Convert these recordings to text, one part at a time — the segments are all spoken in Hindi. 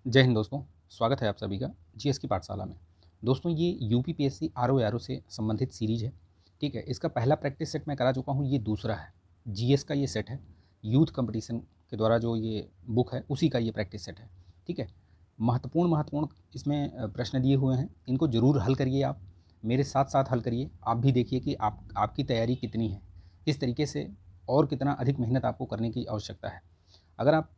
जय हिंद दोस्तों। स्वागत है आप सभी का जीएस की पाठशाला में। दोस्तों ये यूपीपीएससी आरओ से संबंधित सीरीज है। ठीक है, इसका पहला प्रैक्टिस सेट मैं करा चुका हूँ, ये दूसरा है। जीएस का ये सेट है, यूथ कंपटीशन के द्वारा जो ये बुक है उसी का ये प्रैक्टिस सेट है। ठीक है, महत्वपूर्ण महत्वपूर्ण इसमें प्रश्न दिए हुए हैं, इनको ज़रूर हल करिए। आप मेरे साथ साथ हल करिए, आप भी देखिए कि आपकी तैयारी कितनी है, किस तरीके से और कितना अधिक मेहनत आपको करने की आवश्यकता है। अगर आप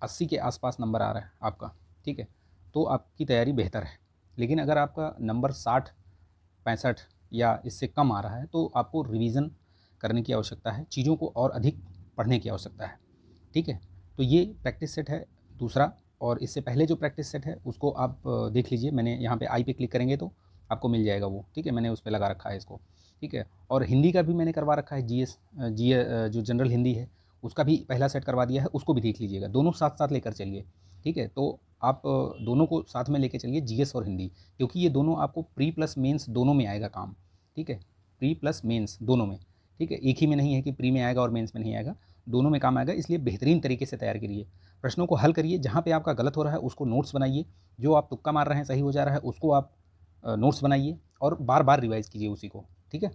80 के आसपास नंबर आ रहा है आपका, ठीक है, तो आपकी तैयारी बेहतर है। लेकिन अगर आपका नंबर 60, 65 या इससे कम आ रहा है तो आपको रिवीजन करने की आवश्यकता है, चीज़ों को और अधिक पढ़ने की आवश्यकता है। ठीक है, तो ये प्रैक्टिस सेट है दूसरा। और इससे पहले जो प्रैक्टिस सेट है उसको आप देख लीजिए। मैंने यहाँ पे आई पे क्लिक करेंगे तो आपको मिल जाएगा वो। ठीक है, मैंने उस पर लगा रखा है इसको। ठीक है, और हिंदी का भी मैंने करवा रखा है, जो जनरल हिंदी है उसका भी पहला सेट करवा दिया है, उसको भी देख लीजिएगा। दोनों साथ साथ लेकर चलिए। ठीक है, तो आप दोनों को साथ में लेके चलिए, जीएस और हिंदी, क्योंकि ये दोनों आपको प्री प्लस मेंस दोनों में आएगा काम। ठीक है, प्री प्लस मेंस दोनों में। ठीक है, एक ही में नहीं है कि प्री में आएगा और मेंस में नहीं आएगा, दोनों में काम आएगा। इसलिए बेहतरीन तरीके से तैयार करिए, प्रश्नों को हल करिए। जहाँ पे आपका गलत हो रहा है उसको नोट्स बनाइए, जो आप तुक्का मार रहे हैं सही हो जा रहा है उसको आप नोट्स बनाइए और बार बार रिवाइज़ कीजिए उसी को। ठीक है,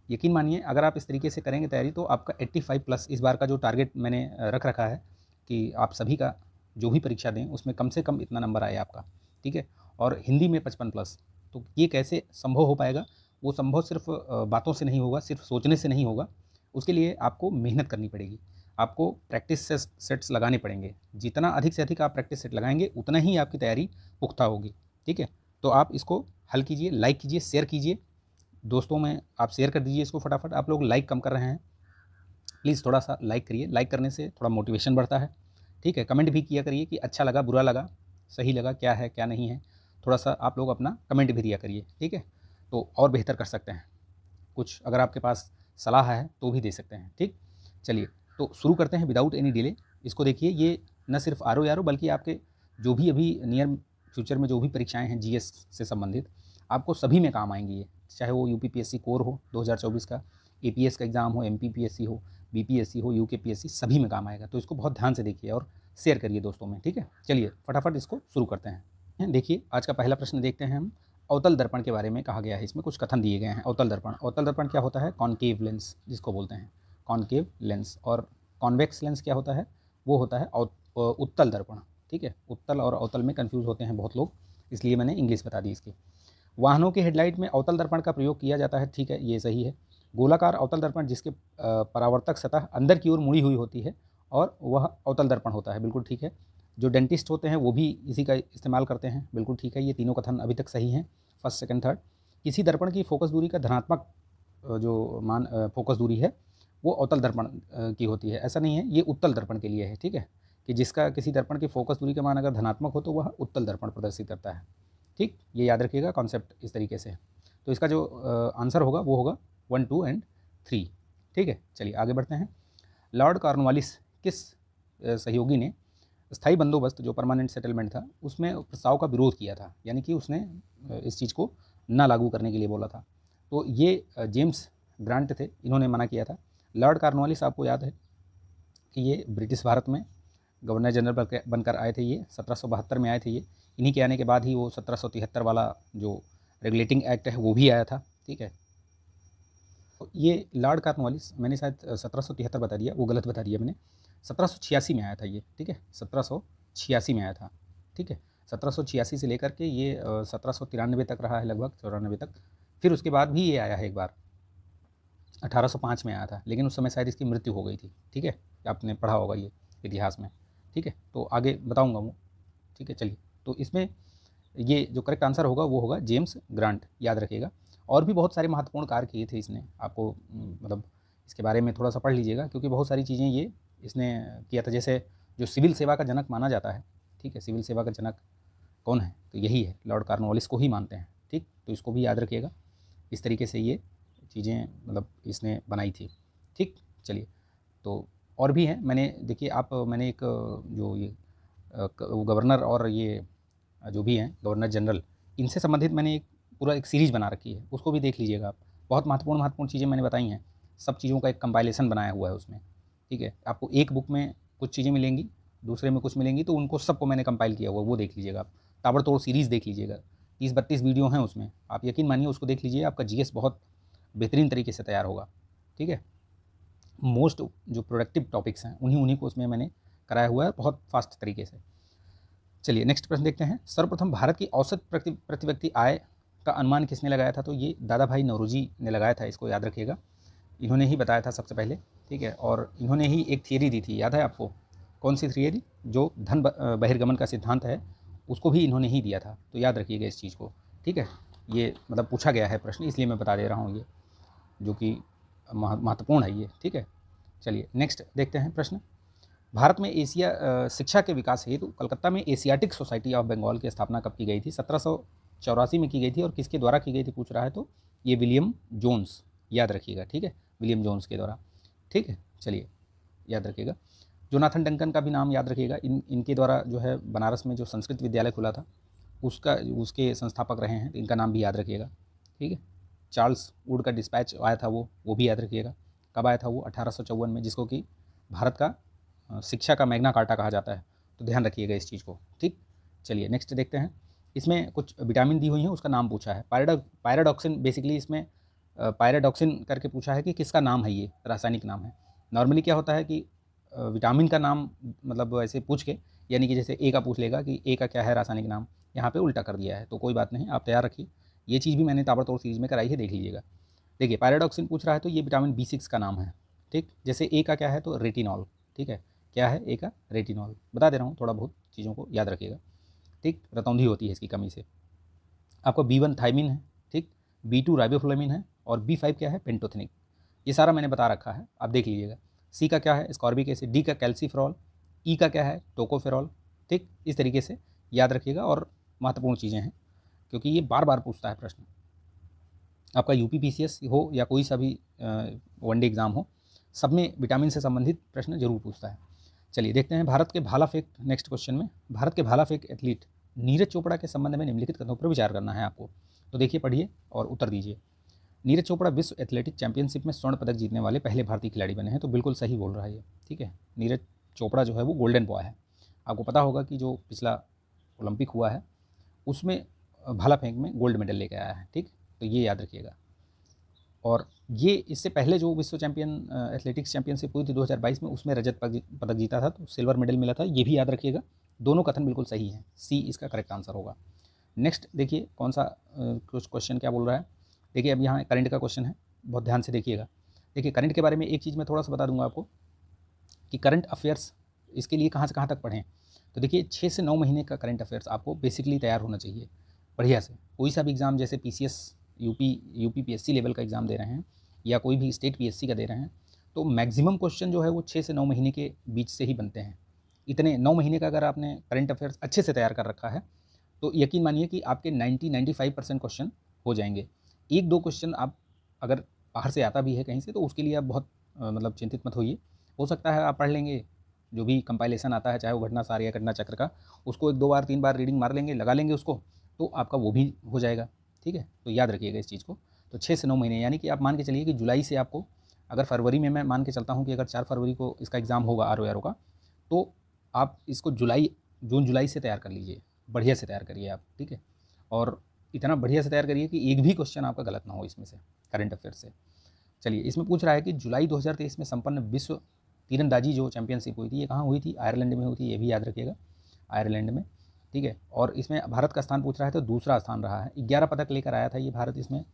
यकीन मानिए अगर आप इस तरीके से करेंगे तैयारी तो आपका 85 प्लस इस बार का जो टारगेट मैंने रख रखा है कि आप सभी का जो भी परीक्षा दें उसमें कम से कम इतना नंबर आए आपका। ठीक है, और हिंदी में 55 प्लस। तो ये कैसे संभव हो पाएगा? वो संभव सिर्फ बातों से नहीं होगा, सिर्फ सोचने से नहीं होगा। उसके लिए आपको मेहनत करनी पड़ेगी, आपको प्रैक्टिस सेट्स लगाने पड़ेंगे। जितना अधिक से अधिक आप प्रैक्टिस सेट लगाएंगे उतना ही आपकी तैयारी पुख्ता होगी। ठीक है, तो आप इसको हल कीजिए, लाइक कीजिए, शेयर कीजिए दोस्तों में। आप शेयर कर दीजिए इसको फटाफट। आप लोग लाइक कम कर रहे हैं, प्लीज़ थोड़ा सा लाइक करिए। लाइक करने से थोड़ा मोटिवेशन बढ़ता है। ठीक है, कमेंट भी किया करिए कि अच्छा लगा, बुरा लगा, सही लगा, क्या है क्या नहीं है। थोड़ा सा आप लोग अपना कमेंट भी दिया करिए। ठीक है, तो और बेहतर कर सकते हैं। कुछ अगर आपके पास सलाह है तो भी दे सकते हैं। ठीक, चलिए तो शुरू करते हैं विदाउट एनी डिले। इसको देखिए, ये न सिर्फ आर बल्कि आपके जो भी अभी नियर फ्यूचर में जो भी परीक्षाएं हैं जीएस से संबंधित, आपको सभी में काम आएंगी ये। चाहे वो यूपीपीएससी कोर हो 2024 का, एपीएस का एग्ज़ाम हो, एमपीपीएससी हो, बीपीएससी हो, यूकेपीएससी, सभी में काम आएगा। तो इसको बहुत ध्यान से देखिए और शेयर करिए दोस्तों में। ठीक है, चलिए फटाफट इसको शुरू करते हैं। देखिए आज का पहला प्रश्न देखते हैं हम। अवतल दर्पण के बारे में कहा गया है, इसमें कुछ कथन दिए गए हैं। अवतल दर्पण, अवतल दर्पण क्या होता है? कॉनकेव लेंस जिसको बोलते हैं, कॉनकेव लेंस। और कॉन्वेक्स लेंस क्या होता है? वो होता है उत्तल दर्पण। ठीक है, उत्तल और अवतल में कंफ्यूज होते हैं बहुत लोग, इसलिए मैंने इंग्लिश बता दी इसकी। वाहनों के हेडलाइट में अवतल दर्पण का प्रयोग किया जाता है। ठीक है, ये सही है। गोलाकार अवतल दर्पण जिसके परावर्तक सतह अंदर की ओर मुड़ी हुई होती है और वह अवतल दर्पण होता है। बिल्कुल ठीक है। जो डेंटिस्ट होते हैं वो भी इसी का इस्तेमाल करते हैं। बिल्कुल ठीक है, ये तीनों कथन अभी तक सही हैं, फर्स्ट सेकंड थर्ड। किसी दर्पण की फोकस दूरी का धनात्मक जो मान फोकस दूरी है वो अवतल दर्पण की होती है। ऐसा नहीं है, ये उत्तल दर्पण के लिए है। ठीक है, कि जिसका किसी दर्पण की फोकस दूरी का मान अगर धनात्मक हो तो वह उत्तल दर्पण प्रदर्शित करता है। ठीक, ये याद रखिएगा कॉन्सेप्ट इस तरीके से। तो इसका जो आंसर होगा वो होगा 1, 2 एंड 3। ठीक है, चलिए आगे बढ़ते हैं। लॉर्ड कॉर्नवालिस किस सहयोगी ने स्थायी बंदोबस्त जो परमानेंट सेटलमेंट था उसमें प्रस्ताव का विरोध किया था, यानी कि उसने इस चीज़ को ना लागू करने के लिए बोला था? तो ये जेम्स ग्रांट थे, इन्होंने मना किया था। लॉर्ड कॉर्नवालिस आपको याद है कि ये ब्रिटिश भारत में गवर्नर जनरल बनकर आए थे। ये 1772 में आए थे। ये इन्हीं के आने के बाद ही वो 1773 वाला जो रेगुलेटिंग एक्ट है वो भी आया था। ठीक है, तो ये लॉर्ड कॉर्नवालिस, मैंने शायद 1773 बता दिया, वो गलत बता दिया मैंने। 1786 में आया था ये। ठीक है, 1786 में आया था। ठीक है, 1786 से लेकर के ये 1793 तक रहा है, लगभग 94 तक। फिर उसके बाद भी ये आया है एक बार, 1805 में आया था, लेकिन उस समय शायद इसकी मृत्यु हो गई थी। ठीक है, आपने पढ़ा होगा ये इतिहास में। ठीक है, तो आगे बताऊंगा वो। ठीक है, चलिए तो इसमें ये जो करेक्ट आंसर होगा वो होगा जेम्स ग्रांट, याद रखिएगा। और भी बहुत सारे महत्वपूर्ण कार्य किए थे इसने, आपको मतलब इसके बारे में थोड़ा सा पढ़ लीजिएगा, क्योंकि बहुत सारी चीज़ें ये इसने किया था। जैसे जो सिविल सेवा का जनक माना जाता है, ठीक है, सिविल सेवा का जनक कौन है? तो यही है, लॉर्ड कॉर्नवालिस को ही मानते हैं। ठीक, तो इसको भी याद रखिएगा। इस तरीके से ये चीज़ें मतलब इसने बनाई थी। ठीक, चलिए तो और भी हैं। मैंने देखिए मैंने एक जो ये गवर्नर और ये जो भी हैं गवर्नर जनरल, इनसे संबंधित मैंने एक पूरा एक सीरीज़ बना रखी है, उसको भी देख लीजिएगा आप। बहुत महत्वपूर्ण महत्वपूर्ण चीज़ें मैंने बताई हैं, सब चीज़ों का एक कंपाइलेशन बनाया हुआ है उसमें। ठीक है, आपको एक बुक में कुछ चीज़ें मिलेंगी, दूसरे में कुछ मिलेंगी, तो उनको सबको मैंने कंपाइल किया हुआ, वो देख लीजिएगा आप। ताबड़तोड़ सीरीज़ देख लीजिएगा, 30-32 वीडियो हैं उसमें, आप यकीन मानिए उसको देख लीजिए, आपका जीएस बहुत बेहतरीन तरीके से तैयार होगा। ठीक है, मोस्ट जो प्रोडक्टिव टॉपिक्स हैं उन्हीं उन्हीं को उसमें मैंने कराया हुआ है बहुत फास्ट तरीके से। चलिए नेक्स्ट प्रश्न देखते हैं। सर्वप्रथम भारत की औसत प्रति व्यक्ति आय का अनुमान किसने लगाया था? तो ये दादा भाई नौरोजी ने लगाया था, इसको याद रखिएगा। इन्होंने ही बताया था सबसे पहले, ठीक है, और इन्होंने ही एक थियरी दी थी, याद है आपको? कौन सी थियरी? जो धन बहिर्गमन का सिद्धांत है, उसको भी इन्होंने ही दिया था, तो याद रखिएगा इस चीज़ को। ठीक है, ये मतलब पूछा गया है प्रश्न, इसलिए मैं बता दे रहा हूँ ये, जो कि महत्वपूर्ण है ये। ठीक है, चलिए नेक्स्ट देखते हैं प्रश्न। भारत में एशिया शिक्षा के विकास हेतु कलकत्ता में एशियाटिक सोसाइटी ऑफ बंगाल की स्थापना कब की गई थी? 1784 में की गई थी, और किसके द्वारा की गई थी पूछ रहा है, तो ये विलियम जोन्स, याद रखिएगा। ठीक है, विलियम जोन्स के द्वारा। ठीक है, चलिए याद रखिएगा। जोनाथन डंकन का भी नाम याद रखिएगा, इनके द्वारा जो है बनारस में जो संस्कृत विद्यालय खुला था उसके संस्थापक रहे हैं, इनका नाम भी याद रखिएगा। ठीक है, चार्ल्स वुड का डिस्पैच आया था, वो भी याद रखिएगा। कब आया था वो? 1854 में, जिसको कि भारत का शिक्षा का मैग्ना कार्टा कहा जाता है, तो ध्यान रखिएगा इस चीज़ को। ठीक, चलिए नेक्स्ट देखते हैं। इसमें कुछ विटामिन दी हुई हैं, उसका नाम पूछा है। पायराडॉक्सिन, बेसिकली इसमें पायराडॉक्सिन करके पूछा है कि किसका नाम है, ये रासायनिक नाम है। नॉर्मली क्या होता है कि विटामिन का नाम मतलब ऐसे पूछ के, यानी कि जैसे ए का पूछ लेगा कि ए का क्या है रासायनिक नाम, यहाँ पे उल्टा कर दिया है, तो कोई बात नहीं, आप तैयार रखिए। ये चीज़ भी मैंने ताबड़तोड़ सीरीज में कराई है, देख लीजिएगा। देखिए, पायराडॉक्सिन पूछ रहा है, तो ये विटामिन B6 का नाम है। ठीक, जैसे ए का क्या है, तो रेटिनॉल। ठीक है, क्या है ए का? रेटिनॉल। बता दे रहा हूँ, थोड़ा बहुत चीज़ों को याद रखिएगा। ठीक, रतौंधी होती है इसकी कमी से। आपका B1 थाइमिन है, ठीक, B2 राइबोफ्लाविन है, और B5 क्या है? पेंटोथेनिक। ये सारा मैंने बता रखा है, आप देख लीजिएगा। सी का क्या है? Ascorbic acid. डी का कैल्सीफेरॉल। ई का क्या है? टोकोफेरॉल। ठीक, इस तरीके से याद रखिएगा, और महत्वपूर्ण चीज़ें हैं, क्योंकि ये बार बार पूछता है प्रश्न। आपका UPPCS हो या कोई सा भी वनडे एग्ज़ाम हो, सब में विटामिन से संबंधित प्रश्न जरूर पूछता है। चलिए देखते हैं भारत के भाला फेंक, नेक्स्ट क्वेश्चन में। भारत के भाला फेंक एथलीट नीरज चोपड़ा के संबंध में निम्नलिखित कथनों पर विचार करना है आपको, तो देखिए, पढ़िए और उत्तर दीजिए। नीरज चोपड़ा विश्व एथलेटिक चैंपियनशिप में स्वर्ण पदक जीतने वाले पहले भारतीय खिलाड़ी बने हैं, तो बिल्कुल सही बोल रहा है ये। ठीक है, नीरज चोपड़ा जो है वो गोल्डन बॉय है। आपको पता होगा कि जो पिछला ओलंपिक हुआ है उसमें भाला फेंक में गोल्ड मेडल लेकर आया है। ठीक, तो ये याद रखिएगा। और ये इससे पहले जो विश्व चैंपियन एथलेटिक्स चैंपियनशिप हुई थी 2022 में, उसमें रजत पदक जीता था, तो सिल्वर मेडल मिला था, ये भी याद रखिएगा। दोनों कथन बिल्कुल सही हैं, सी इसका करेक्ट आंसर होगा। नेक्स्ट देखिए कौन सा कुछ क्वेश्चन क्या बोल रहा है। देखिए, अब यहाँ करंट का क्वेश्चन है, बहुत ध्यान से देखिएगा। देखिए, करंट के बारे में एक चीज़ मैं थोड़ा सा बता दूंगा आपको कि करंट अफेयर्स इसके लिए कहाँ से कहाँ तक पढ़ें। तो देखिए, 6 से 9 महीने का करंट अफेयर्स आपको बेसिकली तैयार होना चाहिए बढ़िया से। कोई सा भी एग्ज़ाम, जैसे PCS UPPSC लेवल का एग्ज़ाम दे रहे हैं, या कोई भी स्टेट PSC का दे रहे हैं, तो मैक्सिमम क्वेश्चन जो है वो 6 से 9 महीने के बीच से ही बनते हैं। इतने 9 महीने का अगर आपने करंट अफेयर्स अच्छे से तैयार कर रखा है, तो यकीन मानिए कि आपके 90-95% क्वेश्चन हो जाएंगे। एक दो क्वेश्चन आप अगर बाहर से आता भी है कहीं से, तो उसके लिए आप बहुत मतलब चिंतित मत होइए। हो सकता है आप पढ़ लेंगे, जो भी कंपाइलेशन आता है, चाहे वो घटना सार या घटना चक्र का, उसको 1-2 बार 3 बार रीडिंग मार लेंगे, लगा लेंगे उसको, तो आपका वो भी हो जाएगा। ठीक है, तो याद रखिएगा इस चीज़ को। तो 6 से 9 महीने, यानी कि आप मान के चलिए कि जुलाई से आपको, अगर फरवरी में, मैं मान के चलता हूँ कि अगर 4 फरवरी को इसका एग्ज़ाम होगा RO का, तो आप इसको जून जुलाई से तैयार कर लीजिए, बढ़िया से तैयार करिए आप। ठीक है, और इतना बढ़िया से तैयार करिए कि एक भी क्वेश्चन आपका गलत ना हो इसमें से, करंट अफेयर से। चलिए, इसमें पूछ रहा है कि जुलाई 2023 में संपन्न विश्व तीरंदाजी जो चैंपियनशिप हुई थी, ये कहाँ हुई थी? आयरलैंड में हुई थी, ये भी याद रखिएगा, आयरलैंड में। ठीक है, और इसमें भारत का स्थान पूछ रहा है, तो दूसरा स्थान रहा है। 11 पदक लेकर आया था ये भारत, इसमें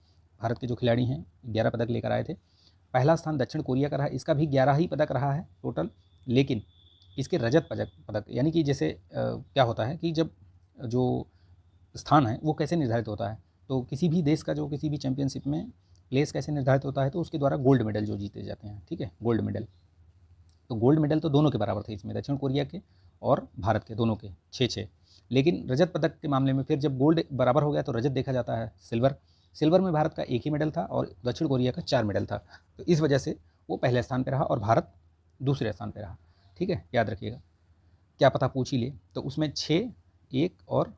भारत के जो खिलाड़ी हैं 11 पदक लेकर आए थे। पहला स्थान दक्षिण कोरिया का रहा, इसका भी 11 ही पदक रहा है टोटल, लेकिन इसके रजत पदक, यानी कि जैसे क्या होता है कि जब जो स्थान है वो कैसे निर्धारित होता है, तो किसी भी देश का जो किसी भी चैंपियनशिप में प्लेस कैसे निर्धारित होता है, तो उसके द्वारा गोल्ड मेडल जो जीते जाते हैं। ठीक है, गोल्ड मेडल, तो गोल्ड मेडल तो दोनों के बराबर थे इसमें, दक्षिण कोरिया के और भारत के, दोनों के 6-6। लेकिन रजत पदक के मामले में फिर जब गोल्ड बराबर हो गया तो रजत देखा जाता है सिल्वर में भारत का 1 ही मेडल था और दक्षिण कोरिया का 4 मेडल था, तो इस वजह से वो पहले स्थान पर रहा और भारत दूसरे स्थान पर रहा। ठीक है, याद रखिएगा, क्या पता पूछ ही ले, तो उसमें 6, 1 और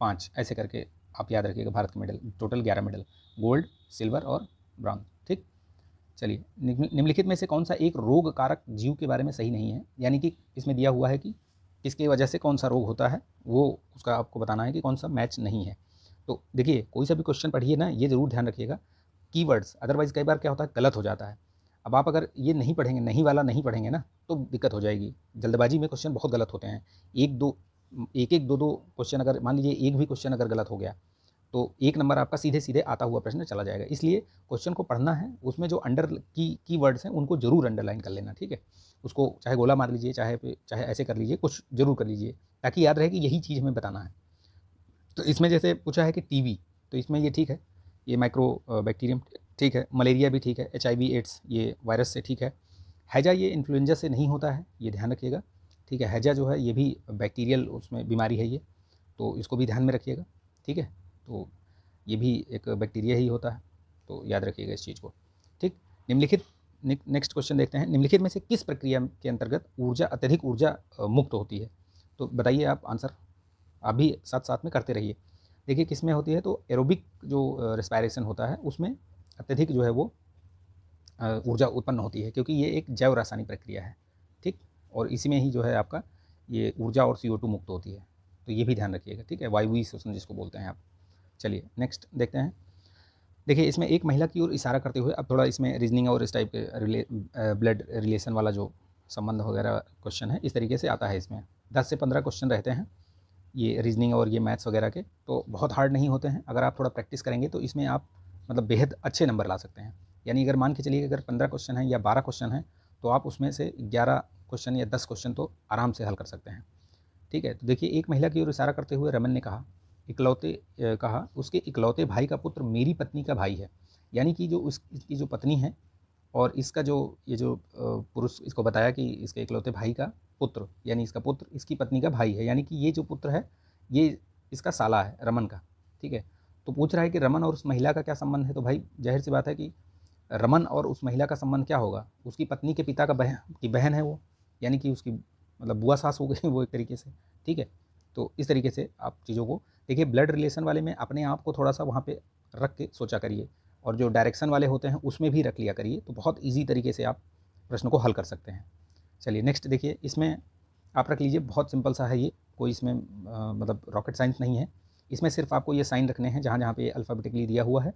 5 ऐसे करके आप याद रखिएगा भारत के medal, total 11 medal, gold, silver और ब्रॉन्ज। ठीक, चलिए, निम्नलिखित में से कौन सा एक रोग कारक जीव के बारे में सही नहीं है, यानी कि इसमें दिया हुआ है कि किसकी वजह से कौन सा रोग होता है, वो उसका आपको बताना है कि कौन सा मैच नहीं है। तो देखिए कोई सा भी क्वेश्चन पढ़िए ना, ये ज़रूर ध्यान रखिएगा कीवर्ड्स, अदरवाइज़ कई बार क्या होता है गलत हो जाता है। अब आप अगर ये नहीं पढ़ेंगे, नहीं वाला नहीं पढ़ेंगे ना, तो दिक्कत हो जाएगी। जल्दबाजी में क्वेश्चन बहुत गलत होते हैं। एक दो क्वेश्चन, अगर मान लीजिए एक भी क्वेश्चन अगर गलत हो गया तो 1 नंबर आपका सीधे-सीधे आता हुआ प्रश्न चला जाएगा। इसलिए क्वेश्चन को पढ़ना है, उसमें जो अंडर कीवर्ड्स हैं उनको ज़रूर अंडरलाइन कर लेना, ठीक है? उसको चाहे गोला मार लीजिए, चाहे ऐसे कर लीजिए, कुछ ज़रूर कर लीजिए, ताकि याद रहे कि यही चीज़ हमें बताना है। तो इसमें जैसे पूछा है कि टीबी, तो इसमें ये ठीक है, ये माइक्रो बैक्टीरियम ठीक है, मलेरिया भी ठीक है, एचआईवी एड्स ये वायरस से ठीक है। हैजा ये इन्फ्लुएंजा से नहीं होता है, ये ध्यान रखिएगा, ठीक है? हैजा जो है ये भी बैक्टीरियल उसमें बीमारी है ये, तो इसको भी ध्यान में रखिएगा, ठीक है? तो ये भी एक बैक्टीरिया ही होता है, तो याद रखिएगा इस चीज़ को, ठीक? निम्नलिखित नेक्स्ट क्वेश्चन देखते हैं, निम्नलिखित में से किस प्रक्रिया के अंतर्गत अत्यधिक ऊर्जा मुक्त होती है? तो बताइए आप आंसर, आप भी साथ साथ में करते रहिए। देखिए किस में होती है, तो एरोबिक जो रेस्पायरेशन होता है उसमें अत्यधिक जो है वो ऊर्जा उत्पन्न होती है, क्योंकि ये एक जैव रासायनिक प्रक्रिया है, ठीक? और इसी में ही जो है आपका ये ऊर्जा और CO2 मुक्त होती है, तो ये भी ध्यान रखिएगा, ठीक है? वायवीय श्वसन जिसको बोलते हैं आप। चलिए नेक्स्ट देखते हैं। देखिए इसमें एक महिला की ओर इशारा करते हुए अब थोड़ा इसमें रीजनिंग और इस टाइप के ब्लड रिलेशन वाला जो संबंध वगैरह क्वेश्चन है, इस तरीके से आता है। इसमें 10 से 15 क्वेश्चन रहते हैं, ये रीजनिंग और ये मैथ्स वगैरह के, तो बहुत हार्ड नहीं होते हैं। अगर आप थोड़ा प्रैक्टिस करेंगे तो इसमें आप मतलब बेहद अच्छे नंबर ला सकते हैं। यानी अगर मान के चलिए अगर 15 क्वेश्चन हैं या 12 क्वेश्चन हैं, तो आप उसमें से 11 क्वेश्चन या 10 क्वेश्चन तो आराम से हल कर सकते हैं, ठीक है? तो देखिए एक महिला की ओर इशारा करते हुए रमन ने कहा उसके इकलौते भाई का पुत्र मेरी पत्नी का भाई है। यानी कि जो इसकी जो पत्नी है और इसका जो ये जो पुरुष इसको बताया कि इसके इकलौते भाई का पुत्र, यानी इसका पुत्र इसकी पत्नी का भाई है, यानी कि ये जो पुत्र है ये इसका साला है रमन का, ठीक है? तो पूछ रहा है कि रमन और उस महिला का क्या संबंध है? तो भाई जाहिर सी बात है कि रमन और उस महिला का संबंध क्या होगा, उसकी पत्नी के पिता का बहन है वो, यानी कि उसकी मतलब बुआ सास हो गई वो एक तरीके से, ठीक है? तो इस तरीके से आप चीज़ों को देखिए। ब्लड रिलेशन वाले में अपने आप को थोड़ा सा वहाँ पे रख के सोचा करिए, और जो डायरेक्शन वाले होते हैं उसमें भी रख लिया करिए, तो बहुत ईजी तरीके से आप प्रश्न को हल कर सकते हैं। चलिए नेक्स्ट देखिए, इसमें आप रख लीजिए, बहुत सिंपल सा है ये, कोई इसमें मतलब रॉकेट साइंस नहीं है। इसमें सिर्फ आपको ये साइन रखने हैं जहाँ जहाँ पे अल्फ़ाबेटिकली दिया हुआ है।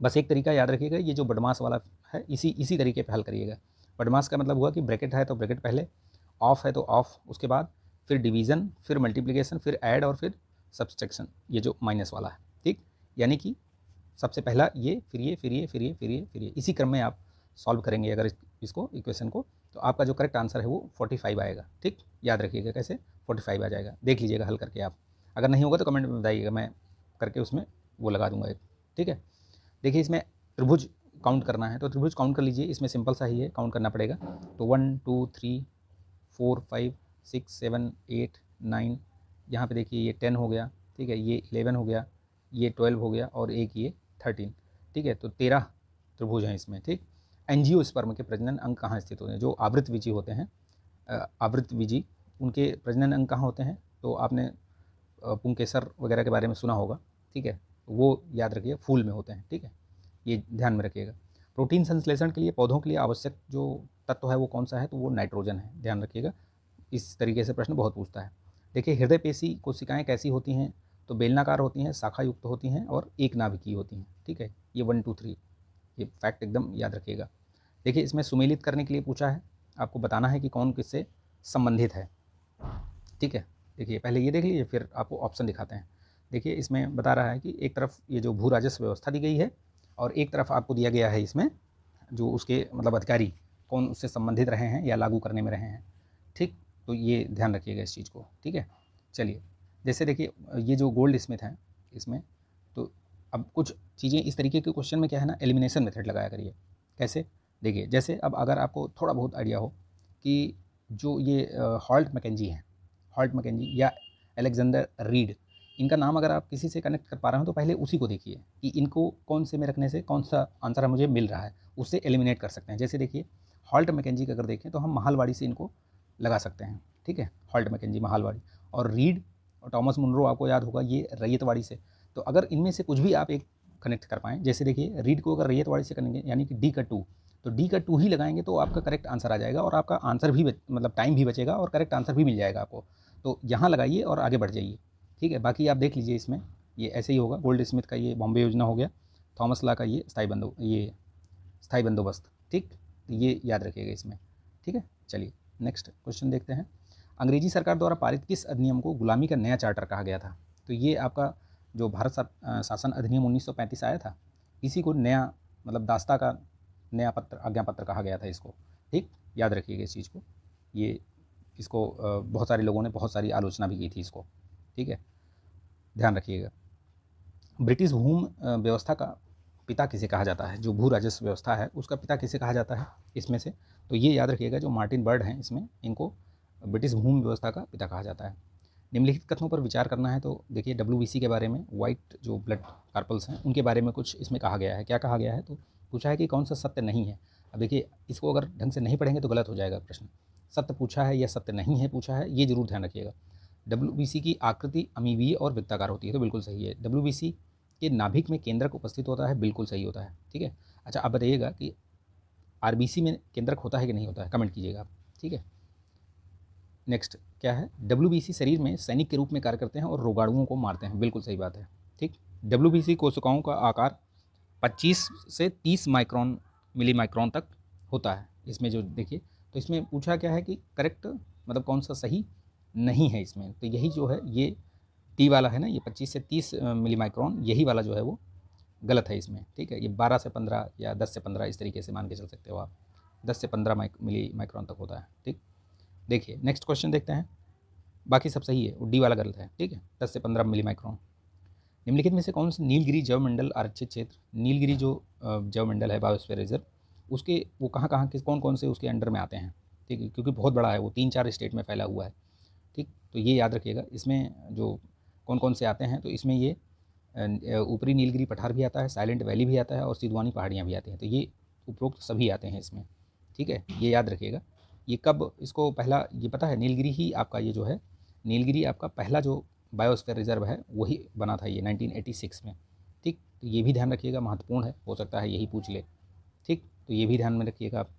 बस एक तरीका याद रखिएगा, ये जो बदमाश वाला है इसी तरीके पे हल करिएगा। बदमाश का मतलब हुआ कि ब्रैकेट है तो ब्रैकेट पहले, ऑफ है तो ऑफ उसके बाद, फिर डिवीज़न, फिर मल्टीप्लिकेशन, फिर ऐड और फिर सब्सट्रैक्शन, ये जो माइनस वाला है, ठीक? यानी कि सबसे पहला ये, फिर ये, फिर ये, फिर ये, फिर ये, फिर ये, इसी क्रम में आप सॉल्व करेंगे अगर इसको इक्वेशन को, तो आपका जो करेक्ट आंसर है वो 45 आएगा, ठीक? याद रखिएगा कैसे 45 आ जाएगा, देख लीजिएगा हल करके आप। अगर नहीं होगा तो कमेंट में बताइएगा, मैं करके उसमें वो लगा दूंगा एक, ठीक है? देखिए इसमें त्रिभुज काउंट करना है, तो त्रिभुज काउंट कर लीजिए। इसमें सिंपल सा ही है, काउंट करना पड़ेगा। तो 1 2 3 4 5 6 7 8 9, यहाँ पे देखिए ये 10 हो गया, ठीक है? ये 11 हो गया, ये 12 हो गया, और एक ये 13, ठीक है? तो 13 त्रिभुज हैं इसमें, ठीक? एंजियोस्पर्म के प्रजनन अंग कहाँ स्थित होते हैं? जो आवृतबीजी होते हैं, आवृतबीजी, उनके प्रजनन अंग कहाँ होते हैं? तो आपने पुंकेसर वगैरह के बारे में सुना होगा, ठीक है? वो याद रखिए, फूल में होते हैं, ठीक है? ये ध्यान में रखिएगा। प्रोटीन संश्लेषण के लिए पौधों के लिए आवश्यक जो तत्व है वो कौन सा है? तो वो नाइट्रोजन है, ध्यान रखिएगा। इस तरीके से प्रश्न बहुत पूछता है। देखिए हृदय पेशी कोशिकाएं कैसी होती हैं? तो बेलनाकार होती हैं, शाखा युक्त होती हैं और एक नाभिकीय होती हैं, ठीक है? ये 1 2 3 ये फैक्ट एकदम याद रखिएगा। देखिए इसमें सुमेलित करने के लिए पूछा है, आपको बताना है कि कौन किससे संबंधित है, ठीक है? देखिए पहले ये देख लीजिए, फिर आपको ऑप्शन दिखाते हैं। देखिए इसमें बता रहा है कि एक तरफ ये जो भू राजस्व व्यवस्था दी गई है, और एक तरफ आपको दिया गया है इसमें जो उसके मतलब अधिकारी कौन उससे संबंधित रहे हैं या लागू करने में रहे हैं, ठीक? तो ये ध्यान रखिएगा इस चीज़ को, ठीक है? चलिए जैसे देखिए ये जो गोल्ड स्मिथ हैं इसमें, तो अब कुछ चीज़ें इस तरीके के क्वेश्चन में क्या है ना, एलिमिनेशन मेथड लगाया करिए। कैसे? देखिए जैसे अब अगर आपको थोड़ा बहुत आइडिया हो कि जो ये हॉल्ट मैकेंजी हैं, हॉल्ट मैकेंजी या अलेक्जेंडर रीड, इनका नाम अगर आप किसी से कनेक्ट कर पा रहे हो तो पहले उसी को देखिए कि इनको कौन से में रखने से कौन सा आंसर मुझे मिल रहा है, उससे एलिमिनेट कर सकते हैं। जैसे देखिए हॉल्ट मैकेंजी का अगर देखें तो हम महालवाड़ी से इनको लगा सकते हैं, ठीक है? हॉल्ट मैकेंजी महालवाड़ी, और रीड और टॉमस मुनरो आपको याद होगा ये रैयतवाड़ी से। तो अगर इनमें से कुछ भी आप एक कनेक्ट कर पाएँ, जैसे देखिए रीड को अगर रैयतवाड़ी से करेंगे यानी कि D का 2, तो डी का 2 ही लगाएंगे तो आपका करेक्ट आंसर आ जाएगा और आपका आंसर भी मतलब टाइम भी बचेगा और करेक्ट आंसर भी मिल जाएगा आपको। तो यहाँ लगाइए और आगे बढ़ जाइए, ठीक है। बाकी आप देख लीजिए, इसमें ये ऐसे ही होगा। गोल्ड स्मिथ का ये बॉम्बे योजना हो गया, थॉमस ला का ये स्थायी बंदोबस्त, ठीक। तो ये याद रखिएगा इसमें, ठीक है। चलिए नेक्स्ट क्वेश्चन देखते हैं। अंग्रेजी सरकार द्वारा पारित किस अधिनियम को गुलामी का नया चार्टर कहा गया था? तो ये आपका जो भारत शासन अधिनियम 1935 आया था, इसी को नया मतलब दास्ता का नया पत्र, आज्ञा पत्र कहा गया था इसको, ठीक। याद रखिएगा इस चीज़ को। ये इसको बहुत सारे लोगों ने बहुत सारी आलोचना भी की थी इसको, ठीक है, ध्यान रखिएगा। ब्रिटिश भूमि व्यवस्था का पिता किसे कहा जाता है? जो भू राजस्व व्यवस्था है उसका पिता किसे कहा जाता है इसमें से? तो ये याद रखिएगा, जो मार्टिन बर्ड हैं इसमें, इनको ब्रिटिश भूमि व्यवस्था का पिता कहा जाता है। निम्नलिखित कथनों पर विचार करना है। तो देखिए WBC के बारे में, वाइट जो ब्लड कार्पल्स हैं उनके बारे में कुछ इसमें कहा गया है। क्या कहा गया है? तो पूछा है कि कौन सा सत्य नहीं है। अब देखिए, इसको अगर ढंग से नहीं पढ़ेंगे तो गलत हो जाएगा प्रश्न। सत्य पूछा है या सत्य नहीं है पूछा है, ये जरूर ध्यान रखिएगा। WBC की आकृति अमीबीय और वृत्ताकार होती है, तो बिल्कुल सही है। WBC के नाभिक में केंद्रक उपस्थित होता है, बिल्कुल सही होता है, ठीक है। अच्छा, आप बताइएगा कि RBC में केंद्रक होता है कि नहीं होता है, कमेंट कीजिएगा आप, ठीक है। नेक्स्ट क्या है? WBC शरीर में सैनिक के रूप में कार्य करते हैं और रोगाणुओं को मारते हैं, बिल्कुल सही बात है, ठीक। WBC कोशिकाओं का आकार 25 से 30 माइक्रोन मिली माइक्रोन तक होता है इसमें, जो देखिए। तो इसमें पूछा क्या है कि करेक्ट मतलब कौन सा सही नहीं है इसमें, तो यही जो है ये टी वाला है ना, ये 25 से 30 मिली माइक्रोन, यही वाला जो है वो गलत है इसमें, ठीक है। ये 12 से 15 या 10 से 15 इस तरीके से मान के चल सकते हो आप। 10 से 15 मिली माइक्रोन तक होता है, ठीक। देखिए नेक्स्ट क्वेश्चन देखते हैं। बाकी सब सही है, डी वाला गलत है, ठीक है। 10 से 15 मिली माइक्रोन। निम्नलिखित में से कौन सा नीलगिरी जैव मंडल आरक्षित क्षेत्र, नीलगिरी जो जैव मंडल है बायोस्फीयर रिजर्व, उसके वो कहाँ कहाँ किस कौन कौन से उसके अंडर में आते हैं, ठीक है, क्योंकि बहुत बड़ा है वो, 3-4 स्टेट में फैला हुआ है, ठीक। तो ये याद रखिएगा, इसमें जो कौन कौन से आते हैं, तो इसमें ये ऊपरी नीलगिरी पठार भी आता है, साइलेंट वैली भी आता है और सिद्धवानी पहाड़ियाँ भी आती हैं। तो ये उपरोक्त सभी आते हैं इसमें, ठीक है। ये याद रखिएगा। ये कब इसको पहला, ये पता है, नीलगिरी ही आपका ये जो है, नीलगिरी आपका पहला जो बायोस्फीयर रिजर्व है वही बना था ये 1986 में, ठीक। तो ये भी ध्यान रखिएगा, महत्वपूर्ण है, हो सकता है यही पूछ ले, ठीक। तो ये भी ध्यान में रखिएगा आप।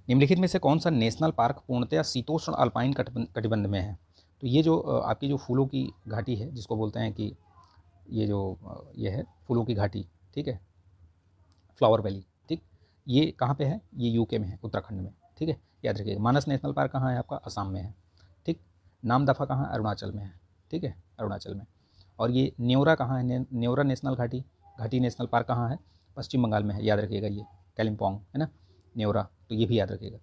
निम्नलिखित में से कौन सा नेशनल पार्क पूर्णतया शीतोष्ण अल्पाइन कटिबंध में है? तो ये जो आपकी जो फूलों की घाटी है, जिसको बोलते हैं कि ये जो ये है फूलों की घाटी, ठीक है, फ्लावर वैली, ठीक। ये कहाँ पे है? ये यूके में है, उत्तराखंड में, ठीक है। याद रखिएगा। मानस नेशनल पार्क कहाँ है? आपका असम में है, ठीक। नामदफा कहाँ है? अरुणाचल में है, ठीक है, अरुणाचल में। और ये न्योरा कहाँ है? न्योरा नेशनल घाटी नेशनल पार्क कहाँ है? पश्चिम बंगाल में है, याद रखिएगा। ये कालिम्पोंग है ना, न्योरा, तो ये भी याद रखिएगा,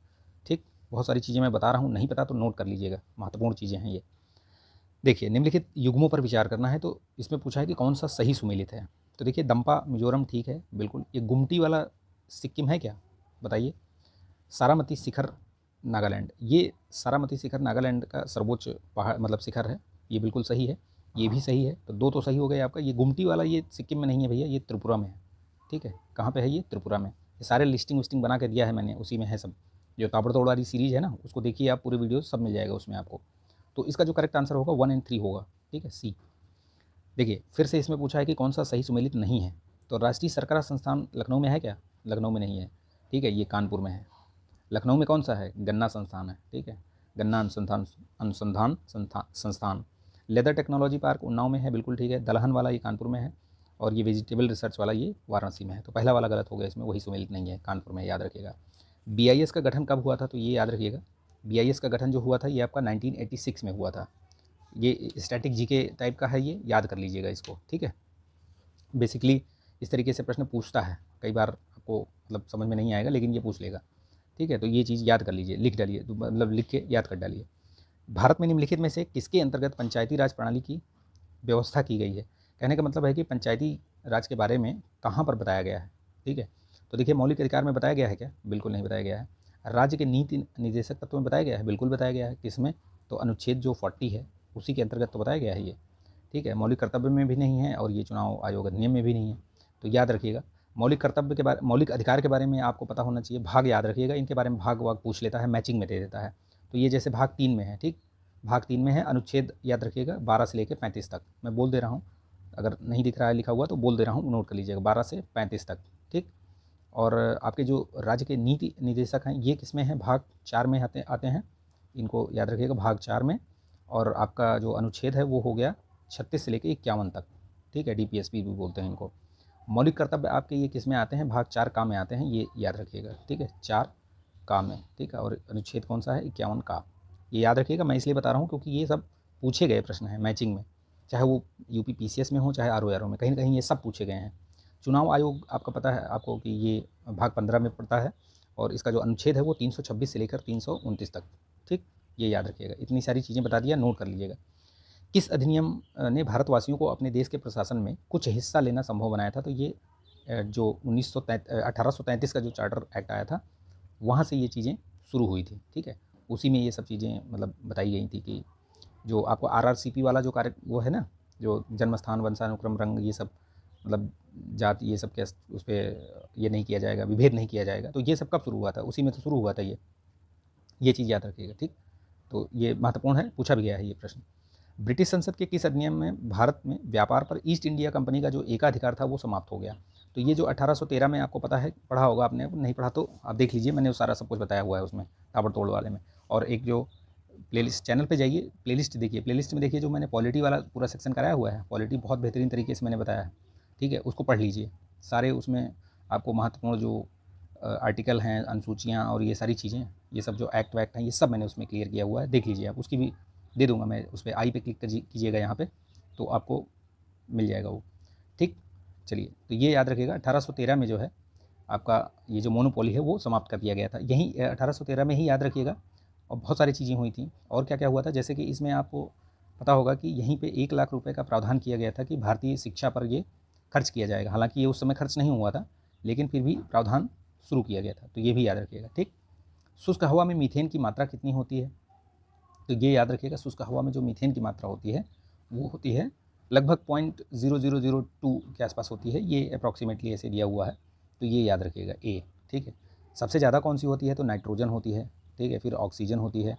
ठीक। बहुत सारी चीज़ें मैं बता रहा हूँ, नहीं पता तो नोट कर लीजिएगा, महत्वपूर्ण चीज़ें हैं ये। देखिए निम्नलिखित युग्मों पर विचार करना है। तो इसमें पूछा है कि कौन सा सही सुमेलित है। तो देखिए दम्पा मिजोरम ठीक है, बिल्कुल। ये गुमटी वाला सिक्किम है क्या, बताइए। सारामती शिखर नागालैंड, ये सारामती शिखर नागालैंड का सर्वोच्च पहाड़ मतलब शिखर है, ये बिल्कुल सही है, ये भी सही है। तो दो तो सही हो गए आपका। ये गुमटी वाला ये सिक्किम में नहीं है भैया, ये त्रिपुरा में है, ठीक है। कहाँ पे है? ये त्रिपुरा में। ये सारे लिस्टिंग विस्टिंग बना के दिया है मैंने, उसी में है सब। जो ताबड़तोड़ वाली सीरीज़ है ना, उसको देखिए आप, पूरी वीडियो सब मिल जाएगा उसमें आपको। तो इसका जो करेक्ट आंसर होगा 1 और 3 होगा, ठीक है, सी। देखिए फिर से इसमें पूछा है कि कौन सा सही सुमेलित नहीं है। तो राष्ट्रीय सरकार संस्थान लखनऊ में है क्या? लखनऊ में नहीं है, ठीक है, ये कानपुर में है। लखनऊ में कौन सा है? गन्ना संस्थान है, ठीक है, गन्ना अनुसंधान संस्थान। लेदर टेक्नोलॉजी पार्क उन्नाव में है, बिल्कुल ठीक है। दलहन वाला ये कानपुर में है और ये वेजिटेबल रिसर्च वाला ये वाराणसी में है। तो पहला वाला गलत हो गया इसमें, वही सुमेलित नहीं है, कानपुर में, याद रखिएगा। BIS का गठन कब हुआ था? तो ये याद रखिएगा, BIS का गठन जो हुआ था ये आपका 1986 में हुआ था। ये स्टैटिक जीके टाइप का है, ये याद कर लीजिएगा इसको, ठीक है। बेसिकली इस तरीके से प्रश्न पूछता है, कई बार आपको मतलब समझ में नहीं आएगा लेकिन ये पूछ लेगा, ठीक है। तो ये चीज़ याद कर लीजिए, लिख डालिए, तो मतलब लिख के याद कर डालिए। भारत में निम्नलिखित में से किसके अंतर्गत पंचायती राज प्रणाली की व्यवस्था की गई है? कहने का मतलब है कि पंचायती राज के बारे में कहाँ पर बताया गया है, ठीक है। तो देखिए मौलिक अधिकार में बताया गया है क्या? बिल्कुल नहीं बताया गया है। राज्य के नीति निर्देशक तत्व में बताया गया है? बिल्कुल बताया गया है। किसमें? तो अनुच्छेद जो 40 है उसी के अंतर्गत तो बताया गया है ये, ठीक है। मौलिक कर्तव्य में भी नहीं है और ये चुनाव आयोग अधिनियम में भी नहीं है। तो याद रखिएगा, मौलिक कर्तव्य के बारे, मौलिक अधिकार के बारे में आपको पता होना चाहिए। भाग याद रखिएगा, इनके बारे में भाग वाग पूछ लेता है, मैचिंग में दे देता है। तो ये जैसे भाग 3 में है, ठीक, भाग 3 में है। अनुच्छेद याद रखिएगा 12 से लेकर 35 तक, मैं बोल दे रहा हूँ, अगर नहीं दिख रहा है लिखा हुआ तो बोल दे रहा हूँ, नोट कर लीजिएगा, 12 से 35 तक, ठीक। और आपके जो राज्य के नीति निदेशक हैं ये किसमें हैं, भाग 4 में आते हैं, इनको याद रखिएगा, भाग 4 में। और आपका जो अनुच्छेद है वो हो गया 36 से लेकर 51 तक, ठीक है, डीपीएसपी भी बोलते हैं इनको। मौलिक कर्तव्य आपके ये किस में आते हैं, भाग 4 का में आते हैं, ये याद रखिएगा, ठीक है, 4 का में, ठीक है। और अनुच्छेद कौन सा है, 51 का, ये याद रखिएगा। मैं इसलिए बता रहा हूँ क्योंकि ये सब पूछे गए प्रश्न हैं मैचिंग में, चाहे वो यूपी पीसीएस में हो चाहे आरओआरओ में, कहीं ना कहीं ये सब पूछे गए हैं। चुनाव आयोग आपका पता है आपको कि ये भाग 15 में पड़ता है, और इसका जो अनुच्छेद है वो 326 से लेकर 329 तक, ठीक, ये याद रखिएगा। इतनी सारी चीज़ें बता दिया, नोट कर लीजिएगा। किस अधिनियम ने भारतवासियों को अपने देश के प्रशासन में कुछ हिस्सा लेना संभव बनाया था, तो ये जो 1833 का जो चार्टर एक्ट आया था वहाँ से ये चीज़ें शुरू हुई थी, ठीक है। उसी में ये सब चीज़ें मतलब बताई गई थी कि जो आपको आरआरसीपी वाला जो कार्य वो है ना, जो जन्म स्थान वंशानुक्रम रंग ये सब मतलब जाति ये सब क्या उस पर ये नहीं किया जाएगा, विभेद नहीं किया जाएगा, तो ये सब कब शुरू हुआ था, उसी में तो शुरू हुआ था ये चीज़ याद रखिएगा, ठीक। तो ये महत्वपूर्ण है, पूछा भी गया है ये प्रश्न। ब्रिटिश संसद के किस अधिनियम में भारत में व्यापार पर ईस्ट इंडिया कंपनी का जो एकाधिकार था वो समाप्त हो गया, तो ये जो 1813 में आपको पता है, पढ़ा होगा आपने, नहीं पढ़ा तो आप देख लीजिए, मैंने वो सारा सब कुछ बताया हुआ है उसमें ताबड़तोड़ वाले में। और एक जो प्लेलिस्ट चैनल पे जाइए, प्लेलिस्ट देखिए, प्लेलिस्ट में देखिए जो मैंने पॉलिटी वाला पूरा सेक्शन कराया हुआ है, पॉलिटी बहुत बेहतरीन तरीके से मैंने बताया है, ठीक है, उसको पढ़ लीजिए। सारे उसमें आपको महत्वपूर्ण जो आर्टिकल हैं, अनुसूचियाँ और ये सारी चीज़ें, ये सब जो एक्ट वैक्ट हैं, ये सब मैंने उसमें क्लियर किया हुआ है, देख लीजिए आप। उसकी भी दे दूँगा मैं, उस पर आई पे क्लिक कीजिएगा यहाँ पे, तो आपको मिल जाएगा वो, ठीक। चलिए, तो ये याद रखिएगा 1813 में जो है आपका ये जो मोनोपोली है वो समाप्त कर दिया गया था, यहीं 1813 में ही, याद रखिएगा। और बहुत सारी चीज़ें हुई थी, और क्या क्या हुआ था, जैसे कि इसमें आपको पता होगा कि यहीं पे 1 लाख रुपए का प्रावधान किया गया था कि भारतीय शिक्षा पर ये खर्च किया जाएगा। हालांकि ये उस समय खर्च नहीं हुआ था, लेकिन फिर भी प्रावधान शुरू किया गया था, तो ये भी याद रखिएगा, ठीक। शुष्क हवा में मीथेन की मात्रा कितनी होती है, तो ये याद रखिएगा, शुष्क हवा में जो मीथेन की मात्रा होती है वो होती है लगभग 0.0002 के आसपास होती है, ये अप्रॉक्सीमेटली ऐसे दिया हुआ है, तो ये याद रखिएगा ए, ठीक है। सबसे ज़्यादा कौन सी होती है, तो नाइट्रोजन होती है, ठीक है, फिर ऑक्सीजन होती है,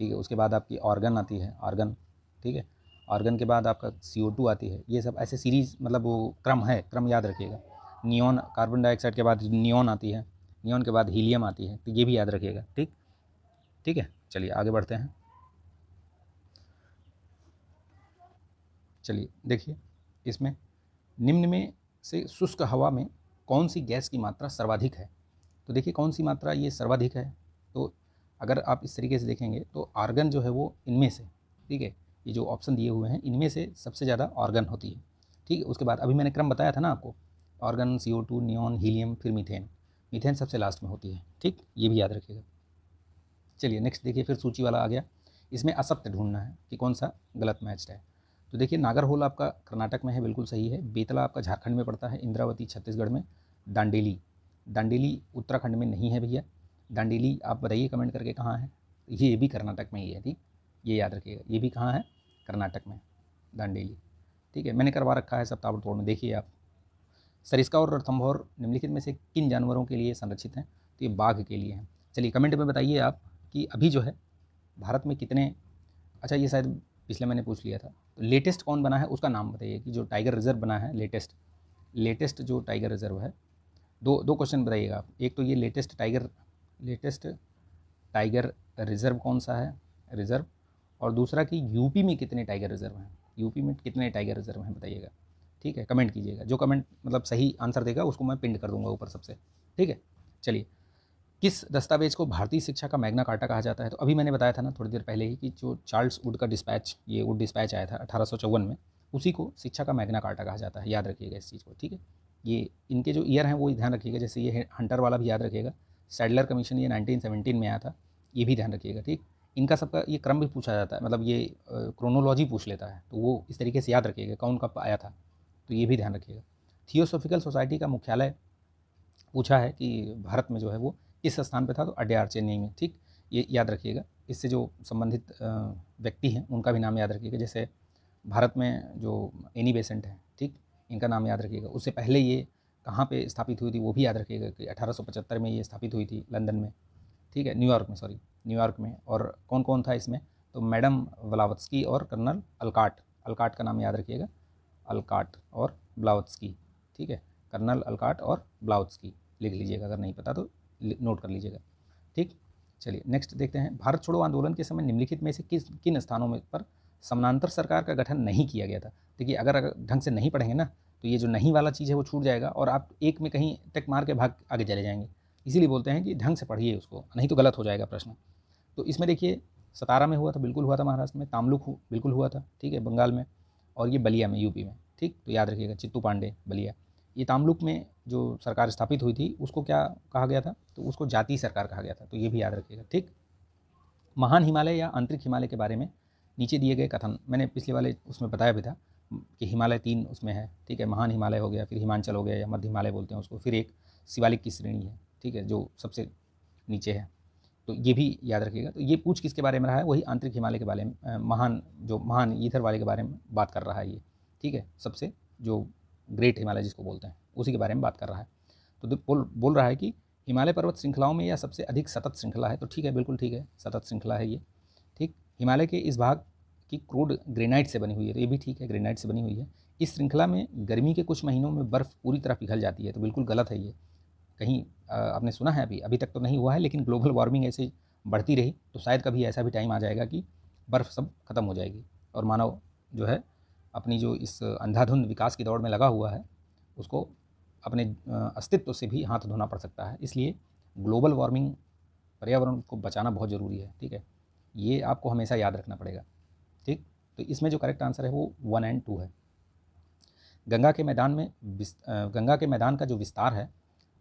ठीक है, उसके बाद आपकी ऑर्गन आती है, आर्गन, ठीक है, ऑर्गन के बाद आपका CO2 आती है। ये सब ऐसे सीरीज़ मतलब वो क्रम है, क्रम याद रखिएगा। नियॉन, कार्बन डाइऑक्साइड के बाद नियॉन आती है, नियॉन के बाद हीलियम आती है, तो ये भी याद रखिएगा, ठीक, ठीक है। चलिए आगे बढ़ते हैं। चलिए देखिए, इसमें निम्न में से शुष्क हवा में कौन सी गैस की मात्रा सर्वाधिक है, तो देखिए कौन सी मात्रा ये सर्वाधिक है, तो अगर आप इस तरीके से देखेंगे तो आर्गन जो है वो इनमें से, ठीक है, ये जो ऑप्शन दिए हुए हैं इनमें से सबसे ज़्यादा ऑर्गन होती है, ठीक है। उसके बाद अभी मैंने क्रम बताया था ना आपको, ऑर्गन, CO2, नियॉन, हीलियम, फिर मीथेन, मीथेन सबसे लास्ट में होती है, ठीक, ये भी याद रखिएगा। चलिए नेक्स्ट देखिए, फिर सूची वाला आ गया, इसमें असत्य ढूंढना है कि कौन सा गलत मैच्ड है। तो देखिए नागरहोल आपका कर्नाटक में है, बिल्कुल सही है। बेतला आपका झारखंड में पड़ता है, इंद्रावती छत्तीसगढ़ में, दांडेली, दांडेली उत्तराखंड में नहीं है भैया, दांडेली आप बताइए कमेंट करके कहाँ है, ये भी कर्नाटक में ही है, ठीक, ये याद रखिएगा, ये भी कहाँ है, कर्नाटक में, दांडेली, ठीक है। मैंने करवा रखा है सब ताबड़तोड़ में, देखिए आप। सरिस्का और रणथंभौर निम्नलिखित में से किन जानवरों के लिए संरक्षित हैं, तो ये बाघ के लिए हैं। चलिए कमेंट में बताइए आप कि अभी जो है भारत में कितने, अच्छा ये शायद पिछले मैंने पूछ लिया था, तो लेटेस्ट कौन बना है उसका नाम बताइए कि जो टाइगर रिजर्व बना है लेटेस्ट, लेटेस्ट जो टाइगर रिजर्व है, दो दो क्वेश्चन बताइएगा आप। एक तो ये लेटेस्ट टाइगर रिजर्व कौन सा है, रिजर्व, और दूसरा कि यूपी में कितने टाइगर रिजर्व हैं, यूपी में कितने टाइगर रिजर्व हैं बताइएगा, ठीक है। कमेंट कीजिएगा, जो कमेंट मतलब सही आंसर देगा उसको मैं पिन कर दूंगा ऊपर सबसे, ठीक है। चलिए, किस दस्तावेज को भारतीय शिक्षा का मैग्ना कार्टा कहा जाता है, तो अभी मैंने बताया था ना थोड़ी देर पहले ही कि जो चार्ल्स वुड का डिस्पैच, ये वुड डिस्पैच आया था 1854 में, उसी को शिक्षा का मैग्ना कार्टा कहा जाता है, याद रखिएगा इस चीज़ को, ठीक है। ये इनके जो ईयर हैं वो ध्यान रखिएगा, जैसे ये हंटर वाला भी याद रखिएगा, सैडलर कमीशन ये 1917 में आया था, ये भी ध्यान रखिएगा, ठीक। इनका सबका ये क्रम भी पूछा जाता है, मतलब ये क्रोनोलॉजी पूछ लेता है, तो वो इस तरीके से याद रखिएगा कौन कब आया था, तो ये भी ध्यान रखिएगा। थियोसॉफिकल सोसाइटी का मुख्यालय पूछा है कि भारत में जो है वो किस स्थान पे था, तो अड्यार, चेन्नई में, ठीक, ये याद रखिएगा। इससे जो संबंधित व्यक्ति हैं उनका भी नाम याद रखिएगा, जैसे भारत में जो एनी बेसेंट है, ठीक, इनका नाम याद रखिएगा। उससे पहले ये कहाँ पे स्थापित हुई थी वो भी याद रखिएगा कि 1875 में ये स्थापित हुई थी लंदन में, ठीक है, न्यूयॉर्क में, सॉरी न्यूयॉर्क में। और कौन कौन था इसमें, तो मैडम ब्लावत्स्की और कर्नल अल्काट, अल्काट का नाम याद रखिएगा, अल्काट और ब्लावत्स्की, ठीक है, कर्नल अल्काट और ब्लावत्स्की, लिख लीजिएगा, अगर नहीं पता तो नोट कर लीजिएगा। ठीक, चलिए नेक्स्ट देखते हैं। भारत छोड़ो आंदोलन के समय निम्नलिखित में से किन स्थानों में पर समानांतर सरकार का गठन नहीं किया गया था। देखिए अगर ढंग से नहीं पढ़ेंगे ना तो ये जो नहीं वाला चीज़ है वो छूट जाएगा और आप एक में कहीं टेक मार के भाग आगे चले जाएंगे। इसीलिए बोलते हैं कि ढंग से पढ़िए उसको, नहीं तो गलत हो जाएगा प्रश्न। तो इसमें देखिए सतारा में हुआ था, बिल्कुल हुआ था महाराष्ट्र में, तामलुक बिल्कुल हुआ था, ठीक है, बंगाल में, और ये बलिया में यूपी में। ठीक, तो याद रखिएगा चित्तू पांडे बलिया। ये तामलुक में जो सरकार स्थापित हुई थी उसको क्या कहा गया था, तो उसको जातीय सरकार कहा गया था, तो ये भी याद रखिएगा। ठीक, महान हिमालय या आंतरिक हिमालय के बारे में नीचे दिए गए कथन, मैंने पिछले वाले उसमें बताया भी था कि हिमालय 3 उसमें है। ठीक है, महान हिमालय हो गया, फिर हिमाचल हो गया या मध्य हिमालय बोलते हैं उसको, फिर एक शिवालिक की श्रेणी है, ठीक है, जो सबसे नीचे है, तो ये भी याद रखिएगा। तो ये पूछ किसके बारे में रहा है, वही आंतरिक हिमालय के बारे में, महान ईथर वाले के बारे में बात कर रहा है ये। ठीक है, सबसे जो ग्रेट हिमालय जिसको बोलते हैं उसी के बारे में बात कर रहा है। तो बोल रहा है कि हिमालय पर्वत श्रृंखलाओं में यह सबसे अधिक सतत श्रृंखला है, तो ठीक है, बिल्कुल ठीक है, सतत श्रृंखला है ये। ठीक, हिमालय के इस भाग की क्रूड ग्रेनाइट से बनी हुई है, तो ये भी ठीक है, ग्रेनाइट से बनी हुई है। इस श्रृंखला में गर्मी के कुछ महीनों में बर्फ़ पूरी तरह पिघल जाती है, तो बिल्कुल गलत है ये। कहीं आपने सुना है, अभी तक तो नहीं हुआ है, लेकिन ग्लोबल वार्मिंग ऐसे बढ़ती रही तो शायद कभी ऐसा भी टाइम आ जाएगा कि बर्फ़ सब खत्म हो जाएगी और मानव जो है अपनी जो इस अंधाधुंध विकास की दौड़ में लगा हुआ है उसको अपने अस्तित्व से भी हाथ धोना पड़ सकता है। इसलिए ग्लोबल वार्मिंग, पर्यावरण को बचाना बहुत ज़रूरी है। ठीक है, ये आपको हमेशा याद रखना पड़ेगा। ठीक, तो इसमें जो करेक्ट आंसर है वो 1 और 2 है। गंगा के मैदान का जो विस्तार है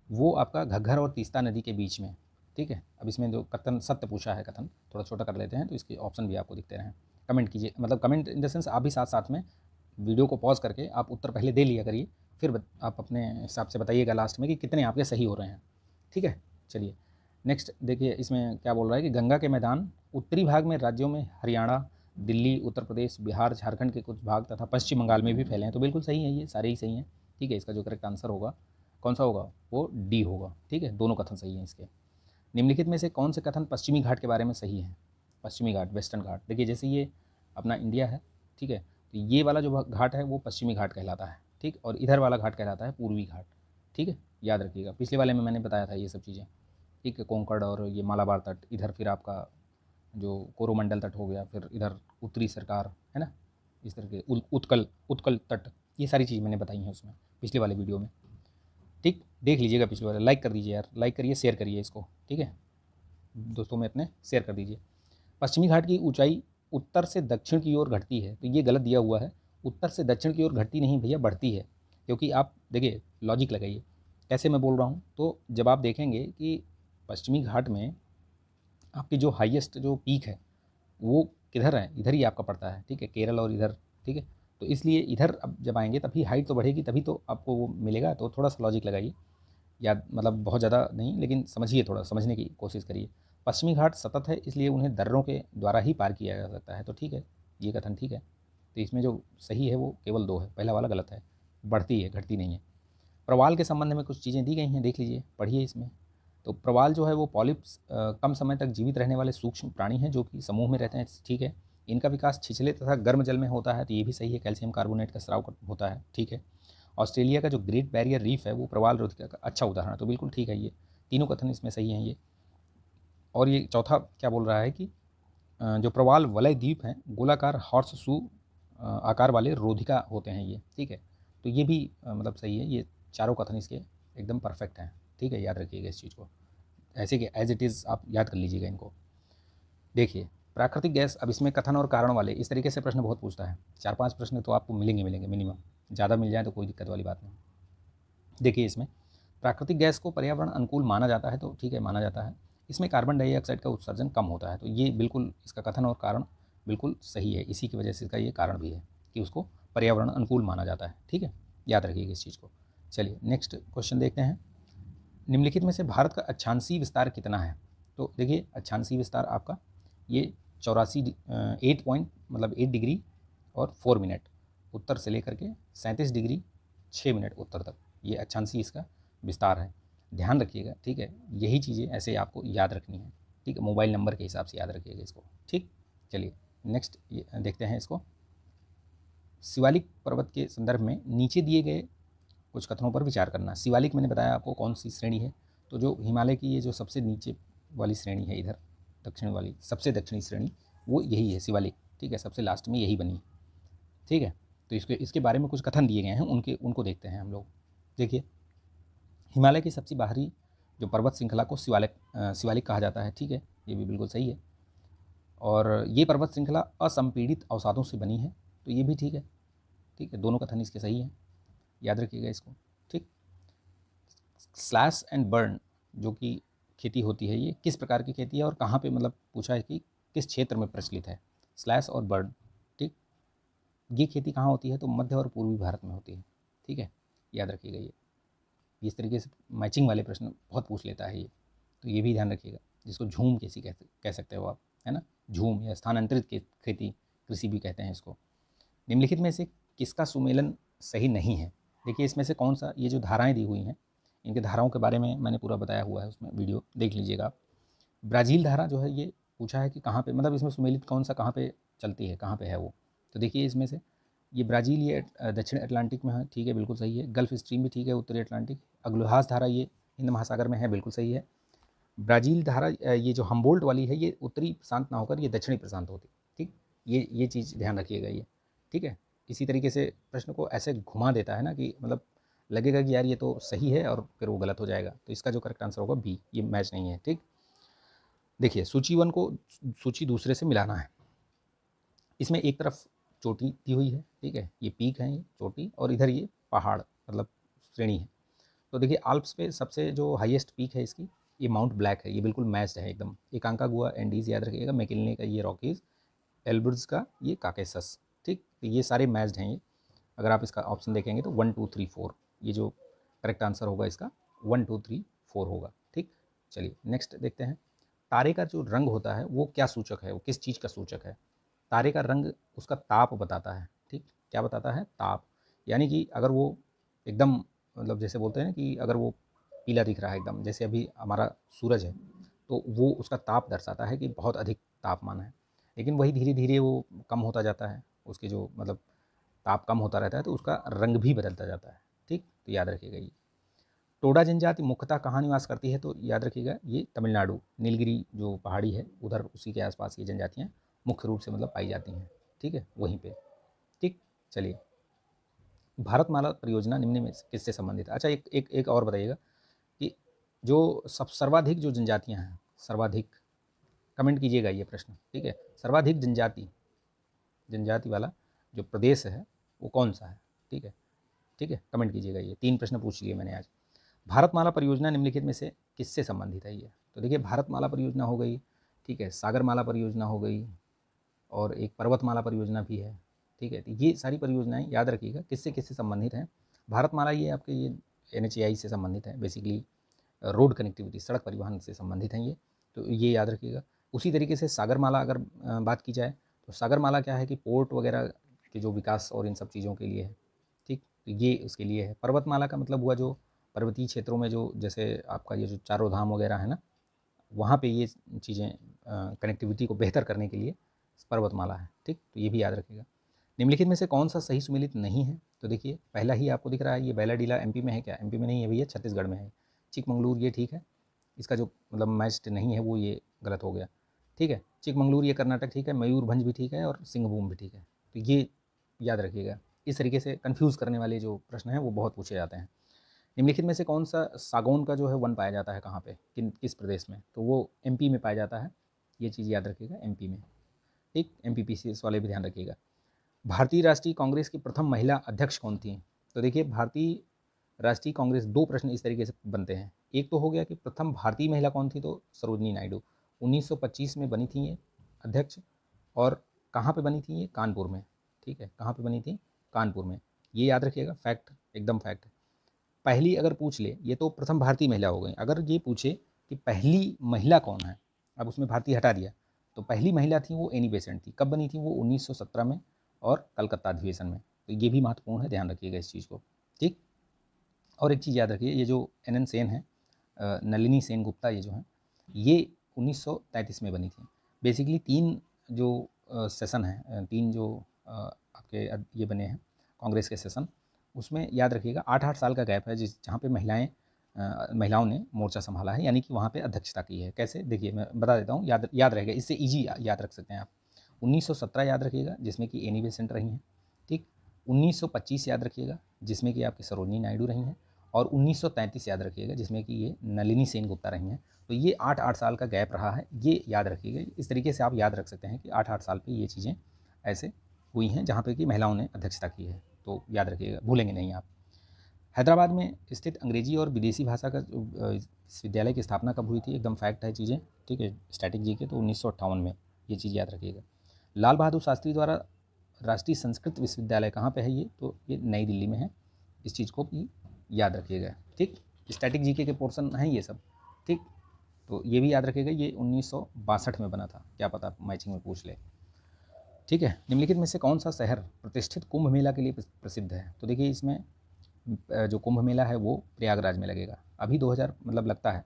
वो आपका घग्घर और तीस्ता नदी के बीच में। ठीक है, अब इसमें जो कथन सत्य पूछा है, कथन थोड़ा छोटा कर लेते हैं तो इसके ऑप्शन भी आपको दिखते रहें। कमेंट कीजिए, मतलब कमेंट इन द सेंस आप भी साथ साथ में वीडियो को पॉज करके आप उत्तर पहले दे लिया करिए, फिर आप अपने हिसाब से बताइएगा लास्ट में कि कितने आपके सही हो रहे हैं। ठीक है, चलिए नेक्स्ट देखिए इसमें क्या बोल रहा है कि गंगा के मैदान उत्तरी भाग में राज्यों में हरियाणा, दिल्ली, उत्तर प्रदेश, बिहार, झारखंड के कुछ भाग तथा पश्चिम बंगाल में भी फैले हैं, तो बिल्कुल सही है, ये सारे ही सही हैं। ठीक है, इसका जो करेक्ट आंसर होगा कौन सा होगा, वो डी होगा। ठीक है, दोनों कथन सही हैं इसके। निम्नलिखित में से कौन से कथन पश्चिमी घाट के बारे में सही है। पश्चिमी घाट, वेस्टर्न घाट, देखिए जैसे ये अपना इंडिया है, ठीक है, तो ये वाला जो घाट है वो पश्चिमी घाट कहलाता है। ठीक, और इधर वाला घाट कहलाता है पूर्वी घाट। ठीक है, याद रखिएगा, पिछले वाले में मैंने बताया था ये सब चीज़ें। ठीक है, कोंकण और ये मालाबार तट, इधर फिर आपका जो कोरोमंडल तट हो गया, फिर इधर उत्तरी सरकार है ना, इस तरह के उत्कल तट, ये सारी चीज़ मैंने बताई हैं उसमें पिछले वाले वीडियो में। ठीक, देख लीजिएगा पिछले वाले, लाइक कर दीजिए यार, लाइक करिए, शेयर करिए इसको। ठीक है, दोस्तों में अपने शेयर कर दीजिए। पश्चिमी घाट की ऊंचाई उत्तर से दक्षिण की ओर घटती है, तो ये गलत दिया हुआ है, उत्तर से दक्षिण की ओर घटती नहीं भैया, बढ़ती है। क्योंकि आप देखिए लॉजिक लगाइए कैसे मैं बोल रहा हूँ, तो जब आप देखेंगे कि पश्चिमी घाट में आपकी जो हाईएस्ट जो पीक है वो किधर है, इधर ही आपका पड़ता है। ठीक है, केरल और इधर। ठीक है, तो इसलिए इधर अब जब आएंगे तभी हाइट तो बढ़ेगी, तभी तो आपको वो मिलेगा। तो थोड़ा सा लॉजिक लगाइए, याद मतलब बहुत ज़्यादा नहीं, लेकिन समझिए, थोड़ा समझने की कोशिश करिए। पश्चिमी घाट सतत है, इसलिए उन्हें दर्रों के द्वारा ही पार किया जा सकता है, तो ठीक है, ये कथन ठीक है। तो इसमें जो सही है वो केवल 2 है, पहला वाला गलत है, बढ़ती है घटती नहीं है। प्रवाल के संबंध में कुछ चीज़ें दी गई हैं, देख लीजिए, पढ़िए इसमें। तो प्रवाल जो है वो पॉलिप्स, कम समय तक जीवित रहने वाले सूक्ष्म प्राणी हैं जो कि समूह में रहते हैं। ठीक है, इनका विकास छिछले तथा गर्म जल में होता है, तो ये भी सही है, कैल्शियम कार्बोनेट का स्राव होता है। ठीक है, ऑस्ट्रेलिया का जो ग्रेट बैरियर रीफ है वो प्रवाल रोधिका का अच्छा उदाहरण है, तो बिल्कुल ठीक है, ये तीनों कथन इसमें सही हैं ये। और ये चौथा क्या बोल रहा है कि जो प्रवाल वलय द्वीप हैं गोलाकार हॉर्स शू आकार वाले रोधिका होते हैं ये। ठीक है, तो ये भी मतलब सही है, ये चारों कथन इसके एकदम परफेक्ट हैं। ठीक है, याद रखिएगा इस चीज़ को, ऐसे कि एज इट इज़ आप याद कर लीजिएगा इनको। देखिए प्राकृतिक गैस, अब इसमें कथन और कारण वाले इस तरीके से प्रश्न बहुत पूछता है, 4-5 प्रश्न तो आपको मिलेंगे मिनिमम, ज़्यादा मिल जाए तो कोई दिक्कत वाली बात नहीं। देखिए इसमें प्राकृतिक गैस को पर्यावरण अनुकूल माना जाता है, तो ठीक है, माना जाता है। इसमें कार्बन डाइऑक्साइड का उत्सर्जन कम होता है, तो ये बिल्कुल इसका कथन और कारण बिल्कुल सही है, इसी की वजह से इसका ये कारण भी है कि उसको पर्यावरण अनुकूल माना जाता है। ठीक है, याद रखिएगा इस चीज़ को। चलिए नेक्स्ट क्वेश्चन देखते हैं। निम्नलिखित में से भारत का अक्षांशीय विस्तार कितना है। तो देखिए अक्षांशीय विस्तार आपका ये 84 8 पॉइंट मतलब 8 डिग्री और 4 मिनट उत्तर से लेकर के 37 डिग्री 6 मिनट उत्तर तक, ये अक्षांशीय इसका विस्तार है। ध्यान रखिएगा, ठीक है, यही चीज़ें ऐसे आपको याद रखनी है। ठीक है, मोबाइल नंबर के हिसाब से याद रखिएगा इसको। ठीक, चलिए नेक्स्ट देखते हैं इसको। शिवालिक पर्वत के संदर्भ में नीचे दिए गए कुछ कथनों पर विचार करना। शिवालिक मैंने बताया आपको कौन सी श्रेणी है, तो जो हिमालय की ये जो सबसे नीचे वाली श्रेणी है, इधर दक्षिण वाली सबसे दक्षिणी श्रेणी, वो यही है शिवालिक, ठीक है, सबसे लास्ट में यही बनी है, ठीक है। तो इसके बारे में कुछ कथन दिए गए हैं, उनको देखते हैं हम लोग। देखिए, हिमालय की सबसे बाहरी जो पर्वत श्रृंखला को शिवालिक कहा जाता है, ठीक है, ये भी बिल्कुल सही है। और ये पर्वत श्रृंखला असंपीड़ित अवसादों से बनी है, तो ये भी ठीक है, ठीक है, दोनों कथन इसके सही हैं, याद रखिएगा इसको, ठीक। स्लैश एंड बर्न जो कि खेती होती है, ये किस प्रकार की खेती है और कहाँ पे, मतलब पूछा है कि किस क्षेत्र में प्रचलित है, स्लैश और बर्न, ठीक। ये खेती कहाँ होती है, तो मध्य और पूर्वी भारत में होती है, ठीक है, याद रखिएगा। ये इस तरीके से मैचिंग वाले प्रश्न बहुत पूछ लेता है ये, तो ये भी ध्यान रखिएगा। जिसको झूम खेती कह सकते हो आप, है ना, झूम या स्थानांतरित खेती कृषि भी कहते हैं इसको। निम्नलिखित में से किसका सुमेलन सही नहीं है? देखिए, इसमें से कौन सा, ये जो धाराएं दी हुई हैं, इनके धाराओं के बारे में मैंने पूरा बताया हुआ है, उसमें वीडियो देख लीजिएगा आप। ब्राज़ील धारा जो है, ये पूछा है कि कहाँ पे, मतलब इसमें सुमेलित कौन सा कहाँ पे चलती है, कहाँ पे है वो। तो देखिए, इसमें से ये ब्राज़ील, ये दक्षिण अटलांटिक में है, ठीक है, बिल्कुल सही है। गल्फ स्ट्रीम भी ठीक है, उत्तरी अटलांटिक। अग्लुहास धारा ये हिंद महासागर में है, बिल्कुल सही है। ब्राज़ील धारा ये जो हम्बोल्ट वाली है, ये उत्तरी प्रशांत ना होकर ये दक्षिणी प्रशांत होती, ठीक। ये चीज़ ध्यान रखिएगा ये, ठीक है। इसी तरीके से प्रश्न को ऐसे घुमा देता है ना कि मतलब लगेगा कि यार ये तो सही है और फिर वो गलत हो जाएगा। तो इसका जो करेक्ट आंसर होगा बी, ये मैच नहीं है, ठीक। देखिए, सूची 1 को सूची दूसरे से मिलाना है। इसमें एक तरफ चोटी दी हुई है, ठीक है, ये पीक है, ये चोटी, और इधर ये पहाड़, मतलब श्रेणी है। तो देखिए, आल्प्स पे सबसे जो हाईएस्ट पीक है इसकी, ये माउंट ब्लैक है, ये बिल्कुल मैच्ड है एकदम। एकांकागुआ एंडीज़ याद रखिएगा, मैकिलने का ये रॉकीज़, एल्ब्रुज का ये काकेसस, ठीक। तो ये सारे मैच्ड हैं ये। अगर आप इसका ऑप्शन देखेंगे तो 1 2 3 4, ये जो करेक्ट आंसर होगा इसका 1 2 3 4 होगा, ठीक। चलिए नेक्स्ट देखते हैं। तारे का जो रंग होता है वो क्या सूचक है, वो किस चीज़ का सूचक है? तारे का रंग उसका ताप बताता है, ठीक। क्या बताता है? ताप। यानी कि अगर वो एकदम, मतलब जैसे बोलते हैं ना कि अगर वो पीला दिख रहा है एकदम, जैसे अभी हमारा सूरज है, तो वो उसका ताप दर्शाता है कि बहुत अधिक तापमान है। लेकिन वही धीरे धीरे वो कम होता जाता है, उसके जो मतलब ताप कम होता रहता है, तो उसका रंग भी बदलता जाता है, ठीक। तो याद रखिएगा ये। टोडा जनजाति मुख्यतः कहाँ निवास करती है, तो याद रखिएगा ये तमिलनाडु, नीलगिरी जो पहाड़ी है उधर, उसी के आसपास ये जनजातियाँ मुख्य रूप से मतलब पाई जाती हैं, ठीक है, वहीं पे, ठीक। चलिए, भारतमाला परियोजना निम्न में से किससे संबंधित है? अच्छा, एक और बताइएगा कि जो सब सर्वाधिक जो जनजातियाँ हैं, सर्वाधिक, कमेंट कीजिएगा ये प्रश्न, ठीक है, सर्वाधिक जनजाति वाला जो प्रदेश है वो कौन सा है, ठीक है, ठीक है, कमेंट कीजिएगा। ये 3 प्रश्न पूछ लिए मैंने आज। भारतमाला परियोजना निम्नलिखित में से किससे संबंधित है ये? तो देखिए, भारतमाला परियोजना हो गई, ठीक है, सागरमाला परियोजना हो गई, और एक पर्वतमाला परियोजना भी है, ठीक है। तो ये सारी परियोजनाएं याद रखिएगा किससे किससे संबंधित हैं। भारतमाला ये आपके ये NHAI से संबंधित है, बेसिकली रोड कनेक्टिविटी, सड़क परिवहन से संबंधित हैं ये, तो ये याद रखिएगा। उसी तरीके से सागरमाला अगर बात की जाए, तो सागरमाला क्या है कि पोर्ट वगैरह के जो विकास और इन सब चीज़ों के लिए है, ठीक। तो ये उसके लिए है। पर्वतमाला का मतलब हुआ जो पर्वतीय क्षेत्रों में जो, जैसे आपका ये जो चारों धाम वगैरह है ना, वहाँ पे ये चीज़ें कनेक्टिविटी को बेहतर करने के लिए पर्वतमाला है, ठीक। तो ये भी याद रखिएगा। निम्नलिखित में से कौन सा सही सुमेलित नहीं है? तो देखिए, पहला ही आपको दिख रहा है, ये बैलाडीला MP में है क्या? MP में नहीं है भैया, छत्तीसगढ़ में है। चिकमंगलूर ये ठीक है, इसका जो मतलब मैच्ड नहीं है वो ये गलत हो गया, ठीक है। चिकमंगलूर ये कर्नाटक ठीक है, मयूरभंज भी ठीक है, और सिंहभूम भी ठीक है। तो ये याद रखिएगा। इस तरीके से कन्फ्यूज़ करने वाले जो प्रश्न हैं वो बहुत पूछे जाते हैं। निम्नलिखित में से कौन सा सागौन का जो है वन पाया जाता है कहाँ पे, किस प्रदेश में? तो वो MP में पाया जाता है, ये चीज़ याद रखिएगा, MP में, ठीक। MPPCS वाले भी ध्यान रखिएगा। भारतीय राष्ट्रीय कांग्रेस की प्रथम महिला अध्यक्ष कौन थी? तो देखिए, भारतीय राष्ट्रीय कांग्रेस, 2 प्रश्न इस तरीके से बनते हैं। एक तो हो गया कि प्रथम भारतीय महिला कौन थी, तो सरोजनी नायडू 1925 में बनी थी ये अध्यक्ष, और कहाँ पे बनी थी ये? कानपुर में, ठीक है, कहाँ पे बनी थी? कानपुर में। ये याद रखिएगा, फैक्ट, एकदम फैक्ट। पहली अगर पूछ ले, ये तो प्रथम भारतीय महिला हो गई, अगर ये पूछे कि पहली महिला कौन है, अब उसमें भारतीय हटा दिया, तो पहली महिला थी वो एनी बेसेंट थी। कब बनी थी वो? 1917 में, और कलकत्ता अधिवेशन में। तो ये भी महत्वपूर्ण है, ध्यान रखिएगा इस चीज़ को, ठीक। और एक चीज़ याद रखिए, ये जो NN सेन है, नलिनी सेन गुप्ता, ये जो है, ये 1933 में बनी थी। बेसिकली 3 जो सेशन हैं, 3 जो आपके ये बने हैं कांग्रेस के सेशन, उसमें याद रखिएगा 8-8 साल का गैप है जहाँ पे महिलाओं ने मोर्चा संभाला है, यानी कि वहाँ पे अध्यक्षता की है। कैसे, देखिए मैं बता देता हूँ, याद रहेगा, इससे ईजी याद रख सकते हैं आप। 1917 याद रखिएगा, जिसमें कि एनी बेसेंट रही हैं, ठीक। 1925 याद रखिएगा, जिसमें कि आपकी सरोजिनी नायडू रही हैं। और 1933 याद रखिएगा, जिसमें कि ये नलिनी सेनगुप्ता रही हैं। तो ये 8-8 साल का गैप रहा है, ये याद रखिएगा। इस तरीके से आप याद रख सकते हैं कि 8-8 साल पे ये चीज़ें ऐसे हुई हैं जहाँ पे कि महिलाओं ने अध्यक्षता की है। तो याद रखिएगा, भूलेंगे नहीं आप। हैदराबाद में स्थित अंग्रेजी और विदेशी भाषा का विश्वविद्यालय की स्थापना कब हुई थी, एकदम फैक्ट है चीज़ें, ठीक है, स्टैटिक जी के, तो 1958 में, ये चीज़ याद रखिएगा। लाल बहादुर शास्त्री द्वारा राष्ट्रीय संस्कृत विश्वविद्यालय कहाँ पे है ये, तो ये नई दिल्ली में है। इस चीज़ को भी याद रखिएगा, ठीक। स्टैटिक जीके के पोर्शन हैं ये सब, ठीक। तो ये भी याद रखिएगा, ये 1962 में बना था, क्या पता मैचिंग में पूछ ले, ठीक है। निम्नलिखित में से कौन सा शहर प्रतिष्ठित कुंभ मेला के लिए प्रसिद्ध है, तो देखिए इसमें जो कुंभ मेला है वो प्रयागराज में लगेगा। अभी 2000 मतलब लगता है,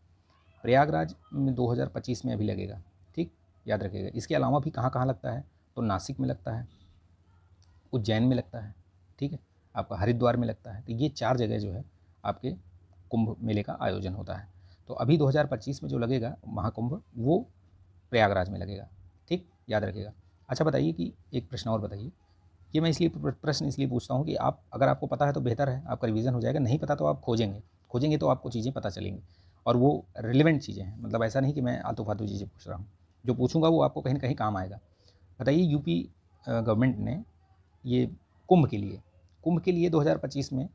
प्रयागराज में 2025 में अभी लगेगा, ठीक, याद रखिएगा। इसके अलावा भी कहाँ कहाँ लगता है, तो नासिक में लगता है, उज्जैन में लगता है, ठीक है, आपका हरिद्वार में लगता है। तो ये 4 जगह जो है आपके कुंभ मेले का आयोजन होता है। तो अभी 2025 में जो लगेगा महाकुंभ, वो प्रयागराज में लगेगा, ठीक, याद रखिएगा। अच्छा बताइए कि एक प्रश्न और बताइए, ये मैं इसलिए प्रश्न इसलिए पूछता हूँ कि आप, अगर आपको पता है तो बेहतर है, आपका रिवीजन हो जाएगा, नहीं पता तो आप खोजेंगे तो आपको चीज़ें पता चलेंगी, और वो रिलेवेंट चीज़ें हैं। मतलब ऐसा नहीं कि मैं आलतू फालतू चीज़ें पूछ रहा हूँ, जो पूछूंगा वो आपको कहीं ना कहीं काम आएगा। बताइए, यूपी गवर्नमेंट ने ये कुंभ के लिए 2025 में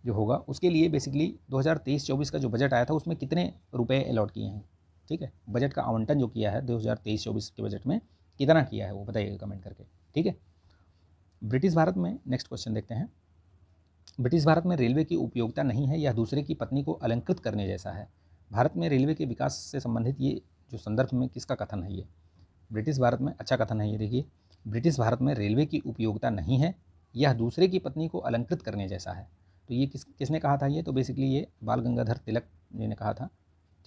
जो होगा, उसके लिए बेसिकली 2023-24 का जो बजट आया था उसमें कितने रुपए अलॉट किए हैं, ठीक है, बजट का आवंटन जो किया है 2023-24 के बजट में कितना किया है वो बताइएगा कमेंट करके, ठीक है। ब्रिटिश भारत में, नेक्स्ट क्वेश्चन देखते हैं। ब्रिटिश भारत में रेलवे की उपयोगिता नहीं है, यह दूसरे की पत्नी को अलंकृत करने जैसा है। भारत में रेलवे के विकास से संबंधित ये जो संदर्भ में किसका कथन है, ये ब्रिटिश भारत में, अच्छा कथन है ये, देखिए, ब्रिटिश भारत में रेलवे की उपयोगिता नहीं है, यह दूसरे की पत्नी को अलंकृत करने जैसा है। तो ये किसने कहा था ये, तो बेसिकली ये बाल गंगाधर तिलक जी ने कहा था,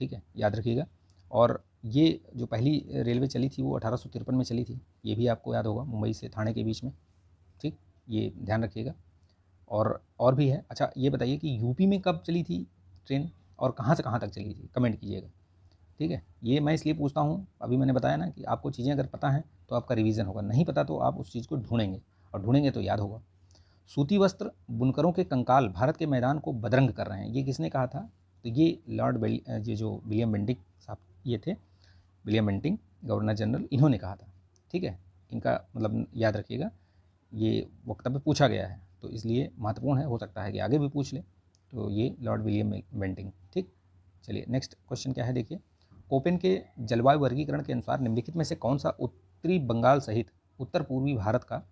ठीक है, याद रखिएगा। और ये जो पहली रेलवे चली थी वो 1853 में चली थी, ये भी आपको याद होगा, मुंबई से ठाणे के बीच में, ठीक, ये ध्यान रखिएगा। और भी है। अच्छा ये बताइए कि यूपी में कब चली थी ट्रेन और कहाँ से कहाँ तक चली थी, कमेंट कीजिएगा, ठीक है। ये मैं इसलिए पूछता हूँ, अभी मैंने बताया ना कि आपको चीज़ें अगर पता हैं तो आपका रिवीजन होगा, नहीं पता तो आप उस चीज़ को ढूंढेंगे, और ढूंढेंगे तो याद होगा। सूती वस्त्र बुनकरों के कंकाल भारत के मैदान को बदरंग कर रहे हैं, ये किसने कहा था, तो ये ये जो विलियम बेंटिंग साहब ये थे, विलियम बेंटिंग गवर्नर जनरल, इन्होंने कहा था, ठीक है। इनका मतलब याद रखिएगा, ये वक्तव्य पूछा गया है तो इसलिए महत्वपूर्ण है, हो सकता है कि आगे भी पूछ ले। तो ये लॉर्ड विलियम बेंटिंग, ठीक। चलिए नेक्स्ट क्वेश्चन क्या है, देखिए, कोपेन के जलवायु वर्गीकरण के अनुसार निम्नलिखित में से कौन सा उत्तरी बंगाल सहित उत्तर पूर्वी भारत का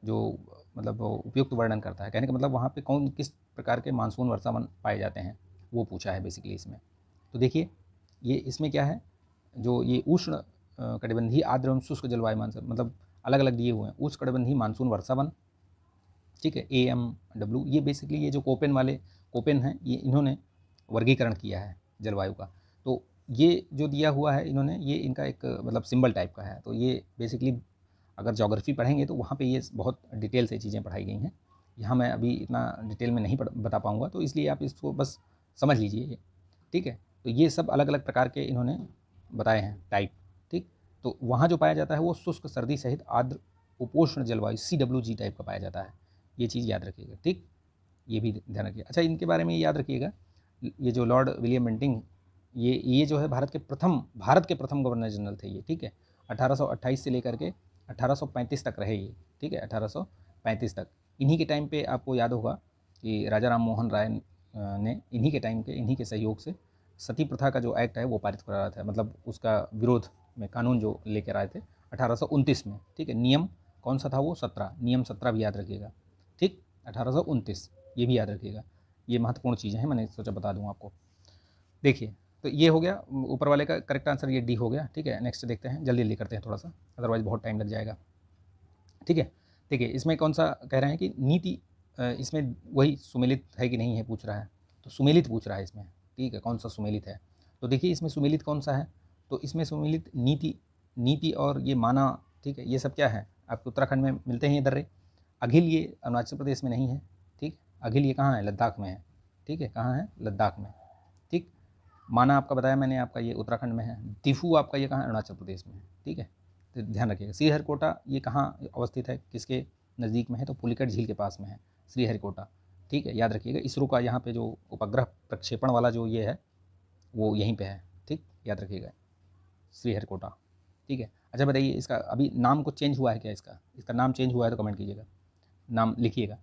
जो मतलब उपयुक्त वर्णन करता है, कहने का मतलब वहाँ पे किस प्रकार के मानसून वर्षावन पाए जाते हैं, वो पूछा है बेसिकली इसमें। तो देखिए ये इसमें क्या है, जो ये उष्ण कटिबंधीय आर्द्र एवं शुष्क जलवायु मानसून, मतलब अलग अलग दिए हुए हैं, उष्ण कटिबंधीय मानसून वर्षावन, ठीक है, AMW, ये बेसिकली ये जो कोपेन है, ये इन्होंने वर्गीकरण किया है जलवायु का। तो ये जो दिया हुआ है इन्होंने, ये इनका एक मतलब सिंबल टाइप का है। तो ये बेसिकली अगर ज्योग्राफी पढ़ेंगे तो वहाँ पे ये बहुत डिटेल से चीज़ें पढ़ाई गई हैं, यहाँ मैं अभी इतना डिटेल में नहीं बता पाऊँगा, तो इसलिए आप इसको बस समझ लीजिए ये, ठीक है। तो ये सब अलग अलग प्रकार के इन्होंने बताए हैं टाइप, ठीक। तो वहाँ जो पाया जाता है वो शुष्क सर्दी सहित आर्द्र उपोष्ण जलवायु CWG टाइप का पाया जाता है, ये चीज़ याद रखिएगा, ठीक, ये भी ध्यान रखिएगा। अच्छा इनके बारे में याद रखिएगा, ये जो लॉर्ड विलियम बेंटिंग, ये जो है भारत के प्रथम गवर्नर जनरल थे ये, ठीक है। 1828 से लेकर के 1835 तक रहे ये, ठीक है, 1835 तक। इन्हीं के टाइम पे आपको याद होगा कि राजा राम मोहन राय ने इन्हीं के टाइम पे, इन्हीं के सहयोग से सती प्रथा का जो एक्ट है वो पारित कराया था, मतलब उसका विरोध में कानून जो लेकर आए थे 1829 में, ठीक है। नियम कौन सा था वो, 17, नियम 17 भी याद रखिएगा, ठीक, 1829, ये भी याद रखिएगा। ये महत्वपूर्ण चीज़ें हैं, मैंने सोचा बता दूँ आपको। देखिए तो ये हो गया ऊपर वाले का करेक्ट आंसर, ये डी हो गया, ठीक है। नेक्स्ट देखते हैं, जल्दी जल्दी करते हैं थोड़ा सा, अदरवाइज बहुत टाइम लग जाएगा, ठीक है। देखिए इसमें कौन सा कह रहे हैं कि नीति, इसमें वही सुमेलित है कि नहीं है पूछ रहा है, तो सुमेलित पूछ रहा है इसमें, ठीक है, कौन सा सुमेलित है। तो देखिए इसमें सुमेलित कौन सा है, तो इसमें सुमेलित नीति और ये माना, ठीक है, ये सब क्या है, आपको उत्तराखंड में मिलते हैं ये दर्रे। अघिल ये अरुणाचल प्रदेश में नहीं है, ठीक। अघिल ये कहाँ है, लद्दाख में है, ठीक है, कहाँ है, लद्दाख में, ठीक। माना आपका बताया मैंने, आपका ये उत्तराखंड में है। तिफू आपका ये कहाँ है, अरुणाचल प्रदेश में है, ठीक है, तो ध्यान रखिएगा। श्रीहरिकोटा ये कहाँ अवस्थित है, किसके नज़दीक में है, तो पुलिकट झील के पास में है श्रीहरिकोटा, ठीक है, याद रखिएगा। इसरो का यहाँ पे जो उपग्रह प्रक्षेपण वाला जो ये है वो यहीं पे है, ठीक, याद रखिएगा, श्रीहरिकोटा, ठीक है। अच्छा बताइए, इसका अभी नाम कुछ चेंज हुआ है क्या, इसका नाम चेंज हुआ है तो कमेंट कीजिएगा, नाम लिखिएगा।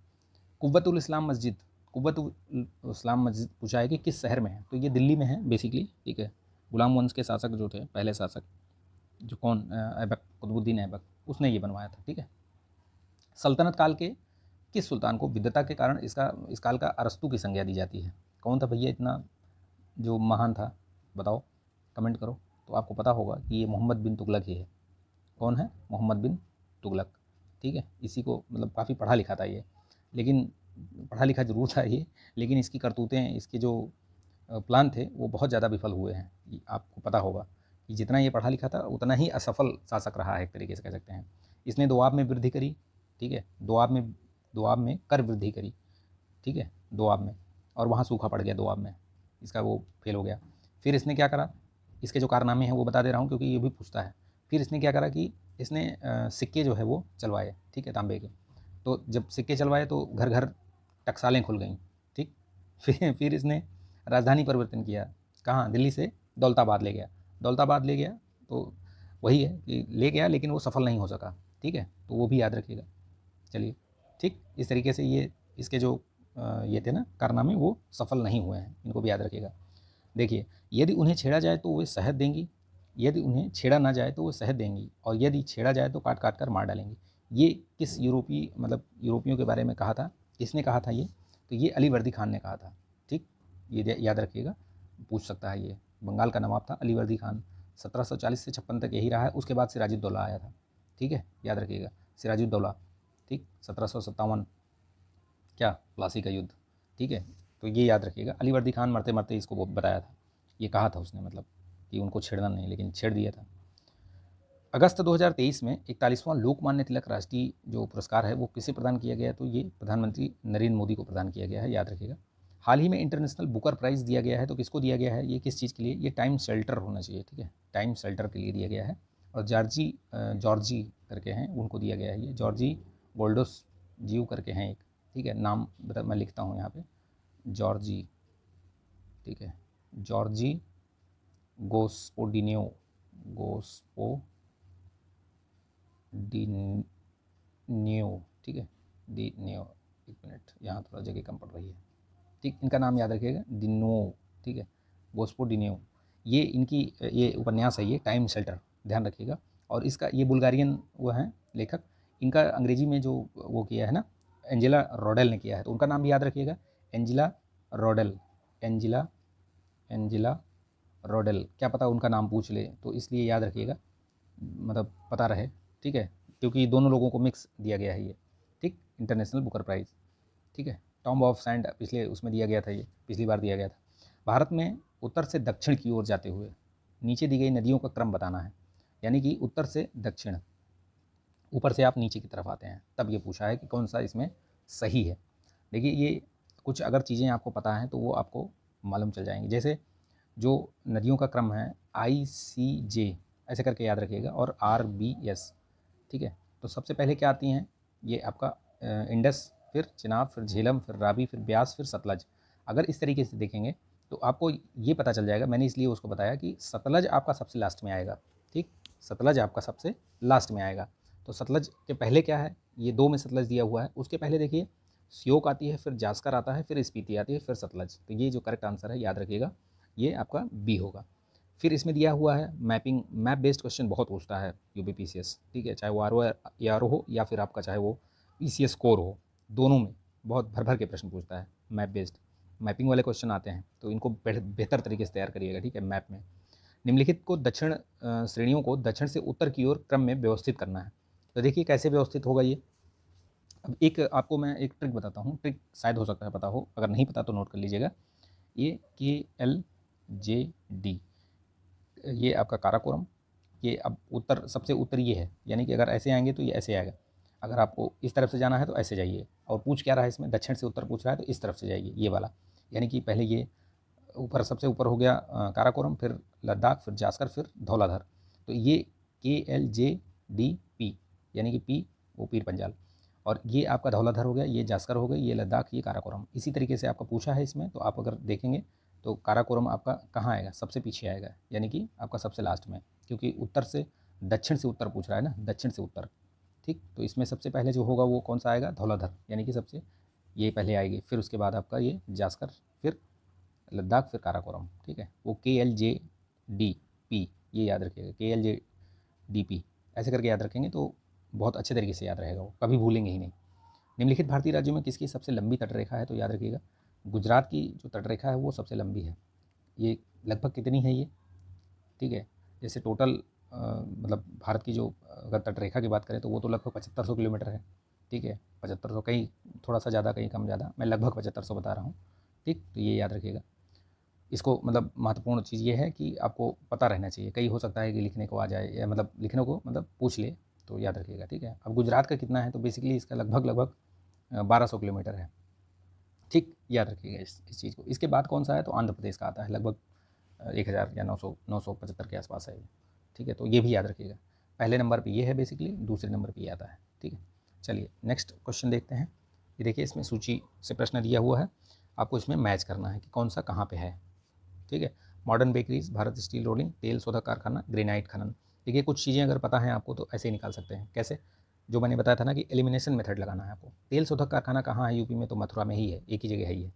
कुव्वतुल इस्लाम मस्जिद, कुव्वतुल इस्लाम मस्जिद पूछा है कि किस शहर में है, तो ये दिल्ली में है बेसिकली, ठीक है। गुलाम वंश के शासक जो थे, पहले शासक, जो कौन, ऐबक, कुतुबुद्दीन ऐबक, उसने ये बनवाया था, ठीक है। सल्तनत काल के किस सुल्तान को विद्वता के कारण इस काल का अरस्तु की संज्ञा दी जाती है? कौन था भैया इतना जो महान था, बताओ, कमेंट करो। तो आपको पता होगा कि ये मोहम्मद बिन तुगलक ही है। कौन है, मोहम्मद बिन तुगलक, ठीक है। इसी को मतलब काफ़ी पढ़ा लिखा था ये, लेकिन पढ़ा लिखा जरूर था ये, लेकिन इसकी करतूतें, इसके जो प्लान थे वो बहुत ज़्यादा विफल हुए हैं। आपको पता होगा कि जितना ये पढ़ा लिखा था उतना ही असफल शासक रहा है, एक तरीके से कह सकते हैं। इसने दोआब में वृद्धि करी, ठीक है, दोआब में कर वृद्धि करी, ठीक है, दोआब में, और वहाँ सूखा पड़ गया दोआब में, इसका वो फेल हो गया। फिर इसने क्या करा, इसके जो कारनामे हैं वो बता दे रहा हूँ क्योंकि ये भी पूछता है। फिर इसने क्या करा कि इसने सिक्के जो है वो चलवाए, ठीक है, तांबे के। तो जब सिक्के चलवाए तो घर घर टकसालें खुल गई, ठीक। फिर इसने राजधानी परिवर्तन किया, कहाँ, दिल्ली से दौलताबाद ले गया, दौलताबाद ले गया, तो वही है कि ले गया लेकिन वो सफल नहीं हो सका, ठीक है, तो वो भी याद रखिएगा। चलिए, ठीक, इस तरीके से ये इसके जो ये थे ना कारनामे, वो सफल नहीं हुए हैं, इनको भी याद रखिएगा। देखिए, यदि उन्हें छेड़ा जाए तो वे शहद देंगी, यदि उन्हें छेड़ा ना जाए तो वो शहद देंगी, और यदि छेड़ा जाए तो काट काट कर मार डालेंगी। ये किस यूरोपीय, मतलब यूरोपियों के बारे में कहा था, किसने कहा था ये, तो ये अली वर्दी खान ने कहा था, ठीक, ये याद रखिएगा, पूछ सकता है ये। बंगाल का नवाब था अली वर्दी खान, 1740 से 56 तक यही रहा है, उसके बाद सिराजुद्दौला आया था, ठीक है, याद रखिएगा, सिराजुद्दौला, ठीक, 1757, क्या, प्लासी का युद्ध, ठीक है। तो ये याद रखिएगा, अली वर्दी खान मरते मरते इसको वो बताया था, ये कहा था उसने, मतलब कि उनको छेड़ना नहीं, लेकिन छेड़ दिया था। अगस्त 2023 में 41वां लोकमान्य तिलक राष्ट्रीय जो पुरस्कार है वो किसे प्रदान किया गया है, तो ये प्रधानमंत्री नरेंद्र मोदी को प्रदान किया गया है, याद रखिएगा। हाल ही में इंटरनेशनल बुकर प्राइज़ दिया गया है, तो किसको दिया गया है, ये किस चीज़ के लिए, ये टाइम शेल्टर होना चाहिए, ठीक है, टाइम शेल्टर के लिए दिया गया है। और जॉर्जी करके हैं, उनको दिया गया है ये, जॉर्जी गोल्डोस जीव करके हैं एक, ठीक है, नाम बता मैं लिखता हूँ यहाँ पे, जॉर्जी, ठीक है, जॉर्जी गोस्पोडिनियो, गोस्पोडिनियो, ठीक है, डिनियो, एक मिनट, यहाँ थोड़ा जगह कम पड़ रही है, ठीक, इनका नाम याद रखिएगा, डिनो, ठीक है, गोस्पोडिनियो। ये इनकी ये उपन्यास है, ये टाइम शेल्टर, ध्यान रखिएगा। और इसका ये बुल्गारियन वो हैं लेखक, इनका अंग्रेजी में जो वो किया है ना, एंजेला रॉडेल ने किया है, तो उनका नाम भी याद रखिएगा, एंजेला रॉडेल, एंजेला एंजेला रॉडेल, क्या पता उनका नाम पूछ ले, तो इसलिए याद रखिएगा, मतलब पता रहे, ठीक है, क्योंकि दोनों लोगों को मिक्स दिया गया है ये, ठीक, इंटरनेशनल बुकर प्राइज़, ठीक है। टॉम्ब ऑफ सैंड पिछले उसमें दिया गया था, ये पिछली बार दिया गया था। भारत में उत्तर से दक्षिण की ओर जाते हुए नीचे दी गई नदियों का क्रम बताना है, यानी कि उत्तर से दक्षिण, ऊपर से आप नीचे की तरफ आते हैं, तब ये पूछा है कि कौन सा इसमें सही है। देखिए, ये कुछ अगर चीज़ें आपको पता हैं तो वो आपको मालूम चल जाएंगी, जैसे जो नदियों का क्रम है ICJ ऐसे करके याद रखिएगा, और RBS, ठीक है। तो सबसे पहले क्या आती हैं, ये आपका इंडस, फिर चिनाब, फिर झेलम, फिर रावी, फिर ब्यास, फिर सतलज। अगर इस तरीके से देखेंगे तो आपको ये पता चल जाएगा, मैंने इसलिए उसको बताया कि सतलज आपका सबसे लास्ट में आएगा, ठीक, सतलज आपका सबसे लास्ट में आएगा। तो सतलज के पहले क्या है, ये 2 में सतलज दिया हुआ है, उसके पहले देखिए श्योक आती है, फिर जास्कर आता है, फिर स्पीति आती है, फिर सतलज। तो ये जो करेक्ट आंसर है, याद रखिएगा, ये आपका बी होगा। फिर इसमें दिया हुआ है मैपिंग, मैप बेस्ड क्वेश्चन बहुत पूछता है UPPCS, ठीक है, चाहे वो RO हो या फिर आपका चाहे वो PCS कोर हो, दोनों में बहुत भर भर के प्रश्न पूछता है, मैप बेस्ड, मैपिंग वाले क्वेश्चन आते हैं, तो इनको बेहतर तरीके से तैयार करिएगा, ठीक है। मैप में निम्नलिखित को दक्षिण श्रेणियों को दक्षिण से उत्तर की ओर क्रम में व्यवस्थित करना है, तो देखिए कैसे व्यवस्थित होगा ये। अब एक आपको मैं एक ट्रिक बताता हूँ, ट्रिक शायद हो सकता है पता हो, अगर नहीं पता तो नोट कर लीजिएगा। ये KLJD, ये आपका काराकोरम, ये अब उत्तर सबसे उत्तर ये है, यानी कि अगर ऐसे आएंगे तो ये ऐसे आएगा। अगर आपको इस तरफ से जाना है तो ऐसे जाइए, और पूछ क्या रहा है इसमें, दक्षिण से उत्तर पूछ रहा है तो इस तरफ से जाइए, ये वाला। यानी कि पहले ये ऊपर, सबसे ऊपर हो गया काराकोरम, फिर लद्दाख, फिर जास्कर, फिर धौलाधर। तो ये KLJDP, यानी कि पी वो पीर पंजाल, और ये आपका धौलाधर हो गया, ये जास्कर हो गई, ये लद्दाख, ये काराकोरम। इसी तरीके से आपका पूछा है इसमें, तो आप अगर देखेंगे तो काराकोरम आपका कहाँ आएगा, सबसे पीछे आएगा, यानी कि आपका सबसे लास्ट में, क्योंकि उत्तर से दक्षिण से उत्तर पूछ रहा है ना, दक्षिण से उत्तर। ठीक, तो इसमें सबसे पहले जो होगा वो कौन सा आएगा, धौलाधर, यानी कि सबसे ये पहले आएगी, फिर उसके बाद आपका ये जास्कर, फिर लद्दाख, फिर काराकोरम। ठीक है, वो KLJDP, ये याद रखिएगा, KLJDP ऐसे करके याद रखेंगे तो बहुत अच्छे तरीके से याद रहेगा, वो कभी भूलेंगे ही नहीं। निम्नलिखित भारतीय राज्यों में किसकी सबसे लंबी तटरेखा है, तो याद रखिएगा गुजरात की जो तटरेखा है वो सबसे लंबी है। ये लगभग कितनी है ये, ठीक है, जैसे टोटल मतलब भारत की जो अगर तटरेखा की बात करें तो वो तो लगभग 7500 किलोमीटर है। ठीक है, 7500, कहीं थोड़ा सा ज़्यादा कहीं कम ज़्यादा, मैं लगभग 7500 बता रहा हूँ। ठीक, तो ये याद रखिएगा। इसको मतलब महत्वपूर्ण चीज़ ये है कि आपको पता रहना चाहिए, कहीं हो सकता है कि लिखने को आ जाए, या मतलब लिखने को मतलब पूछ ले, तो याद रखिएगा। ठीक है, अब गुजरात का कितना है, तो बेसिकली इसका लगभग 1200 किलोमीटर है। ठीक, याद रखिएगा इस चीज़ को। इसके बाद कौन सा है, तो आंध्र प्रदेश का आता है, लगभग 1000 या 975 के आसपास है ये। ठीक है, तो ये भी याद रखिएगा। पहले नंबर पे ये है बेसिकली, दूसरे नंबर पे ये आता है। ठीक है, चलिए नेक्स्ट क्वेश्चन देखते हैं। ये देखिए, इसमें सूची से प्रश्न दिया हुआ है, आपको इसमें मैच करना है कि कौन सा कहाँ पे है। ठीक है, modern bakeries, Bharat steel rolling, तेल शोधक कारखाना, ग्रेनाइट खनन। देखिए, कुछ चीज़ें अगर पता है आपको तो ऐसे ही निकाल सकते हैं। कैसे, जो मैंने बताया था ना कि एलिमिनेशन मेथड लगाना है आपको। तेल शोधक कारखाना कहाँ है यूपी में, तो मथुरा में ही है, एक ही जगह है ये।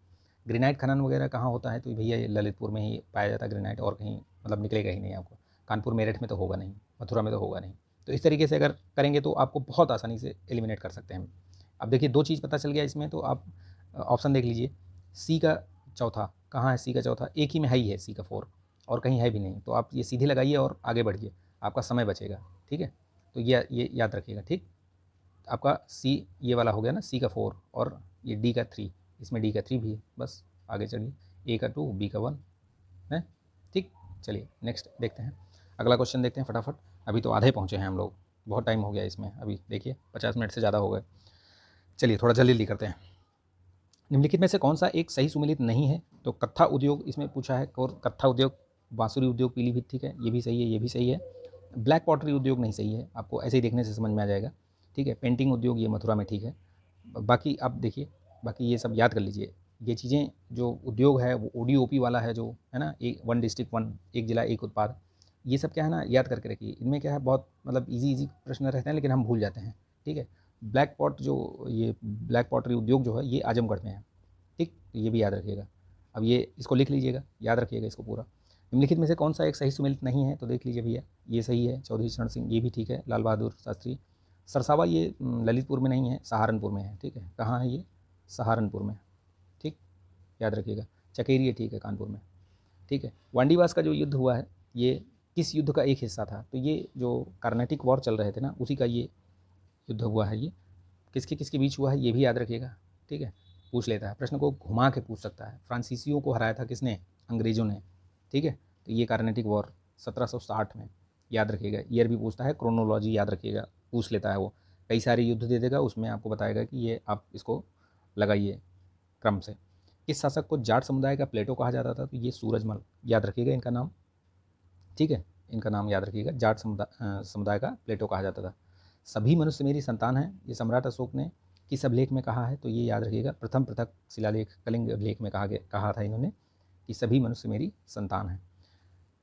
ग्रेनाइट खनन वगैरह कहाँ होता है, तो भैया ये ललितपुर में ही पाया जाता है ग्रेनाइट, और कहीं मतलब निकलेगा ही नहीं आपको। कानपुर मेरठ में तो होगा नहीं, मथुरा में तो होगा नहीं। तो इस तरीके से अगर करेंगे तो आपको बहुत आसानी से एलिमिनेट कर सकते हैं। अब देखिए, दो चीज़ पता चल गया इसमें, तो आप ऑप्शन देख लीजिए। सी का चौथा कहाँ है, सी का चौथा एक ही में है ही है, सी का 4, और कहीं है भी नहीं। तो आप ये सीधे लगाइए और आगे बढ़िए, आपका समय बचेगा। ठीक है, तो ये याद रखिएगा। ठीक, आपका सी ये वाला हो गया ना, सी का 4, और ये डी का 3, इसमें डी का 3 भी है। बस आगे चलिए, ए का 2, बी का 1 है। ठीक, चलिए नेक्स्ट देखते हैं, अगला क्वेश्चन देखते हैं फटाफट। अभी तो आधे पहुँचे हैं हम लोग, बहुत टाइम हो गया इसमें, अभी देखिए 50 मिनट से ज़्यादा हो गए। चलिए थोड़ा जल्दी जल्दी करते हैं। निम्नलिखित में से कौन सा एक सही सुमेलित नहीं है, तो कत्था उद्योग इसमें पूछा है, और कत्था उद्योग, बांसुरी उद्योग, पीलीभीत, ठीक है, ये भी सही है, ये भी सही है। ब्लैक पॉटरी उद्योग नहीं सही है, आपको ऐसे ही देखने से समझ में आ जाएगा। ठीक है, पेंटिंग उद्योग ये मथुरा में ठीक है। बाकी आप देखिए, बाकी ये सब याद कर लीजिए। ये चीज़ें जो उद्योग है वो ODOP वाला है, जो है ना, एक वन डिस्ट्रिक्ट वन, एक जिला एक उत्पाद, ये सब क्या है ना, याद करके रखिए। इनमें क्या है, बहुत मतलब इजी प्रश्न रहते हैं, लेकिन हम भूल जाते हैं। ठीक है, ब्लैक पॉट जो ये ब्लैक पॉटरी उद्योग जो है ये आजमगढ़ में है। ठीक, तो ये भी याद रखिएगा। अब ये इसको लिख लीजिएगा, याद रखिएगा इसको पूरा। निम्नलिखित में से कौन सा एक सही सुमेलित नहीं है, तो देख लीजिए भैया, ये सही है, चौधरी चरण सिंह, ये भी ठीक है, लाल बहादुर शास्त्री। सरसावा ये ललितपुर में नहीं है, सहारनपुर में है। ठीक है, कहाँ है ये, सहारनपुर में। ठीक, याद रखिएगा। चकेरी ये ठीक है, कानपुर में। ठीक है, वांडीवास का जो युद्ध हुआ है ये किस युद्ध का एक हिस्सा था, तो ये जो कार्नेटिक वॉर चल रहे थे ना, उसी का ये युद्ध हुआ है। ये किसके किसके बीच हुआ है, ये भी याद रखिएगा। ठीक है, पूछ लेता है, प्रश्न को घुमा के पूछ सकता है। फ्रांसीसियों को हराया था किसने, अंग्रेज़ों ने। ठीक है, तो ये कार्नेटिक वॉर 1760 में, याद रखिएगा। ईयर भी पूछता है, क्रोनोलॉजी याद रखिएगा, पूछ लेता है वो। कई सारे युद्ध दे देगा, उसमें आपको बताएगा कि ये आप इसको लगाइए क्रम से। किस शासक को जाट समुदाय का प्लेटो कहा जाता था, तो ये सूरजमल, याद रखिएगा इनका नाम। ठीक है, इनका नाम याद रखिएगा, जाट समुदाय का प्लेटो कहा जाता था। सभी मनुष्य मेरी संतान है, ये सम्राट अशोक ने किस अभिलेख में कहा है, तो ये याद रखिएगा, प्रथम पृथक शिलालेख कलिंग अभिलेख में कहा था इन्होंने कि सभी मनुष्य मेरी संतान है।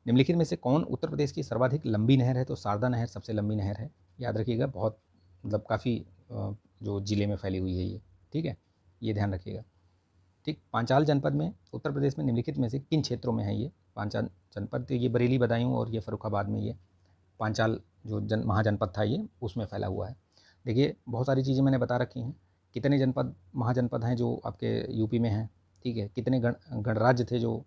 निम्नलिखित में से कौन उत्तर प्रदेश की सर्वाधिक लंबी नहर है, तो शारदा नहर सबसे लंबी नहर है, याद रखिएगा। बहुत मतलब काफ़ी जो ज़िले में फैली हुई है ये। ठीक है, ये ध्यान रखिएगा। ठीक, पांचाल जनपद में उत्तर प्रदेश में निम्नलिखित में से किन क्षेत्रों में है ये पांचाल जनपद, तो ये बरेली, बदायूं और ये फर्रुखाबाद में ये पांचाल जो महाजनपद था ये उसमें फैला हुआ है। देखिए, बहुत सारी चीज़ें मैंने बता रखी हैं, कितने जनपद महाजनपद हैं जो आपके यूपी में हैं। ठीक है, कितने गणराज्य थे जो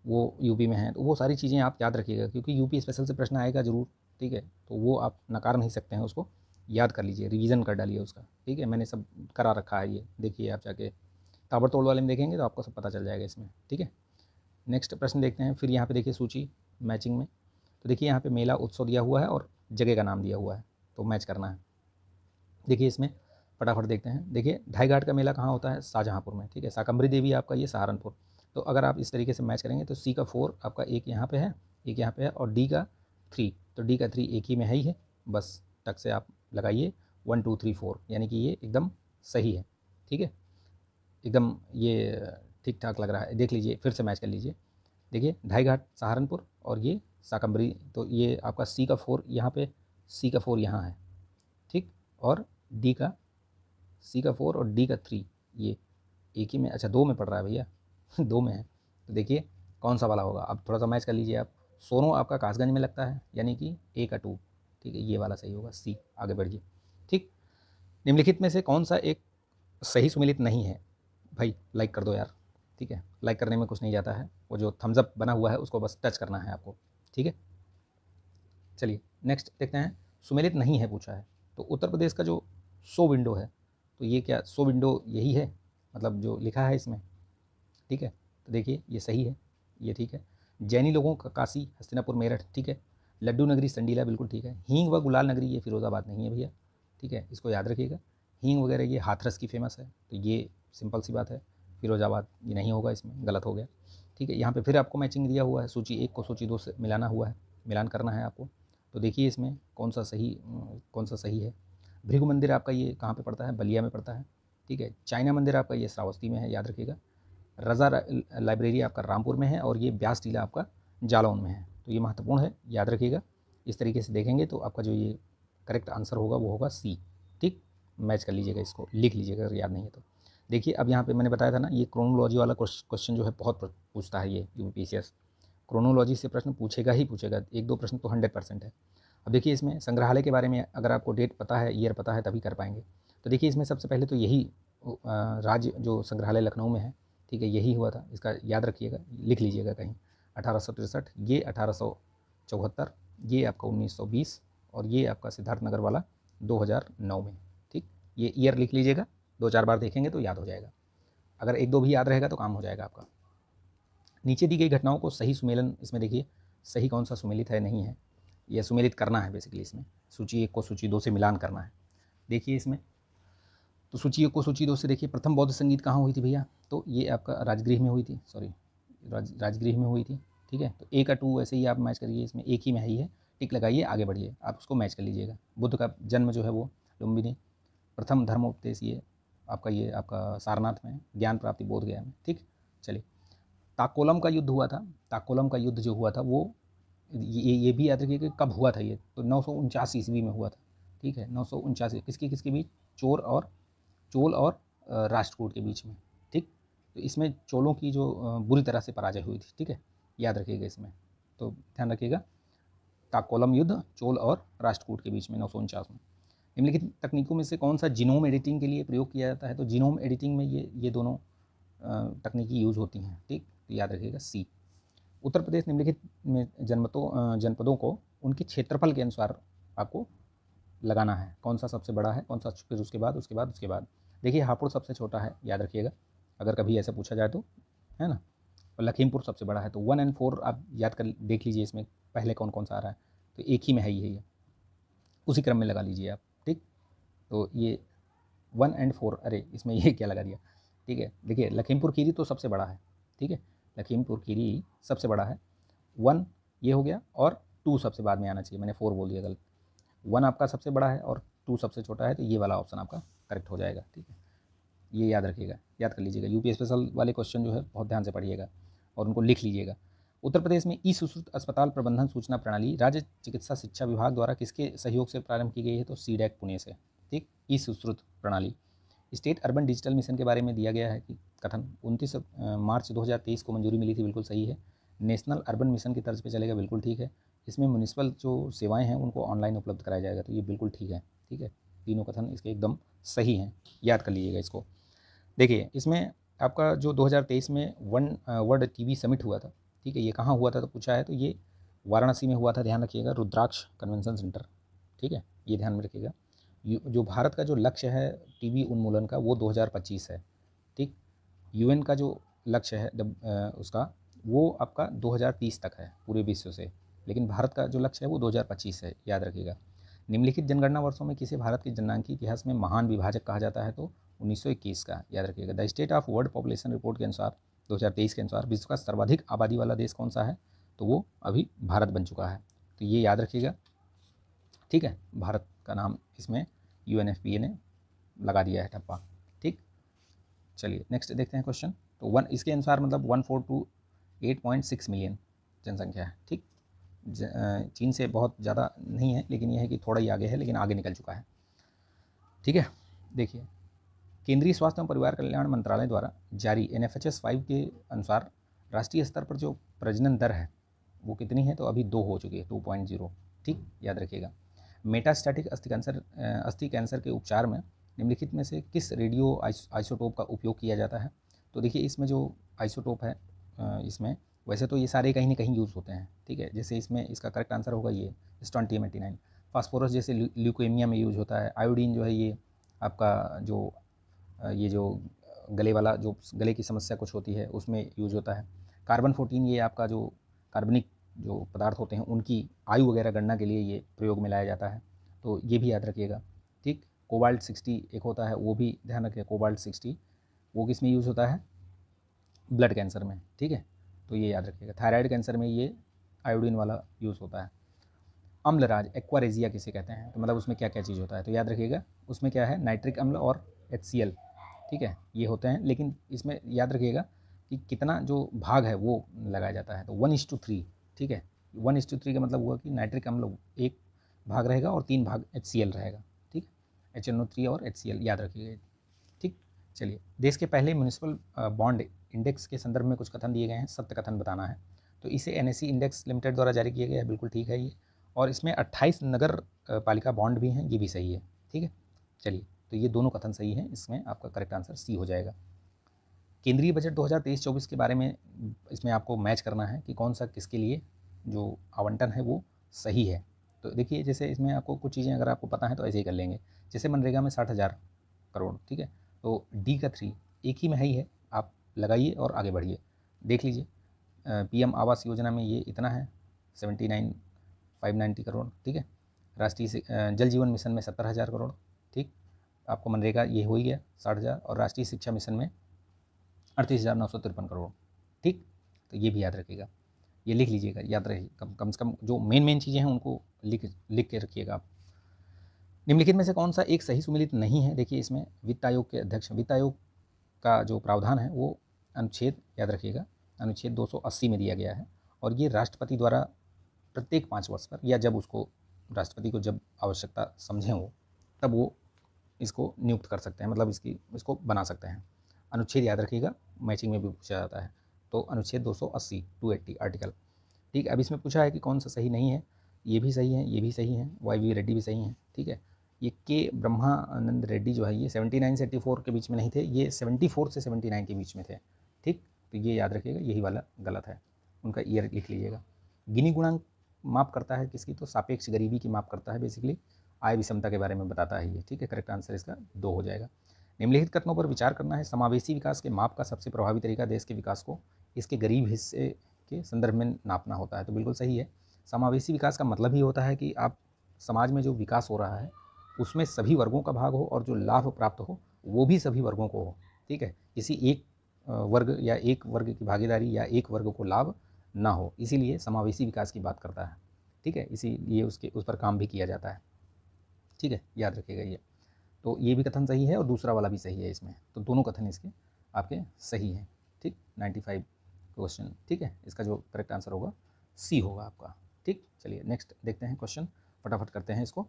वो यूपी में हैं, तो वो सारी चीज़ें आप याद रखिएगा, क्योंकि यूपी स्पेशल से प्रश्न आएगा ज़रूर। ठीक है, तो वो आप नकार नहीं सकते हैं, उसको याद कर लीजिए, रिवीजन कर डालिए उसका। ठीक है, मैंने सब करा रखा है, ये देखिए आप जाके ताबड़तोड़ वाले में देखेंगे तो आपको सब पता चल जाएगा इसमें। ठीक है, नेक्स्ट प्रश्न देखते हैं। फिर यहाँ पे देखिए सूची मैचिंग में, तो देखिए यहाँ पे मेला उत्सव दिया हुआ है और जगह का नाम दिया हुआ है, तो मैच करना है। देखिए इसमें फटाफट देखते हैं। देखिए ढाई घाट का मेला कहाँ होता है? शाहजहाँपुर में, ठीक है। शाकंभरी देवी आपका ये सहारनपुर। तो अगर आप इस तरीके से मैच करेंगे तो सी का 4 आपका एक यहाँ पे है, एक यहाँ पे है, और डी का 3, तो डी का 3 एक ही में है ही है। बस टक से आप लगाइए 1 2 3 4, यानी कि ये एकदम सही है, ठीक है, एकदम ये ठीक ठाक लग रहा है। देख लीजिए, फिर से मैच कर लीजिए। देखिए ढाई घाट सहारनपुर और ये शाकंभरी, तो ये आपका सी का 4 यहाँ पे, सी का 4 यहाँ है, ठीक, और डी का, सी का 4 और डी का 3 ये एक ही में, अच्छा 2 में पड़ रहा है भैया 2 में है। तो देखिए कौन सा वाला होगा, अब थोड़ा सा मैच कर लीजिए आप। सोनो आपका कासगंज में लगता है, यानी कि ए का 2, ठीक है, ये वाला सही होगा, सी। आगे बढ़िए, ठीक। निम्नलिखित में से कौन सा एक सही सुमेलित नहीं है? भाई लाइक कर दो यार, ठीक है, लाइक करने में कुछ नहीं जाता है, वो जो थम्स अप बना हुआ है उसको बस टच करना है आपको, ठीक है। चलिए नेक्स्ट देखते हैं, सुमेलित नहीं है पूछा है, तो उत्तर प्रदेश का जो शो विंडो है, तो ये क्या शो विंडो यही है, मतलब जो लिखा है इसमें, ठीक है। तो देखिए ये सही है, ये ठीक है। जैनी लोगों का काशी हस्तिनापुर मेरठ, ठीक है। लड्डू नगरी संडीला, बिल्कुल ठीक है। हींग व गुलाल नगरी ये फिरोज़ाबाद नहीं है भैया, ठीक है, इसको याद रखिएगा। हींग वगैरह ये हाथरस की फेमस है, तो ये सिंपल सी बात है, फिरोज़ाबाद ये नहीं होगा, इसमें गलत हो गया, ठीक है। यहाँ पे फिर आपको मैचिंग दिया हुआ है, सूची 1 को सूची 2 से मिलाना हुआ है, मिलान करना है आपको। तो देखिए इसमें कौन सा सही है। भृगु मंदिर आपका ये कहाँ पे पड़ता है? बलिया में पड़ता है, ठीक है। चाइना मंदिर आपका ये श्रावस्ती में है, याद रखिएगा। रज़ा लाइब्रेरी आपका रामपुर में है, और ये ब्यास टीला आपका जालौन में है, तो ये महत्वपूर्ण है, याद रखिएगा। इस तरीके से देखेंगे तो आपका जो ये करेक्ट आंसर होगा वो होगा सी, ठीक। मैच कर लीजिएगा, इसको लिख लीजिएगा अगर याद नहीं है तो। देखिए अब यहाँ पे मैंने बताया था ना, ये क्रोनोलॉजी वाला क्वेश्चन जो है बहुत पूछता है ये यूपीपीसीएस, क्रोनोलॉजी से प्रश्न पूछेगा ही पूछेगा, 1 2 प्रश्न तो 100% है। अब देखिए इसमें संग्रहालय के बारे में अगर आपको डेट पता है, ईयर पता है, तभी कर पाएंगे। तो देखिए इसमें सबसे पहले तो यही राज्य जो संग्रहालय लखनऊ में है, ठीक है, यही हुआ था, इसका याद रखिएगा, लिख लीजिएगा कहीं। 1863, ये 1874, ये आपका 1920, और ये आपका सिद्धार्थनगर वाला 2009 में, ठीक। ये ईयर लिख लीजिएगा, 2 4 बार देखेंगे तो याद हो जाएगा। अगर 1 2 भी याद रहेगा तो काम हो जाएगा आपका। नीचे दी गई घटनाओं को सही सुमेलन, इसमें देखिए सही कौन सा सुमेलित है, नहीं है, यह सुमेलित करना है बेसिकली। इसमें सूची 1 को सूची 2 से मिलान करना है। देखिए इसमें तो सूची 1 को सूची 2 से देखिए, प्रथम बौद्ध संगीत कहाँ हुई थी भैया? तो ये आपका राजगृह में हुई थी, सॉरी राजगृह में हुई थी, ठीक है। तो ए का 2 ऐसे ही आप मैच करिए, इसमें एक ही में ही है, टिक लगाइए, आगे बढ़िए, आप उसको मैच कर लीजिएगा। बुद्ध का जन्म जो है वो लुम्बिनी, प्रथम धर्मोपदेश ये आपका सारनाथ में, ज्ञान प्राप्ति बोध गया में, ठीक। चलिए ताकोलम का युद्ध हुआ था, ताकोलम का युद्ध जो हुआ था वो ये भी याद रखिए कि कब हुआ था ये, तो 949 ईस्वी में हुआ था, ठीक है। 949 किसके बीच? चोल और राष्ट्रकूट के बीच में, ठीक। तो इसमें चोलों की जो बुरी तरह से पराजय हुई थी, ठीक है, याद रखिएगा इसमें, तो ध्यान रखिएगा। ताकोलम युद्ध चोल और राष्ट्रकूट के बीच में 949 में। निम्नलिखित तकनीकों में से कौन सा जीनोम एडिटिंग के लिए प्रयोग किया जाता है? तो जीनोम एडिटिंग में ये दोनों तकनीकी यूज़ होती हैं, ठीक, तो याद रखिएगा सी। उत्तर प्रदेश निम्नलिखित में जनपदों को उनके क्षेत्रफल के अनुसार आपको लगाना है, कौन सा सबसे बड़ा है, कौन सा, फिर उसके बाद देखिए हापुड़ सबसे छोटा है, याद रखिएगा, अगर कभी ऐसा पूछा जाए तो, है ना। और लखीमपुर सबसे बड़ा है, तो 1 और 4 आप याद कर देख लीजिए, इसमें पहले कौन कौन सा आ रहा है, तो एक ही में है ये, उसी क्रम में लगा लीजिए आप, ठीक। तो ये 1 और 4, अरे इसमें ये क्या लगा दिया, ठीक है। देखिए लखीमपुर खीरी तो सबसे बड़ा है, ठीक है, लखीमपुर खीरी सबसे बड़ा है। 1 ये हो गया, और 2 सबसे बाद में आना चाहिए, मैंने 4 बोल दिया गलत। 1 आपका सबसे बड़ा है और 2 सबसे छोटा है, तो ये वाला ऑप्शन आपका करेक्ट हो जाएगा, ठीक है। ये याद रखिएगा, याद कर लीजिएगा, यूपी स्पेशल वाले क्वेश्चन जो है बहुत ध्यान से पढ़िएगा और उनको लिख लीजिएगा। उत्तर प्रदेश में ई सुश्रुत अस्पताल प्रबंधन सूचना प्रणाली राज्य चिकित्सा शिक्षा विभाग द्वारा किसके सहयोग से प्रारंभ की गई है? तो सीडैक पुणे से, ठीक। ई सुश्रुत प्रणाली। स्टेट अर्बन डिजिटल मिशन के बारे में दिया गया है कि कथन 29 मार्च 2023 को मंजूरी मिली थी, बिल्कुल सही है। नेशनल अर्बन मिशन की तर्ज पे चलेगा, बिल्कुल ठीक है। इसमें म्यूनिसिपल जो सेवाएं हैं उनको ऑनलाइन उपलब्ध कराया जाएगा, तो ये बिल्कुल ठीक है, ठीक है। तीनों कथन इसके एकदम सही हैं, याद कर लीजिएगा इसको। देखिए इसमें आपका जो 2023 में वर्ल्ड टीबी समिट हुआ था, ठीक है, ये कहाँ हुआ था तो पूछा है, तो ये वाराणसी में हुआ था, ध्यान रखिएगा, रुद्राक्ष कन्वेंशन सेंटर, ठीक है, ये ध्यान में रखिएगा। जो भारत का जो लक्ष्य है टीबी उन्मूलन का वो 2025 है, ठीक। यूएन का जो लक्ष्य है उसका वो आपका 2030 तक है पूरे विश्व से, लेकिन भारत का जो लक्ष्य है वो 2025 है, याद रखिएगा। निम्नलिखित जनगणना वर्षों में किसे भारत के जननांकी इतिहास में महान विभाजक कहा जाता है? तो 1921 का, याद रखिएगा। The state of world population report के अनुसार 2023 के अनुसार विश्व का सर्वाधिक आबादी वाला देश कौन सा है? तो वो अभी भारत बन चुका है, तो ये याद रखिएगा, ठीक है। भारत का नाम इसमें UNFPA ने लगा दिया है ठप्पा, ठीक। चलिए नेक्स्ट देखते हैं क्वेश्चन। तो इसके अनुसार मतलब 142.8 मिलियन जनसंख्या है, ठीक। चीन से बहुत ज़्यादा नहीं है, लेकिन यह है कि थोड़ा ही आगे है, लेकिन आगे निकल चुका है, ठीक है। देखिए, केंद्रीय स्वास्थ्य एवं परिवार कल्याण मंत्रालय द्वारा जारी NFHS 5 के अनुसार राष्ट्रीय स्तर पर जो प्रजनन दर है वो कितनी है? तो अभी 2 हो चुकी है, 2.0, ठीक, याद रखिएगा। मेटास्टैटिक अस्थि कैंसर के उपचार में निम्नलिखित में से किस रेडियो आइसोटोप का उपयोग किया जाता है? तो देखिए, इसमें जो आइसोटोप है, इसमें वैसे तो ये सारे कहीं ना कहीं यूज़ होते हैं, ठीक है। जैसे इसमें इसका करेक्ट आंसर होगा ये स्टोंटियम-89। फास्फोरस जैसे ल्यूकेमिया में यूज होता है। आयोडीन जो है ये आपका जो ये जो गले वाला जो गले की समस्या कुछ होती है उसमें यूज होता है। कार्बन 14 ये आपका जो कार्बनिक जो पदार्थ होते हैं उनकी आयु वगैरह गणना के लिए ये प्रयोग में लाया जाता है, तो ये भी याद रखिएगा, ठीक। कोबाल्ट 60 एक होता है, वो भी ध्यान रखिए। कोबाल्ट 60 वो किस में यूज़ होता है? ब्लड कैंसर में, ठीक है, तो ये याद रखिएगा। थायराइड कैंसर में ये आयोडीन वाला यूज़ होता है। अम्लराज एक्वारेजिया किसे कहते हैं? तो मतलब उसमें क्या क्या चीज़ होता है? तो याद रखिएगा, उसमें क्या है? नाइट्रिक अम्ल और HCl, ठीक है, ये होते हैं। लेकिन इसमें याद रखिएगा कि कितना जो भाग है वो लगाया जाता है, तो 1:3, ठीक है। 1:3 का मतलब हुआ कि नाइट्रिक अम्ल 1 भाग रहेगा और 3 भाग HCl रहेगा, ठीक। HNO3 और HCl याद रखिएगा, ठीक। चलिए, देश के पहले म्यूनिसिपल बॉन्ड इंडेक्स के संदर्भ में कुछ कथन दिए गए हैं, सत्य कथन बताना है। तो इसे NSE इंडेक्स लिमिटेड द्वारा जारी किया गया है, बिल्कुल ठीक है ये। और इसमें 28 नगर पालिका बॉन्ड भी हैं, ये भी सही है, ठीक है। चलिए, तो ये दोनों कथन सही हैं, इसमें आपका करेक्ट आंसर सी हो जाएगा। केंद्रीय बजट 2023-24 के बारे में इसमें आपको मैच करना है कि कौन सा किसके लिए जो आवंटन है वो सही है। तो देखिए, जैसे इसमें आपको कुछ चीज़ें अगर आपको पता है तो ऐसे ही कर लेंगे। जैसे मनरेगा में 60,000 करोड़, ठीक है, तो D का 3 एक ही में ही है, आप लगाइए और आगे बढ़िए। देख लीजिए, PM आवास योजना में ये इतना है 79,590 करोड़, ठीक है। राष्ट्रीय जल जीवन मिशन में 70,000 करोड़, ठीक। आपको मनरेगा ये हो ही गया 60,000, और राष्ट्रीय शिक्षा मिशन में 38,953 करोड़, ठीक। तो ये भी याद रखिएगा, ये लिख लीजिएगा, याद रहे, कम से कम जो मेन चीज़ें हैं उनको लिख के रखिएगा आप। निम्नलिखित में से कौन सा एक सही सुमेलित नहीं है? देखिए, इसमें वित्त आयोग के अध्यक्ष, वित्त आयोग का जो प्रावधान है वो अनुच्छेद, याद रखिएगा, अनुच्छेद 280 में दिया गया है, और ये राष्ट्रपति द्वारा प्रत्येक 5 वर्ष पर, या जब उसको राष्ट्रपति को जब आवश्यकता समझें वो, तब वो इसको नियुक्त कर सकते हैं, मतलब इसको बना सकते हैं। अनुच्छेद याद रखिएगा, मैचिंग में भी पूछा जाता है। तो अनुच्छेद 280 280 आर्टिकल, ठीक है। अब इसमें पूछा है कि कौन सा सही नहीं है? ये भी सही है, ये भी सही है, YV रेड्डी भी सही हैं, ठीक है। ये के ब्रह्मानंद रेड्डी जो है ये 79 से 84 के बीच में नहीं थे, ये 74 से 79 के बीच में थे, ठीक। तो ये याद रखिएगा, यही वाला गलत है, उनका ईयर लिख लीजिएगा। गिनी गुणांक माप करता है किसकी? तो सापेक्ष गरीबी की माप करता है, बेसिकली आय विषमता के बारे में बताता है ये, ठीक है। करेक्ट आंसर इसका 2 हो जाएगा। निम्नलिखित कथनों पर विचार करना है। समावेशी विकास के माप का सबसे प्रभावी तरीका देश के विकास को इसके गरीब हिस्से के संदर्भ में नापना होता है, तो बिल्कुल सही है। समावेशी विकास का मतलब ही होता है कि आप समाज में जो विकास हो रहा है उसमें सभी वर्गों का भाग हो, और जो लाभ प्राप्त हो वो भी सभी वर्गों को हो, ठीक है। किसी एक वर्ग या एक वर्ग की भागीदारी या एक वर्ग को लाभ ना हो, इसीलिए समावेशी विकास की बात करता है, ठीक है। इसीलिए उस पर काम भी किया जाता है, ठीक है, याद रखिएगा ये। तो ये भी कथन सही है और दूसरा वाला भी सही है इसमें, तो दोनों कथन इसके आपके सही हैं, ठीक। 95 क्वेश्चन, ठीक है, इसका जो करेक्ट आंसर होगा सी होगा आपका, ठीक। चलिए नेक्स्ट देखते हैं क्वेश्चन, फटाफट करते हैं इसको।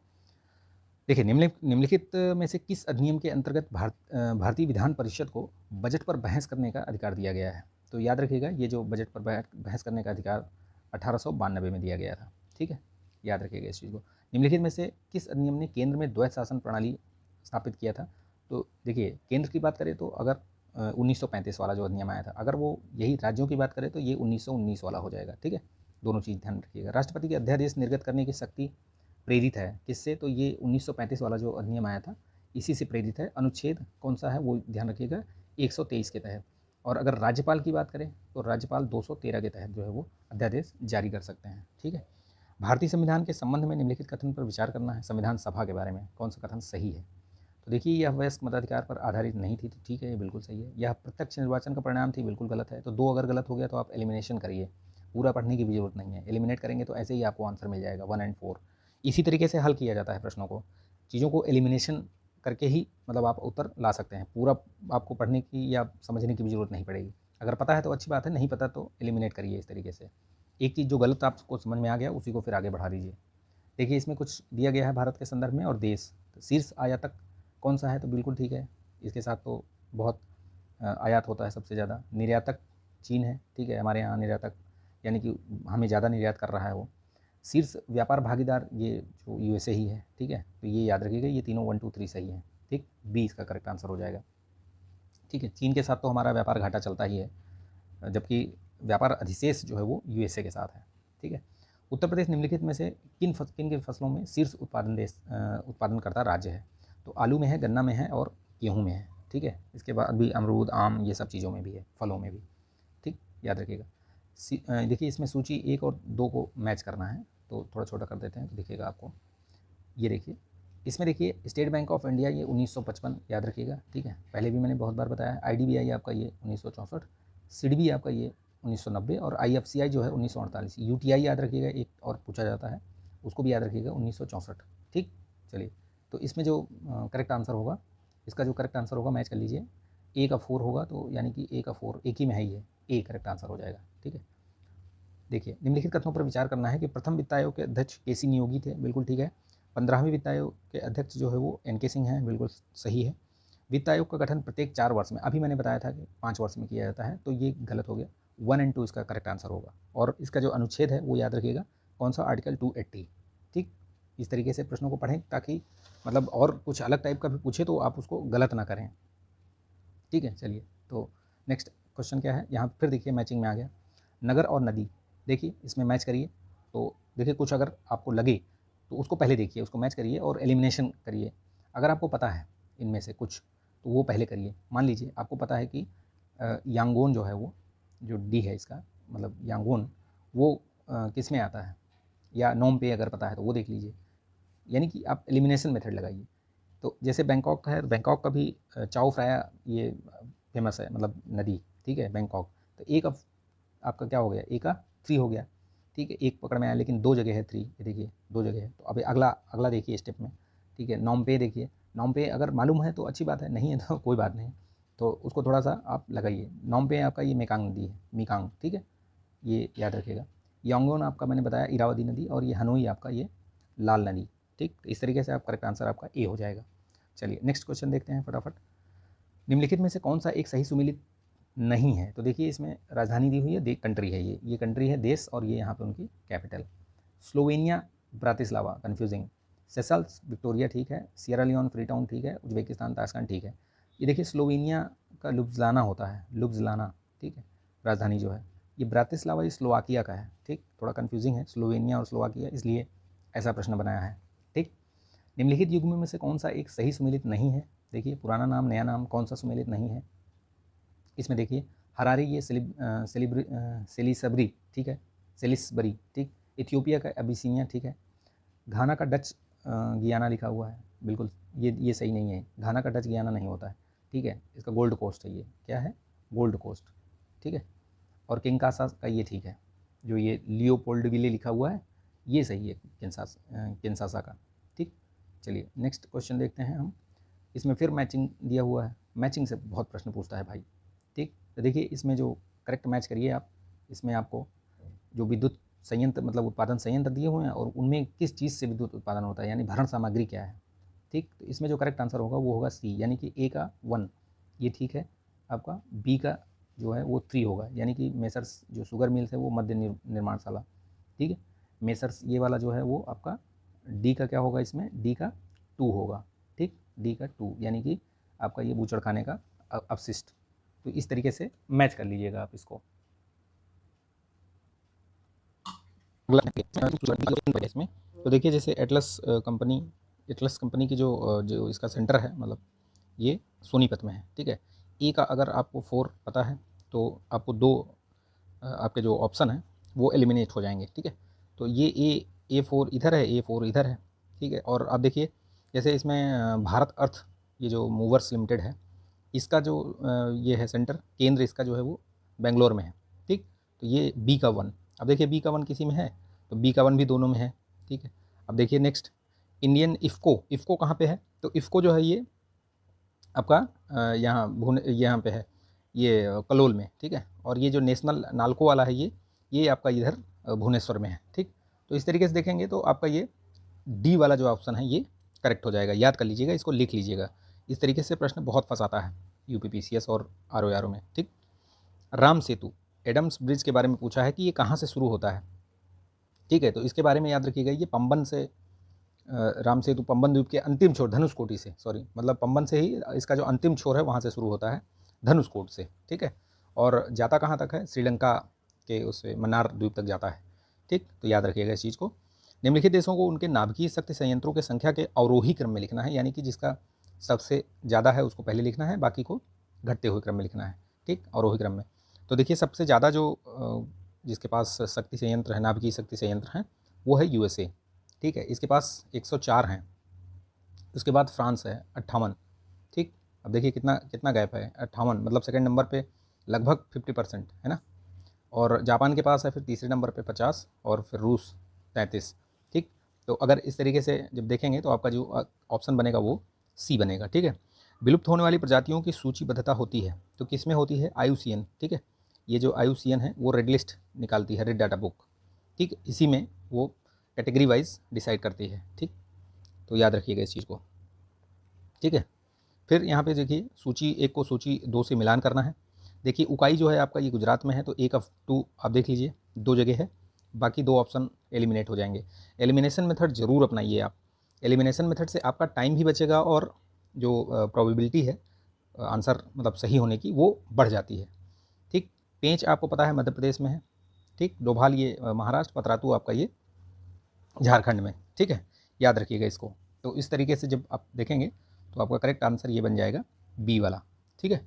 देखिए, निम्नलिखित में से किस अधिनियम के अंतर्गत भारतीय विधान परिषद को बजट पर बहस करने का अधिकार दिया गया है? तो याद रखिएगा, ये जो बजट पर बहस करने का अधिकार 1892 में दिया गया था, ठीक है, याद रखिएगा इस चीज़ को। निम्नलिखित में से किस अधिनियम ने केंद्र में द्वैत शासन प्रणाली स्थापित किया था? तो देखिए, केंद्र की बात करें तो अगर 1935 वाला जो अधिनियम आया था, अगर वो यही राज्यों की बात करें तो ये 1919 वाला हो जाएगा, ठीक है। दोनों चीज़ ध्यान रखिएगा। राष्ट्रपति के अध्यादेश निर्गत करने की शक्ति प्रेरित है किससे? तो ये 1935 वाला जो अधिनियम आया था इसी से प्रेरित है। अनुच्छेद कौन सा है वो ध्यान रखिएगा, 123 के तहत। और अगर राज्यपाल की बात करें तो राज्यपाल 213 के तहत जो है वो अध्यादेश जारी कर सकते हैं, ठीक है। भारतीय संविधान के संबंध में निम्नलिखित कथन पर विचार करना है। संविधान सभा के बारे में कौन सा कथन सही है? तो देखिए, यह वयस्क मताधिकार पर आधारित नहीं थी, तो ठीक है, ये बिल्कुल सही है। यह प्रत्यक्ष निर्वाचन का परिणाम थी, बिल्कुल गलत है। तो 2 अगर गलत हो गया तो आप एलिमिनेशन करिए, पूरा पढ़ने की भी जरूरत नहीं है। एलिमिनेट करेंगे तो ऐसे ही आपको आंसर मिल जाएगा 1 एंड 4। इसी तरीके से हल किया जाता है प्रश्नों को, चीज़ों को एलिमिनेशन करके ही मतलब आप उत्तर ला सकते हैं। पूरा आपको पढ़ने की या समझने की भी जरूरत नहीं पड़ेगी। अगर पता है तो अच्छी बात है, नहीं पता तो एलिमिनेट करिए इस तरीके से। एक चीज़ जो गलत आपको समझ में आ गया उसी को फिर आगे बढ़ा दीजिए। देखिए, इसमें कुछ दिया गया है भारत के संदर्भ में और देश। तो शीर्ष आयातक कौन सा है? तो बिल्कुल ठीक है, इसके साथ तो बहुत आयात होता है सबसे ज़्यादा। निर्यातक चीन है, ठीक है, हमारे यहाँ निर्यातक यानी कि हमें ज़्यादा निर्यात कर रहा है वो। शीर्ष व्यापार भागीदार ये जो यूएसए ही है, ठीक है, तो ये याद रखिएगा, ये तीनों 1 2 3 सही है, ठीक। बी इसका करेक्ट आंसर हो जाएगा, ठीक है। चीन के साथ तो हमारा व्यापार घाटा चलता ही है, जबकि व्यापार अधिशेष जो है वो यूएसए के साथ है, ठीक है। उत्तर प्रदेश निम्नलिखित में से किन की फसलों में शीर्ष उत्पादनकर्ता राज्य है? तो आलू में है, गन्ना में है और गेहूँ में है, ठीक है। इसके बाद भी अमरूद, आम, ये सब चीज़ों में भी है, फलों में भी, ठीक, याद रखिएगा। देखिए, इसमें सूची 1 और 2 को मैच करना है, तो थोड़ा छोटा कर देते हैं तो दिखेगा आपको। ये देखिए, इसमें देखिए स्टेट बैंक ऑफ इंडिया ये 1955 याद रखिएगा, ठीक है, पहले भी मैंने बहुत बार बताया। आईडीबीआई आपका ये 1964, सिडबी आपका ये 1990 और आईएफसीआई जो है 1948। यूटीआई याद रखिएगा, एक और पूछा जाता है, उसको भी याद रखिएगा, 1964, ठीक। चलिए, तो इसमें जो करेक्ट आंसर होगा, इसका जो करेक्ट आंसर होगा मैच कर लीजिए। ए का 4 होगा, तो यानी कि ए का 4 एक ही में है, ये ए करेक्ट आंसर हो जाएगा, ठीक है। देखिए, निम्नलिखित कथनों पर विचार करना है कि प्रथम वित्त आयोग के अध्यक्ष केसी नियोगी थे, बिल्कुल ठीक है। 15वें वित्त आयोग के अध्यक्ष जो है वो एनके सिंह हैं, बिल्कुल सही है। वित्त आयोग का गठन प्रत्येक 4 वर्ष में, अभी मैंने बताया था कि 5 वर्ष में किया जाता है, तो ये गलत हो गया। 1 एंड 2 इसका करेक्ट आंसर होगा। और इसका जो अनुच्छेद है वो याद रखिएगा, कौन सा? आर्टिकल 280, ठीक। इस तरीके से प्रश्नों को पढ़ें ताकि मतलब और कुछ अलग टाइप का भी पूछे तो आप उसको गलत ना करें, ठीक है। चलिए, तो नेक्स्ट क्वेश्चन क्या है? यहाँ फिर देखिए मैचिंग में आ गया, नगर और नदी। देखिए, इसमें मैच करिए। तो देखिए, कुछ अगर आपको लगे तो उसको पहले देखिए, उसको मैच करिए और एलिमिनेशन करिए। अगर आपको पता है इनमें से कुछ तो वो पहले करिए। मान लीजिए आपको पता है कि यांगोन जो है वो, जो डी है इसका मतलब यांगोन, वो किस में आता है, या नोम पे अगर पता है तो वो देख लीजिए। यानी कि आप एलिमिनेशन मेथड लगाइए। तो जैसे बैंकॉक का है, बैंकॉक का भी चाओ फ्राया ये फेमस है, मतलब नदी, ठीक है, बैंकॉक। तो एक आपका क्या हो गया? ए का 3 हो गया, ठीक है। एक पकड़ में आया, लेकिन 2 जगह है 3, ये देखिए 2 जगह है। तो अभी अगला अगला देखिए स्टेप में, ठीक है। नॉमपे देखिए, नॉमपे अगर मालूम है तो अच्छी बात है, नहीं है तो कोई बात नहीं, तो उसको थोड़ा सा आप लगाइए। नॉमपे आपका ये मेकांग नदी है, मीकांग, ठीक है, ये याद रखिएगा। यांगोन आपका मैंने बताया इरावदी नदी, और ये हनोई आपका ये लाल नदी, ठीक। इस तरीके से आप करेक्ट आंसर आपका ए हो जाएगा। चलिए, नेक्स्ट क्वेश्चन देखते हैं फटाफट। निम्नलिखित में से कौन सा एक सही सुमेलित नहीं है? तो देखिए, इसमें राजधानी दी हुई है, कंट्री है, ये कंट्री है, देश, और ये यहाँ पे उनकी capital. Slovenia Bratislava confusing, Seychelles Victoria ठीक है, सियरा लियोन फ्रीटाउन ठीक है, उज्बेकिस्तान ताशकंद ठीक है। ये देखिए, स्लोवेनिया का लुब्जाना होता है, लुब्जाना, ठीक है, राजधानी जो है। ये ब्रातिस्लावा ये स्लोवाकिया का है, ठीक। थोड़ा कन्फ्यूजिंग है स्लोवेनिया और स्लोवाकिया, इसलिए ऐसा प्रश्न बनाया है, ठीक। निम्नलिखित युग्म में से कौन सा एक सही सुमेलित नहीं है? देखिए, पुराना नाम नया नाम कौन सा सुमेलित नहीं है? इसमें देखिए, हरारी ये सेलिसबरी, ठीक है, सेलिसबरी, ठीक। इथियोपिया का अबिसिनिया, ठीक है। घाना का डच गियाना लिखा हुआ है, बिल्कुल ये सही नहीं है। घाना का डच गियाना नहीं होता है, ठीक है। इसका गोल्ड कोस्ट है, ये क्या है? गोल्ड कोस्ट, ठीक है। और किंकासा का ये ठीक है, जो ये लियोपोल्डविले लिखा हुआ है ये सही है, किंसासा का, ठीक। चलिए, नेक्स्ट क्वेश्चन देखते हैं हम। इसमें फिर मैचिंग दिया हुआ है, मैचिंग से बहुत प्रश्न पूछता है भाई, ठीक। तो देखिए, इसमें जो करेक्ट मैच करिए आप, इसमें आपको जो विद्युत संयंत्र मतलब उत्पादन संयंत्र दिए हुए हैं और उनमें किस चीज़ से विद्युत उत्पादन होता है, यानी भरण सामग्री क्या है, ठीक। तो इसमें जो करेक्ट आंसर होगा वो होगा सी, यानी कि ए का 1, ये ठीक है आपका। बी का जो है वो 3 होगा, यानी कि मेसर्स जो शुगर मिल्स है वो मध्य निर्माणशाला, ठीक है। मेसर्स ये वाला जो है वो आपका डी का क्या होगा? इसमें डी का 2 होगा, ठीक, डी का 2, यानी कि आपका ये बूचड़ खाने का अपशिष्ट। तो इस तरीके से मैच कर लीजिएगा आप इसको। इसमें तो देखिए, जैसे एटलस कंपनी की जो इसका सेंटर है, मतलब ये सोनीपत में है, ठीक है। ए का अगर आपको 4 पता है तो आपको 2 आपके जो ऑप्शन है वो एलिमिनेट हो जाएंगे, ठीक है। तो ये ए A4 इधर है, A4 इधर है, ठीक है। और अब देखिए जैसे इसमें भारत अर्थ ये जो मूवर्स लिमिटेड है, इसका जो ये है सेंटर, केंद्र इसका जो है वो बेंगलोर में है, ठीक। तो ये बी का 1, अब देखिए बी का 1 किसी में है तो बी का 1 भी दोनों में है, ठीक है। अब देखिए नेक्स्ट इंडियन इफ़को, इफ़को कहाँ पे है, तो इफ़को जो है ये आपका यहाँ पे है, ये कलोल में, ठीक है। और ये जो नेशनल नाल्को वाला है ये आपका इधर भुवनेश्वर में है, ठीक। तो इस तरीके से देखेंगे तो आपका ये डी वाला जो ऑप्शन है ये करेक्ट हो जाएगा, याद कर लीजिएगा, इसको लिख लीजिएगा। इस तरीके से प्रश्न बहुत फंसाता है यूपीपीसीएस और आरओ में, ठीक। राम सेतु, एडम्स ब्रिज के बारे में पूछा है कि ये कहाँ से शुरू होता है, ठीक है। तो इसके बारे में याद रखिएगा, ये पंबन से राम सेतु पंबन द्वीप के अंतिम छोर धनुषकोटी से, सॉरी मतलब पंबन से ही इसका जो अंतिम छोर है वहाँ से शुरू होता है, धनुषकोट से, ठीक है। और जाता कहाँ तक है, श्रीलंका के उस मन्नार द्वीप तक जाता है, ठीक। तो याद रखिएगा इस चीज़ को। निम्नलिखित देशों को उनके नाभिकीय शक्ति संयंत्रों के संख्या के अवरोही क्रम में लिखना है, यानी कि जिसका सबसे ज़्यादा है उसको पहले लिखना है, बाकी को घटते हुए क्रम में लिखना है, ठीक, अवरोही क्रम में। तो देखिए सबसे ज़्यादा जो जिसके पास शक्ति संयंत्र है, नाभिकीय शक्ति संयंत्र हैं, वो है यूएसए, ठीक है। इसके पास 104 हैं। उसके बाद फ्रांस है 58, ठीक। अब देखिए कितना कितना गैप है, 58 मतलब सेकंड नंबर पे लगभग 50% है ना। और जापान के पास है फिर तीसरे नंबर पे 50 और फिर रूस 33, ठीक। तो अगर इस तरीके से जब देखेंगे तो आपका जो ऑप्शन बनेगा वो सी बनेगा, ठीक है। विलुप्त होने वाली प्रजातियों की सूचीबद्धता होती है तो किस में होती है, IUCN, ठीक है। ये जो IUCN है वो रेड लिस्ट निकालती है, रेड डाटा बुक, ठीक। इसी में वो कैटेगरी वाइज डिसाइड करती है, ठीक। तो याद रखिएगा इस चीज़ को, ठीक है। फिर यहाँ पे देखिए सूची 1 को सूची 2 से मिलान करना है। देखिए उकाई जो है आपका ये गुजरात में है तो 1 ऑफ 2 आप देख लीजिए, 2 जगह है, बाकी 2 ऑप्शन एलिमिनेट हो जाएंगे। एलिमिनेशन मेथड ज़रूर अपनाइए आप, एलिमिनेशन मेथड से आपका टाइम भी बचेगा और जो प्रोबेबिलिटी है आंसर मतलब सही होने की वो बढ़ जाती है, ठीक। पेंच आपको पता है मध्य प्रदेश में है, ठीक। डोभाल ये महाराष्ट्र, पतरातू आपका ये झारखंड में, ठीक है। याद रखिएगा इसको। तो इस तरीके से जब आप देखेंगे तो आपका करेक्ट आंसर ये बन जाएगा बी वाला, ठीक है।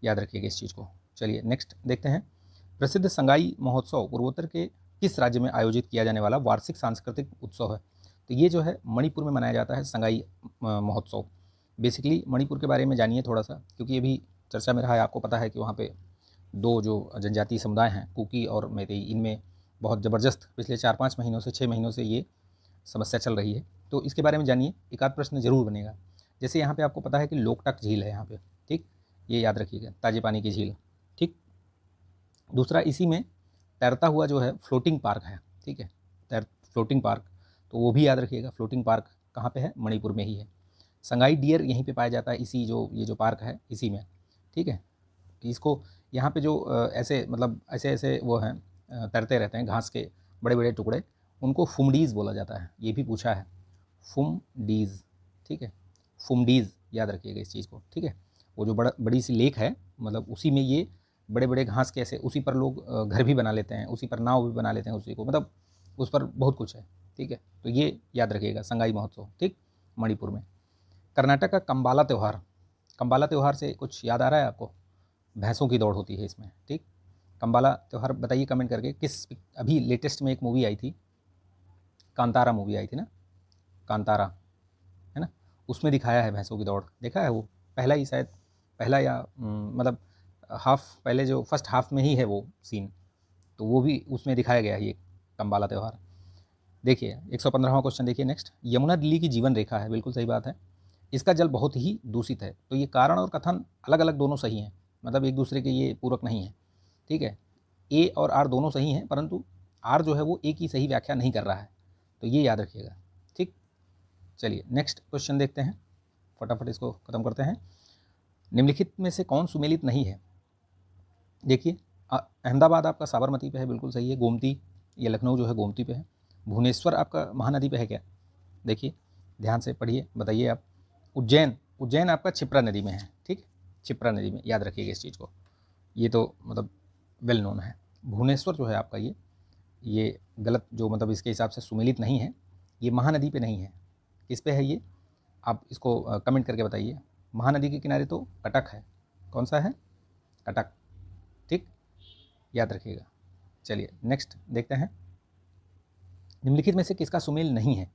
याद रखिएगा इस चीज़ को। चलिए नेक्स्ट देखते हैं। प्रसिद्ध संगाई महोत्सव पूर्वोत्तर के किस राज्य में आयोजित किया जाने वाला वार्षिक सांस्कृतिक उत्सव है, तो ये जो है मणिपुर में मनाया जाता है संगाई महोत्सव। बेसिकली मणिपुर के बारे में जानिए थोड़ा सा, क्योंकि ये भी चर्चा में रहा है, आपको पता है कि वहाँ पे 2 जो जनजातीय समुदाय हैं, कुकी और मैतेई, इनमें बहुत ज़बरदस्त पिछले 4-5 महीनों से 6 महीनों से ये समस्या चल रही है। तो इसके बारे में जानिए, एक आध प्रश्न जरूर बनेगा। जैसे यहाँ पे आपको पता है कि लोकटक झील है यहाँ पे, ठीक, ये याद रखिएगा, ताजे पानी की झील, ठीक। दूसरा इसी में तैरता हुआ जो है फ्लोटिंग पार्क है, ठीक है, फ्लोटिंग पार्क, तो वो भी याद रखिएगा। फ्लोटिंग पार्क कहाँ पे है, मणिपुर में ही है। संगाई डियर यहीं पे पाया जाता है, इसी जो ये जो पार्क है इसी में, ठीक है। इसको यहाँ पे जो ऐसे मतलब ऐसे ऐसे वो हैं तैरते रहते हैं घास के बड़े बड़े टुकड़े, उनको फुमडीज़ बोला जाता है, ये भी पूछा है, फुमडीज़, ठीक है। फुमडीज़ याद रखिएगा इस चीज़ को, ठीक है। वो जो बड़ी सी लेक है, मतलब उसी में ये बड़े बड़े घास के ऐसे, उसी पर लोग घर भी बना लेते हैं, उसी पर नाव भी बना लेते हैं, उसी को मतलब उस पर बहुत कुछ है, ठीक है। तो ये याद रखिएगा संगाई महोत्सव, ठीक, मणिपुर में। कर्नाटक का कंबाला त्यौहार, कंबाला त्यौहार से कुछ याद आ रहा है आपको, भैंसों की दौड़ होती है इसमें, ठीक। कंबाला त्यौहार बताइए कमेंट करके, किस अभी लेटेस्ट में एक मूवी आई थी, कांतारा मूवी आई थी ना, कांतारा, है ना, उसमें दिखाया है भैंसों की दौड़, देखा है वो, पहला ही शायद, पहला या मतलब हाफ पहले जो फर्स्ट हाफ में ही है वो सीन, तो वो भी उसमें दिखाया गया है ये कंबाला त्यौहार। देखिए 115वां क्वेश्चन देखिए नेक्स्ट। यमुना दिल्ली की जीवन रेखा है, बिल्कुल सही बात है। इसका जल बहुत ही दूषित है, तो ये कारण और कथन अलग अलग दोनों सही हैं, मतलब एक दूसरे के ये पूरक नहीं है, ठीक है। ए और आर दोनों सही हैं, परंतु आर जो है वो ए की सही व्याख्या नहीं कर रहा है, तो ये याद रखिएगा, ठीक। चलिए नेक्स्ट क्वेश्चन देखते हैं, फटाफट इसको ख़त्म करते हैं। निम्नलिखित में से कौन सुमेलित नहीं है, देखिए अहमदाबाद आपका साबरमती पे है, बिल्कुल सही है। गोमती या लखनऊ जो है गोमती पे है। भुवनेश्वर आपका महानदी पे है क्या, देखिए ध्यान से पढ़िए, बताइए आप। उज्जैन, उज्जैन आपका क्षिप्रा नदी में है, ठीक, क्षिप्रा नदी में, याद रखिएगा इस चीज़ को, ये तो मतलब वेल नोन है। भुवनेश्वर जो है आपका ये गलत, जो मतलब इसके हिसाब से सुमेलित नहीं है, ये महानदी पे नहीं है, किस पे है ये, आप इसको कमेंट करके बताइए। महानदी के किनारे तो कटक है, कौन सा है, कटक, ठीक, याद रखिएगा। चलिए नेक्स्ट देखते हैं। निम्नलिखित में से किसका सुमेल नहीं है?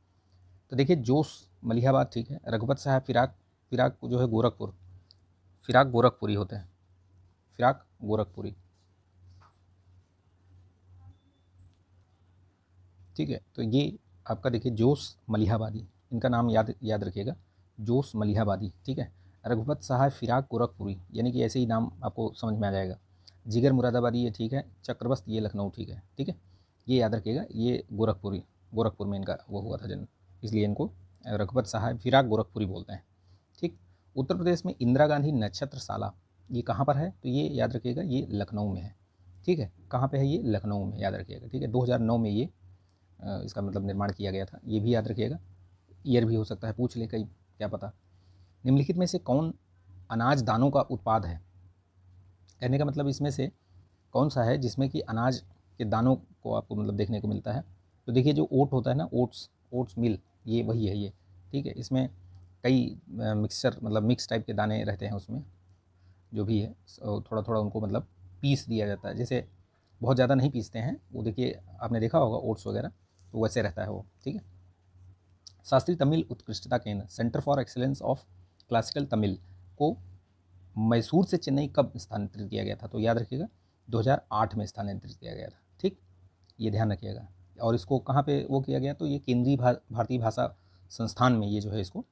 तो देखिए जोश मलिहाबाद ठीक है, रघुपत साहब फिराक जो है गोरखपुर, फिराक गोरखपुरी होते हैं, फिराक गोरखपुरी, ठीक है। तो ये आपका देखिए जोश मलिहाबादी, इनका नाम याद याद रखिएगा, जोश मलिहाबादी, ठीक है। रघुपत साहब फिराक गोरखपुरी, यानी कि ऐसे ही नाम आपको समझ में आ जाएगा। जिगर मुरादाबादी ये ठीक है, चक्रवस्त ये लखनऊ ठीक है, ठीक है। ये याद रखिएगा, ये गोरखपुर में इनका वो हुआ था जन्म, इसलिए इनको रघुपत साहब फिराक गोरखपुरी बोलते हैं, ठीक। उत्तर प्रदेश में इंदिरा गांधी नक्षत्रशाला ये कहाँ पर है? तो ये याद रखिएगा, ये लखनऊ में है, ठीक है। कहाँ पे है? ये लखनऊ में, याद रखिएगा, ठीक है। 2009 में ये इसका मतलब निर्माण किया गया था, ये भी याद रखिएगा। ईयर भी हो सकता है, पूछ ले कहीं, क्या पता। निम्नलिखित में से कौन अनाज दानों का उत्पाद है? कहने का मतलब इसमें से कौन सा है जिसमें कि अनाज के दानों को आपको मतलब देखने को मिलता है? तो देखिए जो ओट होता है ना, ओट्स मिल, ये वही है ये, ठीक है। इसमें कई मिक्सचर मतलब मिक्स टाइप के दाने रहते हैं उसमें, जो भी है थोड़ा थोड़ा उनको मतलब पीस दिया जाता है, जैसे बहुत ज़्यादा नहीं पीसते हैं वो, देखिए आपने देखा होगा ओट्स वगैरह, तो वैसे रहता है वो, ठीक है। शास्त्रीय तमिल उत्कृष्टता केंद्र centre for excellence of classical Tamil को मैसूर से चेन्नई कब स्थानांतरित किया गया था? तो याद रखिएगा 2008 में स्थानांतरित किया गया था, ठीक। ये ध्यान रखिएगा। और इसको कहाँ पे वो किया गया? तो ये केंद्रीय भारतीय भाषा संस्थान में ये जो है इसको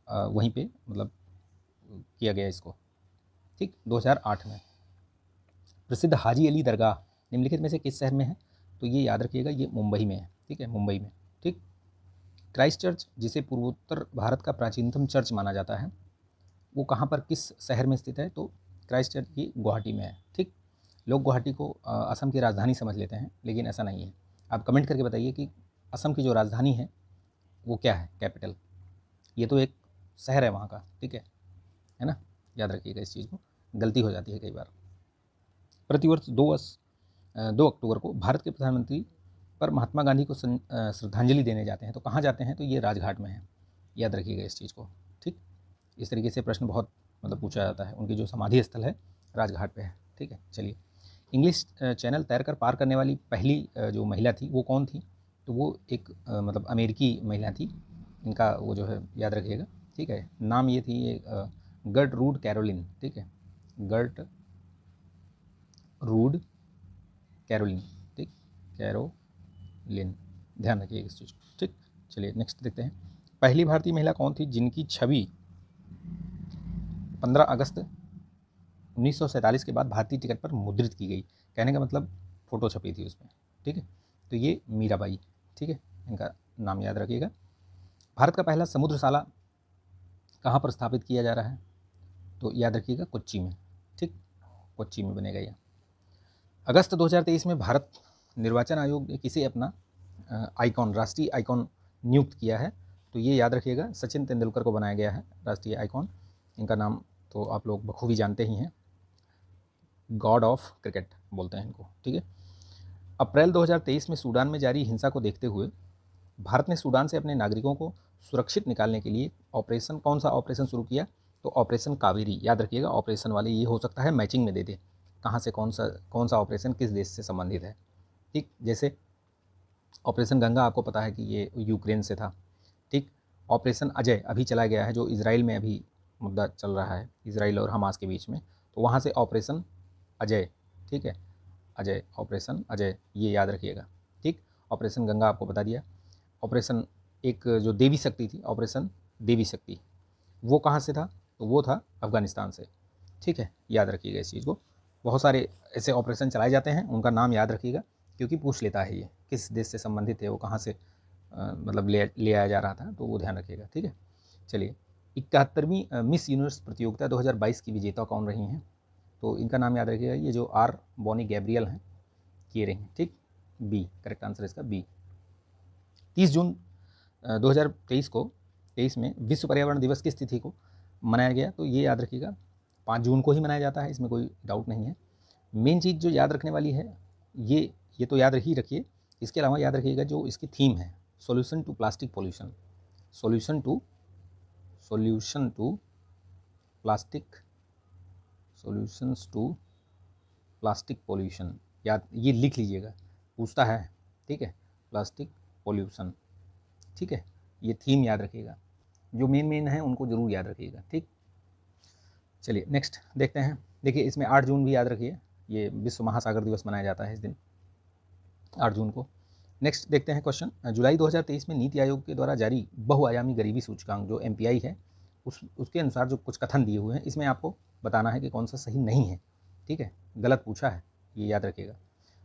वहीं पे मतलब किया गया इसको, ठीक, 2008 में। प्रसिद्ध हाजी अली दरगाह निम्नलिखित में से किस शहर में है? तो ये याद रखिएगा, ये मुंबई में है, ठीक है, मुंबई में, ठीक। क्राइस्ट चर्च जिसे पूर्वोत्तर भारत का प्राचीनतम चर्च माना जाता है, वो कहाँ पर किस शहर में स्थित है? तो क्राइस्ट चर्च ये गुवाहाटी में है, ठीक। लोग गुवाहाटी को असम की राजधानी समझ लेते हैं, लेकिन ऐसा नहीं है। आप कमेंट करके बताइए कि असम की जो राजधानी है वो क्या है, कैपिटल। ये तो एक शहर है वहाँ का, ठीक है ना, याद रखिएगा इस चीज़ को, गलती हो जाती है कई बार। प्रतिवर्ष 2 अक्टूबर को भारत के प्रधानमंत्री पर महात्मा गांधी को श्रद्धांजलि देने जाते हैं, तो कहाँ जाते हैं? तो ये राजघाट में है, याद रखिएगा इस चीज़ को, ठीक। इस तरीके से प्रश्न बहुत मतलब पूछा जाता है, उनकी जो समाधि स्थल है राजघाट पे है, ठीक है। चलिए, इंग्लिश चैनल तैरकर पार करने वाली पहली जो महिला थी वो कौन थी? तो वो एक मतलब अमेरिकी महिला थी, इनका वो जो है याद रखिएगा, ठीक है। नाम ये थी गर्टरूड कैरोलिन, ठीक है, गर्टरूड कैरोलिन, ठीक, कैरोलिन, ध्यान रखिएगा इस चीज़ को, ठीक। चलिए नेक्स्ट देखते हैं। पहली भारतीय महिला कौन थी जिनकी छवि 15 अगस्त 1947 के बाद भारतीय टिकट पर मुद्रित की गई? कहने का मतलब फ़ोटो छपी थी उसमें, ठीक है। तो ये मीराबाई, ठीक है, इनका नाम याद रखिएगा। भारत का पहला समुद्रशाला कहाँ पर स्थापित किया जा रहा है? तो याद रखिएगा कोच्चि में, ठीक, कोच्चि में बनेगा यह। अगस्त 2023 में भारत निर्वाचन आयोग ने किसे अपना आइकॉन, राष्ट्रीय आइकॉन नियुक्त किया है? तो ये याद रखिएगा, सचिन तेंदुलकर को बनाया गया है राष्ट्रीय आइकॉन। इनका नाम तो आप लोग बखूबी जानते ही हैं, गॉड ऑफ क्रिकेट बोलते हैं इनको, ठीक है। अप्रैल 2023 में सूडान में जारी हिंसा को देखते हुए भारत ने सूडान से अपने नागरिकों को सुरक्षित निकालने के लिए ऑपरेशन, कौन सा ऑपरेशन शुरू किया? तो ऑपरेशन कावेरी, याद रखिएगा। ऑपरेशन वाले ये हो सकता है मैचिंग में दे दे, कहाँ से कौन सा ऑपरेशन किस देश से संबंधित है, ठीक। जैसे ऑपरेशन गंगा आपको पता है कि ये यूक्रेन से था, ठीक। ऑपरेशन अजय अभी चलाया गया है, जो इजराइल में अभी मुद्दा चल रहा है, इजराइल और हमास के बीच में, तो वहाँ से ऑपरेशन अजय, ठीक है, अजय, ऑपरेशन अजय, ये याद रखिएगा, ठीक। ऑपरेशन गंगा आपको बता दिया। ऑपरेशन एक जो देवी शक्ति थी, ऑपरेशन देवी शक्ति, वो कहाँ से था? तो वो था अफ़गानिस्तान से, ठीक है, याद रखिएगा इस चीज़ को। बहुत सारे ऐसे ऑपरेशन चलाए जाते हैं, उनका नाम याद रखिएगा, क्योंकि पूछ लेता है ये किस देश से संबंधित है, वो कहाँ से मतलब ले आया जा रहा था, तो वो ध्यान रखिएगा, ठीक है। चलिए, 71वीं मिस यूनिवर्स प्रतियोगिता 2022 की विजेता कौन रही हैं? तो इनका नाम याद रखिएगा, ये जो आर बॉनी गैब्रियल हैं, ये रही हैं, ठीक। बी करेक्ट आंसर इसका, बी। 30 जून 2023 में विश्व पर्यावरण दिवस की तिथि को मनाया गया? तो ये याद रखिएगा 5 जून को ही मनाया जाता है, इसमें कोई डाउट नहीं है। मेन चीज़ जो याद रखने वाली है, ये तो याद ही रखिए। इसके अलावा याद रखिएगा जो इसकी थीम है, solution to plastic pollution, solution to plastic solutions to plastic pollution, याद ये लिख लीजिएगा, पूछता है, ठीक है, प्लास्टिक पॉल्यूशन। ठीक है, ये थीम याद रखिएगा, जो मेन है उनको ज़रूर याद रखिएगा। ठीक, चलिए नेक्स्ट देखते हैं। देखिए इसमें 8 जून भी याद रखिए, ये विश्व महासागर दिवस मनाया जाता है इस दिन 8 जून को। नेक्स्ट देखते हैं क्वेश्चन, जुलाई 2023 में नीति आयोग के द्वारा जारी बहुआयामी गरीबी सूचकांक जो MPI है उसके अनुसार जो कुछ कथन दिए हुए हैं, इसमें आपको बताना है कि कौन सा सही नहीं है। ठीक है, गलत पूछा है, ये याद रखिएगा।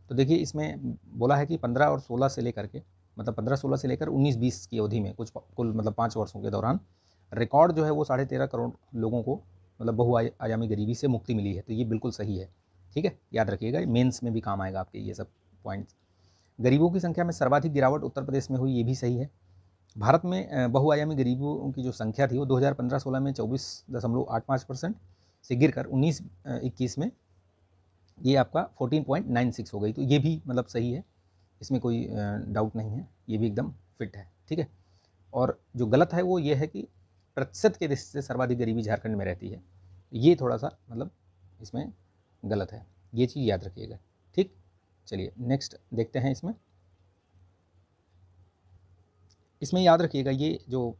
तो देखिए इसमें बोला है कि 15 और 16 से लेकर के, मतलब 15-16 से लेकर 19-20 की अवधि में कुल मतलब 5 वर्षों के दौरान रिकॉर्ड जो है वो 13.5 करोड़ लोगों को मतलब बहुआयामी गरीबी से मुक्ति मिली है। तो ये बिल्कुल सही है। ठीक है, याद रखिएगा, मेंस में भी काम आएगा आपके ये सब पॉइंट्स। गरीबों की संख्या में सर्वाधिक गिरावट उत्तर प्रदेश में हुई, ये भी सही है। भारत में बहुआयामी गरीबों की जो संख्या थी वो 2015-16 में 24.85% से गिरकर 19-21 में ये आपका 14.96 हो गई। तो ये भी मतलब सही है, इसमें कोई डाउट नहीं है, ये भी एकदम फिट है। ठीक है, और जो गलत है वो ये है कि प्रतिशत के दृष्टि से सर्वाधिक गरीबी झारखंड में रहती है, ये थोड़ा सा मतलब इसमें गलत है, ये चीज़ याद रखिएगा। ठीक, चलिए नेक्स्ट देखते हैं। इसमें याद रखिएगा, ये जो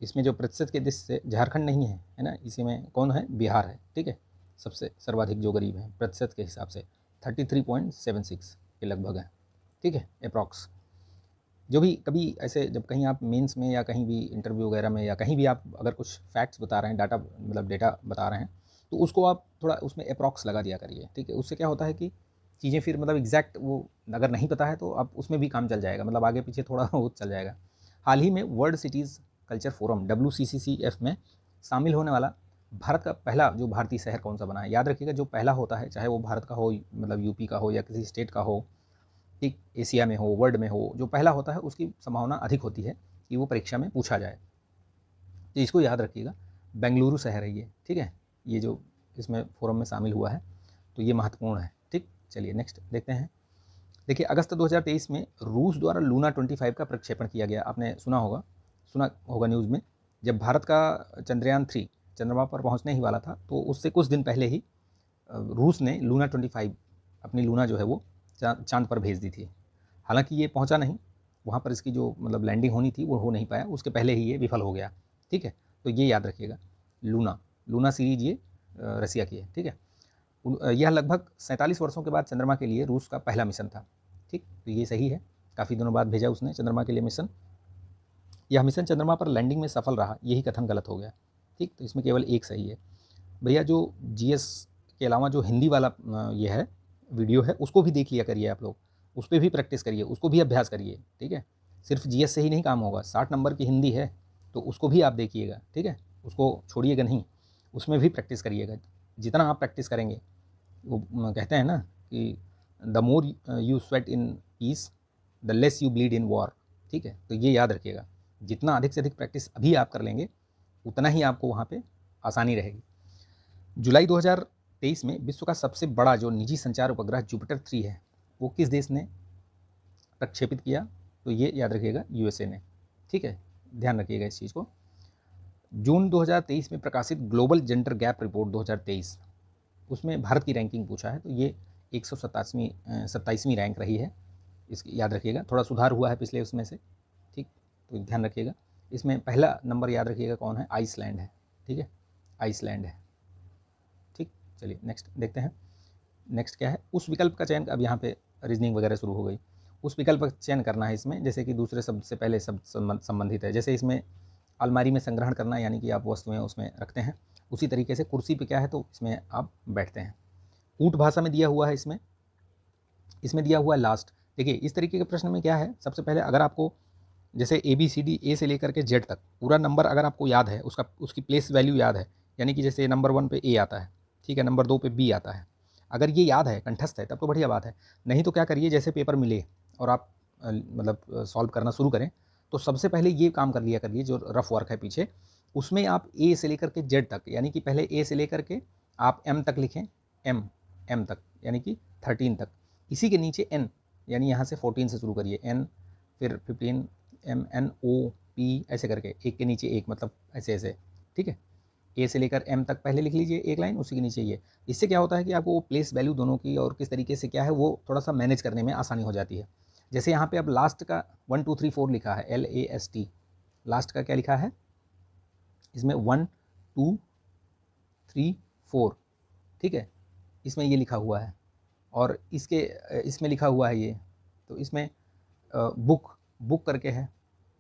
इसमें जो प्रतिशत के दृष्टि से झारखंड नहीं है, है ना, इसी में कौन है, बिहार है। ठीक है, सबसे सर्वाधिक जो गरीब हैं प्रतिशत के हिसाब से 33.76 के लगभग है। ठीक है, अप्रॉक्स। जो भी कभी ऐसे जब कहीं आप मेंस में या कहीं भी इंटरव्यू वगैरह में या कहीं भी आप अगर कुछ फैक्ट्स बता रहे हैं, डाटा मतलब डेटा बता रहे हैं, तो उसको आप थोड़ा उसमें अप्रॉक्स लगा दिया करिए। ठीक है, उससे क्या होता है कि चीज़ें फिर मतलब एग्जैक्ट वो अगर नहीं पता है तो आप उसमें भी काम चल जाएगा, मतलब आगे पीछे थोड़ा वो चल जाएगा। हाल ही में world cities culture forum WCCF में शामिल होने वाला भारत का पहला जो भारतीय शहर कौन सा बना है? याद रखिएगा, जो पहला होता है, चाहे वो भारत का हो, मतलब यूपी का हो या किसी स्टेट का हो, ठीक, एशिया में हो, वर्ल्ड में हो, जो पहला होता है उसकी संभावना अधिक होती है कि वो परीक्षा में पूछा जाए। तो इसको याद रखिएगा, बेंगलुरु शहर है ये। ठीक है, ये जो इसमें फोरम में शामिल हुआ है, तो ये महत्वपूर्ण है। ठीक, चलिए नेक्स्ट देखते हैं। देखिए अगस्त 2023 में रूस द्वारा लूना 25 का प्रक्षेपण किया गया। आपने सुना होगा न्यूज़ में, जब भारत का चंद्रयान 3 चंद्रमा पर पहुंचने ही वाला था, तो उससे कुछ दिन पहले ही रूस ने लूना 25 अपनी लूना जो है वो चांद पर भेज दी थी। हालांकि ये पहुंचा नहीं, वहाँ पर इसकी जो मतलब लैंडिंग होनी थी वो हो नहीं पाया, उसके पहले ही ये विफल हो गया। ठीक है, तो ये याद रखिएगा, लूना सीरीज ये रसिया की है। ठीक है, यह लगभग 47 वर्षों के बाद चंद्रमा के लिए रूस का पहला मिशन था। ठीक, तो ये सही है, काफ़ी दिनों बाद भेजा उसने चंद्रमा के लिए मिशन। यह मिशन चंद्रमा पर लैंडिंग में सफल रहा, यही कथन गलत हो गया। ठीक, तो इसमें केवल एक सही है। भैया जो GS के अलावा जो हिंदी वाला ये है वीडियो है, उसको भी देख लिया करिए आप लोग, उस पर भी प्रैक्टिस करिए, उसको भी अभ्यास करिए। ठीक है, सिर्फ GS से ही नहीं काम होगा, 60 नंबर की हिंदी है तो उसको भी आप देखिएगा। ठीक है, उसको छोड़िएगा नहीं, उसमें भी प्रैक्टिस करिएगा। जितना आप प्रैक्टिस करेंगे, वो कहते हैं ना कि the more you sweat in peace the less you bleed in war. ठीक है, तो ये याद रखिएगा, जितना अधिक से अधिक प्रैक्टिस अभी आप कर लेंगे उतना ही आपको वहाँ पे आसानी रहेगी। जुलाई 2023 में विश्व का सबसे बड़ा जो निजी संचार उपग्रह जुपिटर 3 है, वो किस देश ने प्रक्षेपित किया? तो ये याद रखिएगा, USA ने। ठीक है, ध्यान रखिएगा इस चीज़ को। जून 2023 में प्रकाशित ग्लोबल जेंडर गैप रिपोर्ट 2023, उसमें भारत की रैंकिंग पूछा है, तो ये 127वीं रैंक रही है, इसकी याद रखिएगा। थोड़ा सुधार हुआ है पिछले उसमें से। ठीक, तो ध्यान रखिएगा। इसमें पहला नंबर याद रखिएगा कौन है, आइसलैंड है। ठीक है, आइसलैंड है। ठीक, चलिए नेक्स्ट देखते हैं। नेक्स्ट क्या है, उस विकल्प का चयन, अब यहाँ पे रीजनिंग वगैरह शुरू हो गई। उस विकल्प का चयन करना है इसमें, जैसे कि दूसरे शब्द से पहले शब्द संबंधित है। जैसे इसमें अलमारी में संग्रहण करना, यानी कि आप वस्तुएं उसमें रखते हैं, उसी तरीके से कुर्सी पे क्या है तो इसमें आप बैठते हैं। कूट भाषा में दिया हुआ है, इसमें दिया हुआ है लास्ट। देखिए इस तरीके के प्रश्न में क्या है, सबसे पहले अगर आपको जैसे ABCD A से लेकर के Z तक पूरा नंबर अगर आपको याद है, उसकी प्लेस वैल्यू याद है, यानी कि जैसे नंबर 1 पे A आता है, ठीक है, नंबर 2 पे B आता है, अगर ये याद है, कंठस्थ है, तब तो बढ़िया बात है। नहीं तो क्या करिए, जैसे पेपर मिले और आप मतलब सॉल्व करना शुरू करें, तो सबसे पहले ये काम कर लिया करिए, जो रफ वर्क है पीछे, उसमें आप A से लेकर के Z तक, यानी कि पहले A से लेकर के आप M तक लिखें, M तक यानी कि 13 तक, इसी के नीचे N, यानी यहाँ से 14 से शुरू करिए, N फिर 15, MNOP ऐसे करके, एक के नीचे एक, मतलब ऐसे ऐसे। ठीक है, A से लेकर M तक पहले लिख लीजिए एक लाइन, उसी के नीचे ये। इससे क्या होता है कि आपको वो प्लेस वैल्यू दोनों की और किस तरीके से क्या है वो थोड़ा सा मैनेज करने में आसानी हो जाती है। जैसे यहाँ पे अब लास्ट का 1 2 3 4 लिखा है, LAST, लास्ट का क्या लिखा है इसमें 1 2 3 4, ठीक है, इसमें ये लिखा हुआ है। और इसमें लिखा हुआ है ये, तो इसमें बुक बुक करके है,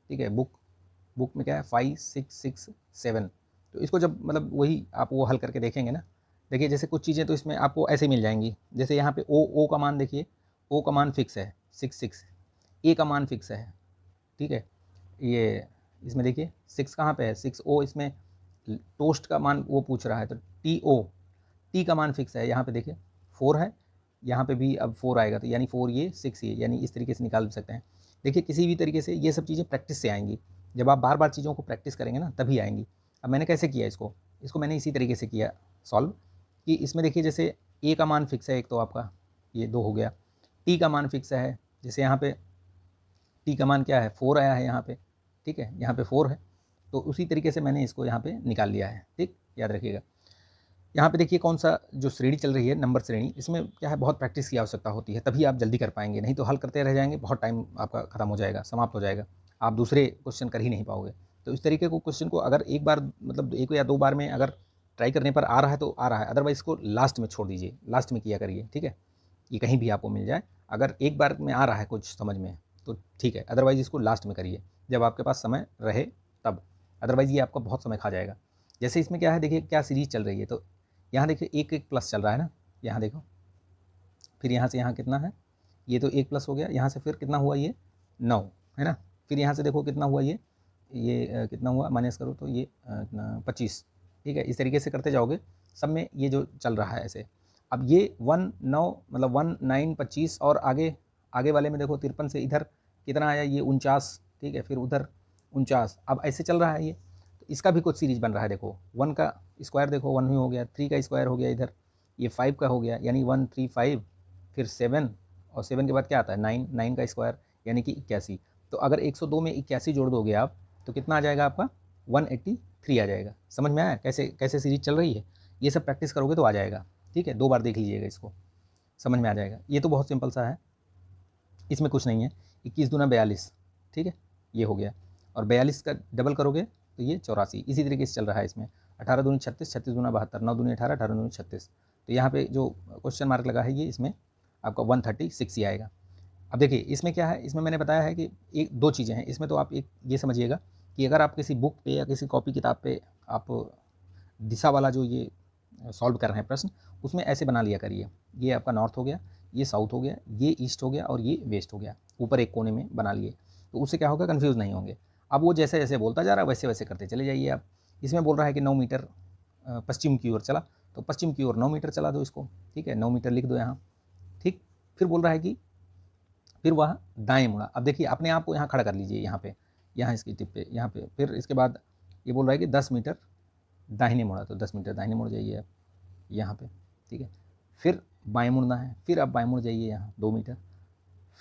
ठीक है, बुक में क्या है 5 6 6 7। तो इसको जब मतलब वही आप वो हल करके देखेंगे ना, देखिए जैसे कुछ चीज़ें तो इसमें आपको ऐसे मिल जाएंगी, जैसे यहाँ पे ओ का मान देखिए, ओ का मान फिक्स है 6 ए का मान फिक्स है, ठीक है, ये इसमें देखिए 6 कहाँ पे है 6 इसमें टोस्ट का मान वो पूछ रहा है, तो टी का मान फिक्स है, यहाँ पे देखिए 4 है, यहाँ पे भी अब 4 आएगा, तो यानी 4 ये 6 ये, यानी इस तरीके से निकाल सकते हैं। देखिए किसी भी तरीके से ये सब चीज़ें प्रैक्टिस से आएंगी, जब आप बार बार चीज़ों को प्रैक्टिस करेंगे ना तभी आएंगी। अब मैंने कैसे किया इसको मैंने इसी तरीके से किया सॉल्व, कि इसमें देखिए जैसे ए का मान फिक्स है एक, तो आपका ये 2 हो गया, टी का मान फिक्स है, जैसे यहाँ पे टी का मान क्या है 4 आया है यहाँ पे, ठीक है, यहाँ पे 4 है, तो उसी तरीके से मैंने इसको यहाँ पे निकाल लिया है, ठीक, याद रखिएगा। यहाँ पे देखिए कौन सा जो श्रेणी चल रही है, नंबर श्रेणी, इसमें क्या है बहुत प्रैक्टिस की आवश्यकता होती है, तभी आप जल्दी कर पाएंगे, नहीं तो हल करते रह जाएंगे, बहुत टाइम आपका खत्म हो जाएगा, समाप्त हो जाएगा, आप दूसरे क्वेश्चन कर ही नहीं पाओगे। तो इस तरीके को क्वेश्चन को अगर एक बार मतलब 1 या 2 बार में अगर ट्राई करने पर आ रहा है तो आ रहा है, अदरवाइज इसको लास्ट में छोड़ दीजिए, लास्ट में किया करिए, ठीक है, ये कहीं भी आपको मिल जाए, अगर एक बार में आ रहा है कुछ समझ में तो ठीक है, अदरवाइज इसको लास्ट में करिए जब आपके पास समय रहे तब, अदरवाइज ये आपका बहुत समय खा जाएगा। जैसे इसमें क्या है देखिए क्या सीरीज चल रही है, तो यहाँ देखिए 1 प्लस चल रहा है ना, यहाँ देखो, फिर यहाँ से यहाँ कितना है, ये तो 1 प्लस हो गया, यहाँ से फिर कितना हुआ ये 9 है ना, फिर यहाँ से देखो कितना हुआ ये कितना हुआ, माइनस करो तो ये 25, ठीक है, इस तरीके से करते जाओगे, सब में ये जो चल रहा है ऐसे। अब ये 1 9 मतलब 1 9 25, और आगे वाले में देखो 53 से इधर कितना आया ये 49, ठीक है, फिर उधर 49, अब ऐसे चल रहा है ये, तो इसका भी कुछ सीरीज बन रहा है, देखो 1 का स्क्वायर देखो 1 ही हो गया, 3 का स्क्वायर हो गया इधर, ये 5 का हो गया, यानी 1 3 5, फिर 7, और 7 के बाद क्या आता है 9, 9 का स्क्वायर यानी कि 81। तो अगर 102 में 81 जोड़ दोगे आप तो कितना आ जाएगा आपका 183 आ जाएगा। समझ में आया कैसे कैसे सीरीज चल रही है, ये सब प्रैक्टिस करोगे तो आ जाएगा, ठीक है, 2 बार देख लीजिएगा, इसको समझ में आ जाएगा। ये तो बहुत सिंपल सा है, इसमें कुछ नहीं है, 21 दूना 42, ठीक है, ये हो गया, और 42 का डबल करोगे तो ये 84, इसी तरीके से चल रहा है इसमें। 18 दूनी 36, 36 दूना 72, 9 दूनी 18, 18 दूनी 36, तो यहाँ पे जो क्वेश्चन मार्क लगा है ये इसमें आपका 136 ही आएगा। अब देखिए इसमें क्या है, इसमें मैंने बताया है कि एक 2 चीज़ें हैं इसमें, तो आप एक ये समझिएगा कि अगर आप किसी बुक पे या किसी कॉपी किताब पे आप दिशा वाला जो ये सॉल्व कर रहे हैं प्रश्न, उसमें ऐसे बना लिया करिए, ये आपका नॉर्थ हो गया, ये साउथ हो गया, ये ईस्ट हो गया, और ये वेस्ट हो गया, ऊपर एक कोने में बना लिए, तो उससे क्या होगा कन्फ्यूज़ नहीं होंगे। अब वो जैसे जैसे बोलता जा रहा है वैसे वैसे करते चले जाइए आप। इसमें बोल रहा है कि 9 मीटर पश्चिम की ओर चला, तो पश्चिम की ओर 9 मीटर चला दो इसको, ठीक है, 9 मीटर लिख दो यहाँ, ठीक। फिर बोल रहा है कि फिर वह दाएं मुड़ा, अब देखिए अपने आप को यहाँ खड़ा कर लीजिए, यहाँ पे, यहाँ इसकी टिप पे, यहाँ पे, फिर इसके बाद ये बोल रहा है कि 10 मीटर दाहिने मुड़ा, तो 10 मीटर दाहिने मुड़ जाइए आप यहाँ पे, ठीक है, फिर बाएं मुड़ना है, फिर आप बाएं मुड़ जाइए यहाँ 2 मीटर,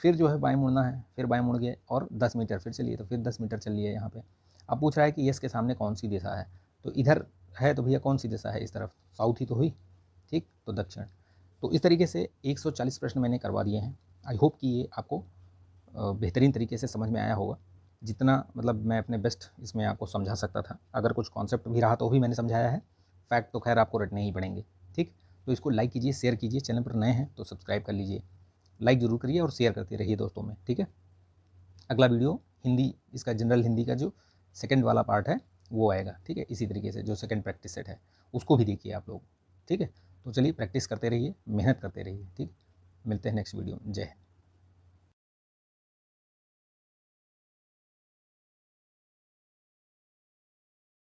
फिर जो है बाएं मुड़ना है, फिर बाएं मुड़ गए और 10 मीटर फिर चलिए, तो फिर 10 मीटर चलिए यहाँ पे। अब पूछ रहा है कि यस के सामने कौन सी दिशा है, तो इधर है, तो भैया कौन सी दिशा है, इस तरफ साउथ ही तो हुई, ठीक, तो दक्षिण। तो इस तरीके से 140 प्रश्न मैंने करवा दिए हैं। आई होप कि ये आपको बेहतरीन तरीके से समझ में आया होगा, जितना मतलब मैं अपने बेस्ट इसमें आपको समझा सकता था। अगर कुछ कॉन्सेप्ट भी रहा तो भी मैंने समझाया है, फैक्ट तो खैर आपको रटने ही पड़ेंगे, ठीक। तो इसको लाइक कीजिए, शेयर कीजिए, चैनल पर नए हैं तो सब्सक्राइब कर लीजिए, लाइक ज़रूर करिए और शेयर करते रहिए दोस्तों में, ठीक है। अगला वीडियो हिंदी, इसका जनरल हिंदी का जो सेकंड वाला पार्ट है वो आएगा, ठीक है, इसी तरीके से जो सेकंड प्रैक्टिस सेट है उसको भी देखिए आप लोग, ठीक है। तो चलिए प्रैक्टिस करते रहिए, मेहनत करते रहिए, ठीक। मिलते हैं नेक्स्ट वीडियो में, जय हिंद।